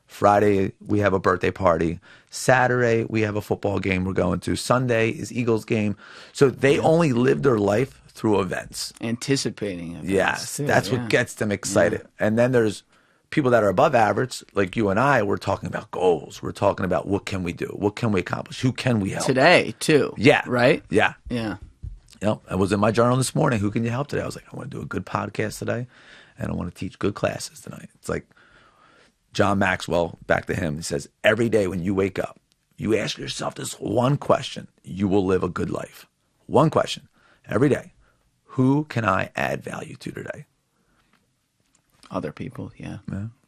Friday, we have a birthday party. Saturday, we have a football game we're going to. Sunday is Eagles game. So they only live their life through events. Anticipating events. Yes, too, that's what gets them excited. And then there's people that are above average, like you and I. We're talking about goals. We're talking about what can we do? What can we accomplish? Who can we help? Today, too. Yeah. Right? Yeah. Yeah. Yep. I was in my journal this morning. Who can you help today? I was like, I want to do a good podcast today, and I want to teach good classes tonight. It's like John Maxwell, back to him. He says, every day when you wake up, you ask yourself this one question, you will live a good life. One question every day. Who can I add value to today? Other people, yeah.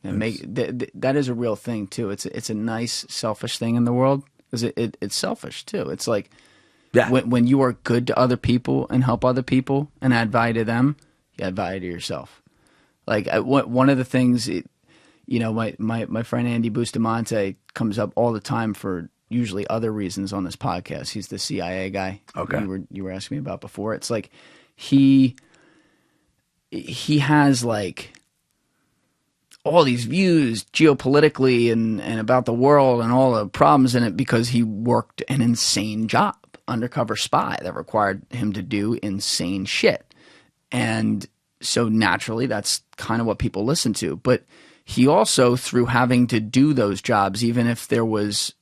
And that is a real thing too. It's a nice selfish thing in the world because it's selfish too. It's like when you are good to other people and help other people and add value to them, you add value to yourself. Like one of the things, my friend Andy Bustamante comes up all the time for usually other reasons on this podcast. He's the CIA guy. Okay, you were asking me about before. It's like he has like all these views geopolitically and about the world and all the problems in it because he worked an insane job, undercover spy, that required him to do insane shit. And so naturally that's kind of what people listen to. But he also, through having to do those jobs, even if there was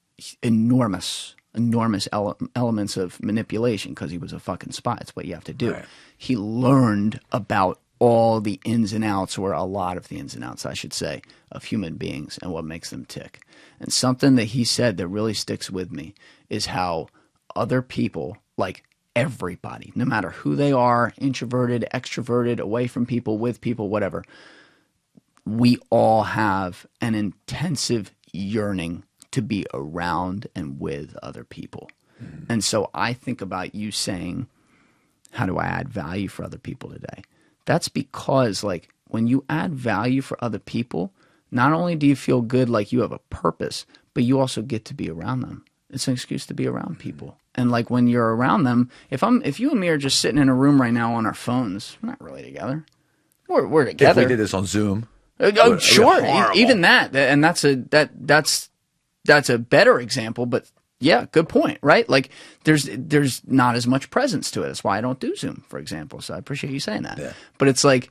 enormous elements of manipulation because he was a fucking spy, it's what you have to do. Right. He learned about all the ins and outs, or a lot of the ins and outs, I should say, of human beings and what makes them tick. And something that he said that really sticks with me is how other people, like everybody, no matter who they are, introverted, extroverted, away from people, with people, whatever, we all have an intensive yearning to be around and with other people. Mm-hmm. And so I think about you saying, how do I add value for other people today? That's because, like, when you add value for other people, not only do you feel good, like you have a purpose, but you also get to be around them. It's an excuse to be around people. And like when you're around them, if you and me are just sitting in a room right now on our phones, we're not really together. We're together. If we did this on Zoom. Oh, sure. Even that. And that's a better example, but yeah, good point, right? Like there's not as much presence to it. That's why I don't do Zoom, for example. So I appreciate you saying that. Yeah. But it's like,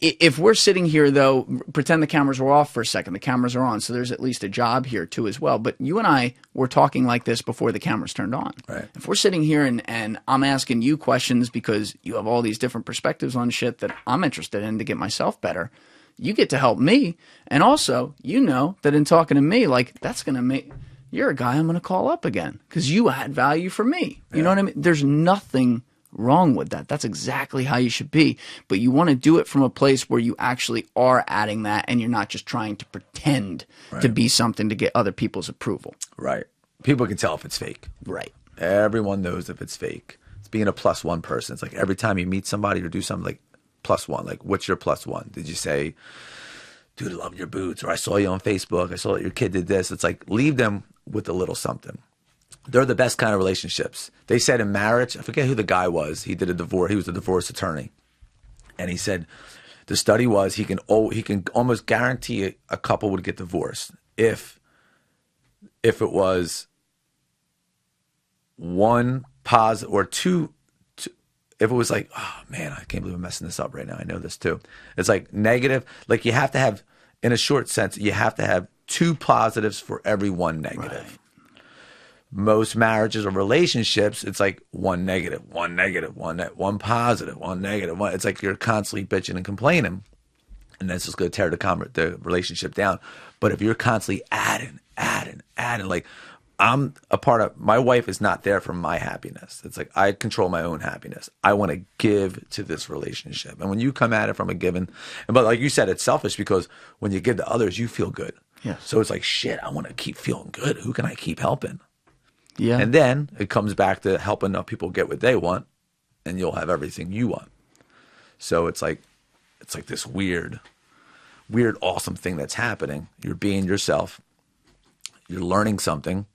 if we're sitting here, though, pretend the cameras were off for a second. The cameras are on, so there's at least a job here, too, as well. But you and I were talking like this before the cameras turned on. Right. If we're sitting here and I'm asking you questions because you have all these different perspectives on shit that I'm interested in to get myself better, you get to help me. And also, you know that in talking to me, like, that's going to make – you're a guy I'm going to call up again because you add value for me. You know what I mean? There's nothing wrong with that. That's exactly how you should be. But you want to do it from a place where you actually are adding that and you're not just trying to pretend to be something to get other people's approval. Right. People can tell if it's fake. Right. Everyone knows if it's fake. It's being a +1 person. It's like every time you meet somebody or do something, like +1. Like, what's your +1? Did you say, dude, I love your boots? Or I saw you on Facebook. I saw that your kid did this. It's like, leave them with a little something. They're the best kind of relationships. They said in marriage, I forget who the guy was. He did a divorce. He was a divorce attorney. And he said the study was he can almost guarantee a couple would get divorced if it was one positive or two. If it was like, oh man, I can't believe I'm messing this up right now. I know this too. It's like negative. Like you have to have, in a short sense, you have to have 2 positives for every 1 negative. Right. Most marriages or relationships, it's like 1 negative, 1 negative, 1 positive, 1 negative. It's like you're constantly bitching and complaining, and that's just going to tear the relationship down. But if you're constantly adding, like I'm a part of, my wife is not there for my happiness. It's like I control my own happiness. I want to give to this relationship. And when you come at it from a given, but like you said, it's selfish because when you give to others, you feel good. Yeah. So it's like, shit, I want to keep feeling good. Who can I keep helping? Yeah. And then it comes back to helping enough people get what they want, and you'll have everything you want. So it's like this weird, awesome thing that's happening. You're being yourself. You're learning something.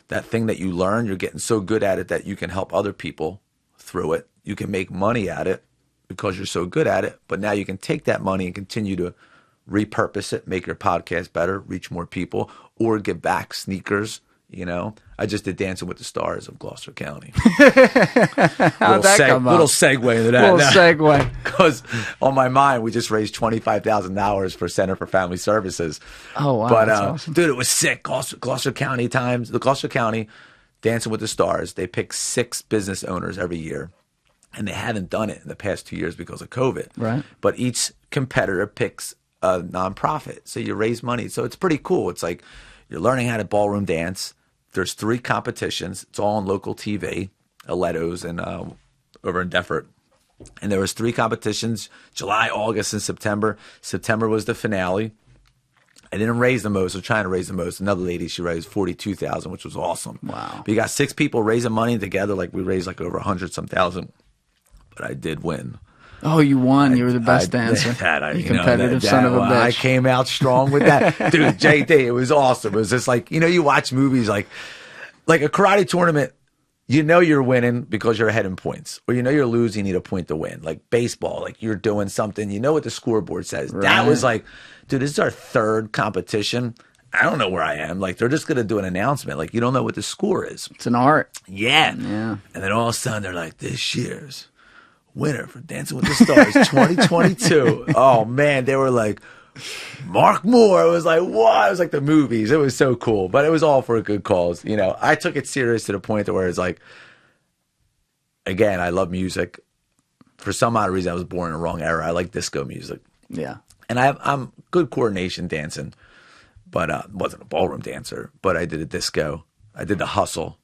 That thing that you learn, you're getting so good at it that you can help other people through it. You can make money at it because you're so good at it. But now you can take that money and continue to repurpose it, make your podcast better, reach more people, or give back sneakers. You know, I just did Dancing with the Stars of Gloucester County. How'd that come up? Little segue into that. Little segue. Because on my mind, we just raised $25,000 for Center for Family Services. Oh, wow. But, that's awesome. dude, it was sick. Gloucester County Times, the Gloucester County Dancing with the Stars, they pick 6 business owners every year. And they haven't done it in the past 2 years because of COVID. Right. But each competitor picks a nonprofit. So you raise money. So it's pretty cool. It's like you're learning how to ballroom dance. There's 3 competitions. It's all on local TV, Aletto's and over in Deptford. And there was 3 competitions, July, August, and September. September was the finale. I didn't raise the most. I was trying to raise the most. Another lady, she raised $42,000, which was awesome. Wow. But you got 6 people raising money together. Like we raised like over 100-some thousand. But I did win. Oh, you won. You were the best dancer. You competitive son of a bitch. I came out strong with that. Dude, JD, it was awesome. It was just like, you watch movies like a karate tournament, you're winning because you're ahead in points. Or you're losing, you need a point to win. Like baseball, like you're doing something, what the scoreboard says. Right. That was like, dude, this is our 3rd competition. I don't know where I am. Like, they're just going to do an announcement. Like, you don't know what the score is. It's an art. Yeah. And then all of a sudden, they're like, this year's winner for Dancing with the Stars 2022. Oh, man. They were like, Mark Moore. It was like, what? It was like the movies. It was so cool. But it was all for a good cause. I took it serious to the point where it's like, again, I love music. For some odd reason, I was born in the wrong era. I like disco music. Yeah. And I'm good coordination dancing, but wasn't a ballroom dancer. But I did a disco. I did the hustle.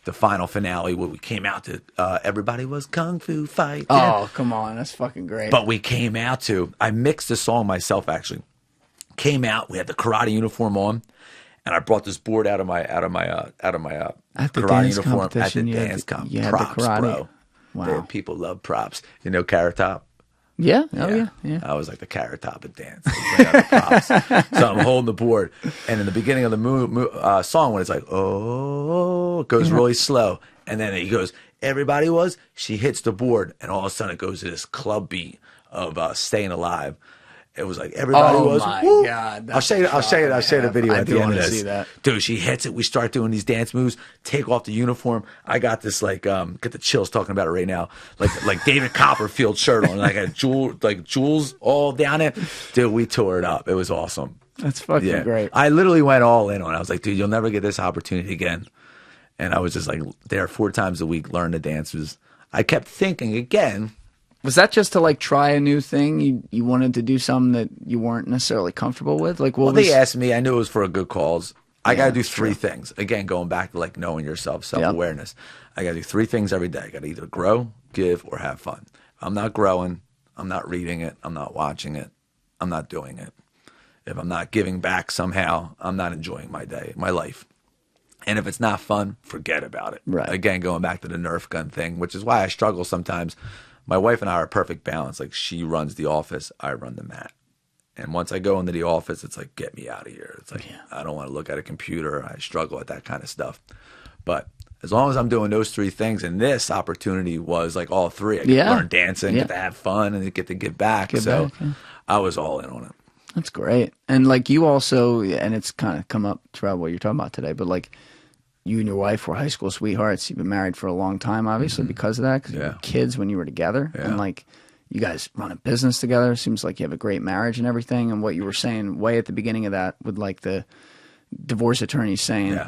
The final finale where we came out to, everybody was Kung Fu Fight. Oh, come on. That's fucking great. But we came out to, I mixed the song myself actually. Came out, we had the karate uniform on, and I brought this board out of my karate uniform at the dance competition. Props, bro. Wow. People love props. Carrot Top? Yeah. Oh, yeah. I was like the Carrot Top at dance. Bring out the props. So I'm holding the board. And in the beginning of the song, when it's like, oh, it goes really slow. And then he goes, everybody was, she hits the board. And all of a sudden it goes to this club beat of Staying Alive. It was like everybody was. Oh my woo. God! I'll show you the video at the end of this. See that. Dude, she hits it. We start doing these dance moves. Take off the uniform. I got this get the chills talking about it right now. Like David Copperfield shirt on. Like I had jewels all down it. Dude, we tore it up. It was awesome. That's fucking great. I literally went all in on it. I was like, dude, you'll never get this opportunity again. And I was just like there 4 times a week, learn the dances. I kept thinking again. Was that just to try a new thing? You wanted to do something that you weren't necessarily comfortable with? They asked me. I knew it was for a good cause. I got to do 3 things. Again, going back to knowing yourself, self-awareness. I got to do 3 things every day. I got to either grow, give, or have fun. If I'm not growing, I'm not reading it, I'm not watching it, I'm not doing it. If I'm not giving back somehow, I'm not enjoying my day, my life. And if it's not fun, forget about it. Right. Again, going back to the Nerf gun thing, which is why I struggle sometimes. My wife and I are a perfect balance. Like, she runs the office, I run the mat. And once I go into the office, it's like, get me out of here. It's like, I don't want to look at a computer. I struggle with that kind of stuff. But as long as I'm doing those 3 things, and this opportunity was all 3. I get to learn dancing, get to have fun, and get to give back. I was all in on it. That's great. And you also, and it's kind of come up throughout what you're talking about today, but you and your wife were high school sweethearts. You've been married for a long time, obviously, because of that. Because you were kids when you were together. And, you guys run a business together. Seems like you have a great marriage and everything. And what you were saying way at the beginning of that with, the divorce attorney saying,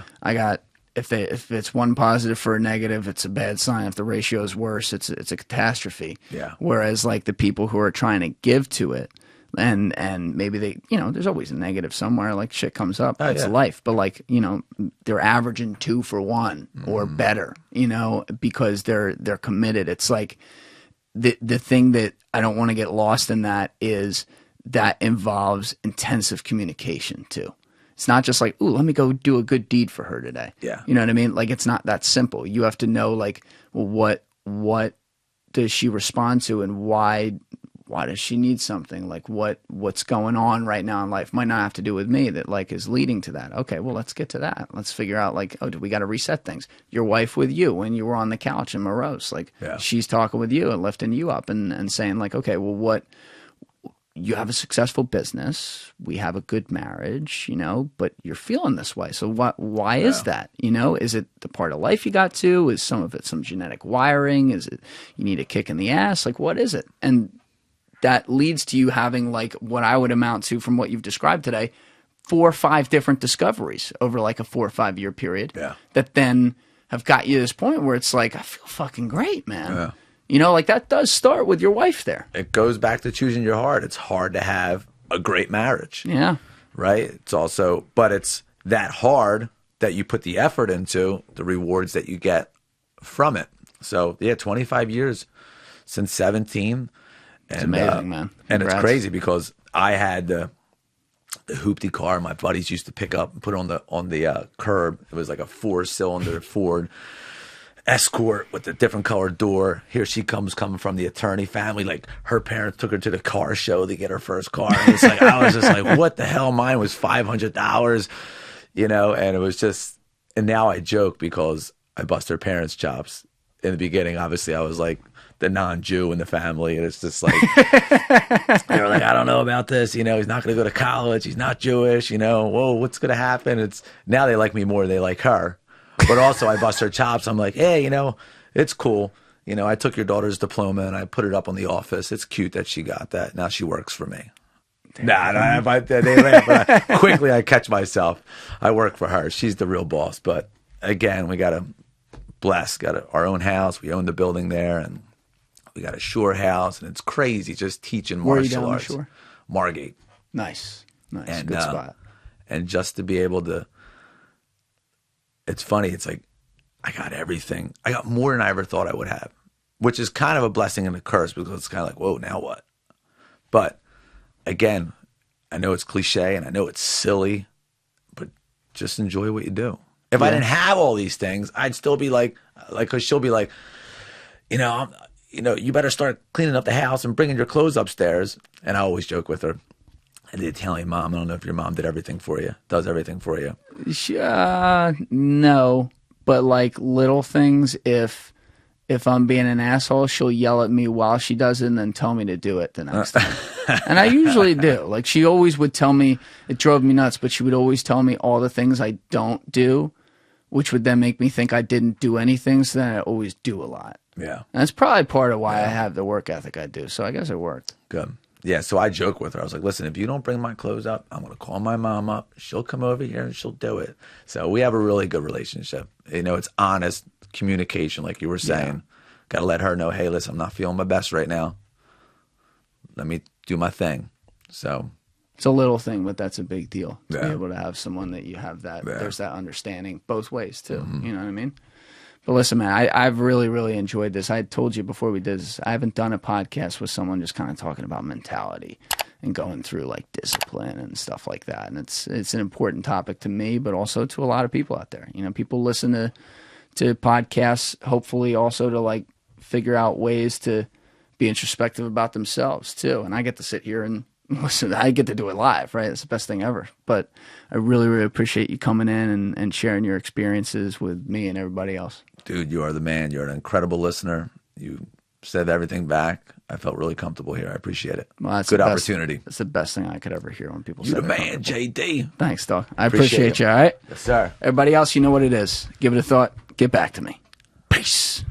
if it's one positive for a negative, it's a bad sign. If the ratio is worse, it's a catastrophe. Yeah. Whereas, the people who are trying to give to it, and maybe they, there's always a negative somewhere, shit comes up. It's life. But they're averaging 2 for 1 or better, because they're committed. It's the thing that I don't want to get lost in that is that involves intensive communication too. It's not just ooh, let me go do a good deed for her today. Yeah. You know what I mean? It's not that simple. You have to know well, what does she respond to, and why does she need something? What's going on right now in life might not have to do with me that is leading to that. Okay, well, let's get to that. Let's figure out do we got to reset things? Your wife with you when you were on the couch and morose, she's talking with you and lifting you up and saying okay, well, you have a successful business, we have a good marriage, you know, but you're feeling this way. So why is that? You know, is it the part of life you got to? Is some of it some genetic wiring? Is it you need a kick in the ass? Like, what is it? And that leads to you having, like, what I would amount to from what you've described today, 4 or 5 different discoveries over like a 4 or 5 year period that then have got you to this point where it's like, I feel fucking great, man. Yeah. You know, like that does start with your wife there. It goes back to choosing your heart. It's hard to have a great marriage. Yeah. Right? It's also, but it's that hard that you put the effort into, the rewards that you get from it. So, yeah, 25 years since 17. It's amazing, man. And it's crazy because I had the hoopty car my buddies used to pick up and put on the curb. It was like a 4-cylinder Ford Escort with a different colored door. Here she comes coming from the attorney family. Like, her parents took her to the car show to get her first car. And it's like, I was just like, what the hell? Mine was $500, you know? And it was just, and now I joke because I bust her parents' chops. In the beginning, obviously, I was like the non-Jew in the family. And it's just like, they were like, I don't know about this. You know, he's not going to go to college. He's not Jewish. You know, whoa, what's going to happen? It's now they like me more than they like her. But also, I bust her chops. I'm like, hey, you know, it's cool. You know, I took your daughter's diploma and I put it up on the office. It's cute that she got that. Now she works for me. They laugh, but quickly I catch myself. I work for her. She's the real boss. But again, we got to bless. Got our own house. We own the building there, and we got a shore house, and it's crazy just teaching martial arts. Where are you down the shore? Margate. Nice, and, good spot. And just to be able to. It's funny. It's like I got everything. I got more than I ever thought I would have, which is kind of a blessing and a curse because it's kind of like, whoa, now what? But again, I know it's cliche and I know it's silly, but just enjoy what you do. If I didn't have all these things, I'd still be like, cause she'll be like, you know, you better start cleaning up the house and bringing your clothes upstairs. And I always joke with her. And the Italian mom, I don't know if your mom did everything for you, does everything for you. No, but like little things, if I'm being an asshole, she'll yell at me while she does it and then tell me to do it the next time. And I usually do. Like, she always would tell me, it drove me nuts, but she would always tell me all the things I don't do, which would then make me think I didn't do anything, so then I always do a lot. Yeah. And that's probably part of why I have the work ethic I do, so I guess it worked. Good. Yeah, so I joke with her. I was like, listen, if you don't bring my clothes up, I'm going to call my mom up. She'll come over here and she'll do it. So we have a really good relationship. You know, it's honest communication, like you were saying. Yeah. Got to let her know, hey, listen, I'm not feeling my best right now. Let me do my thing. So it's a little thing, but that's a big deal to be able to have someone that you have that, there's that understanding both ways too. Mm-hmm. You know what I mean? But listen, man, I've really, really enjoyed this. I told you before we did this, I haven't done a podcast with someone just kind of talking about mentality and going through like discipline and stuff like that. And it's an important topic to me, but also to a lot of people out there. You know, people listen to podcasts, hopefully also to like figure out ways to be introspective about themselves too. And I get to sit here and listen, I get to do it live, right? It's the best thing ever. But I really, really appreciate you coming in and sharing your experiences with me and everybody else. Dude, you are the man. You're an incredible listener. You said everything back. I felt really comfortable here. I appreciate it. Well, that's good opportunity. That's the best thing I could ever hear when people say that. You're the man, JD. Thanks, dog. I appreciate you, all right? Yes, sir. Everybody else, you know what it is. Give it a thought. Get back to me. Peace.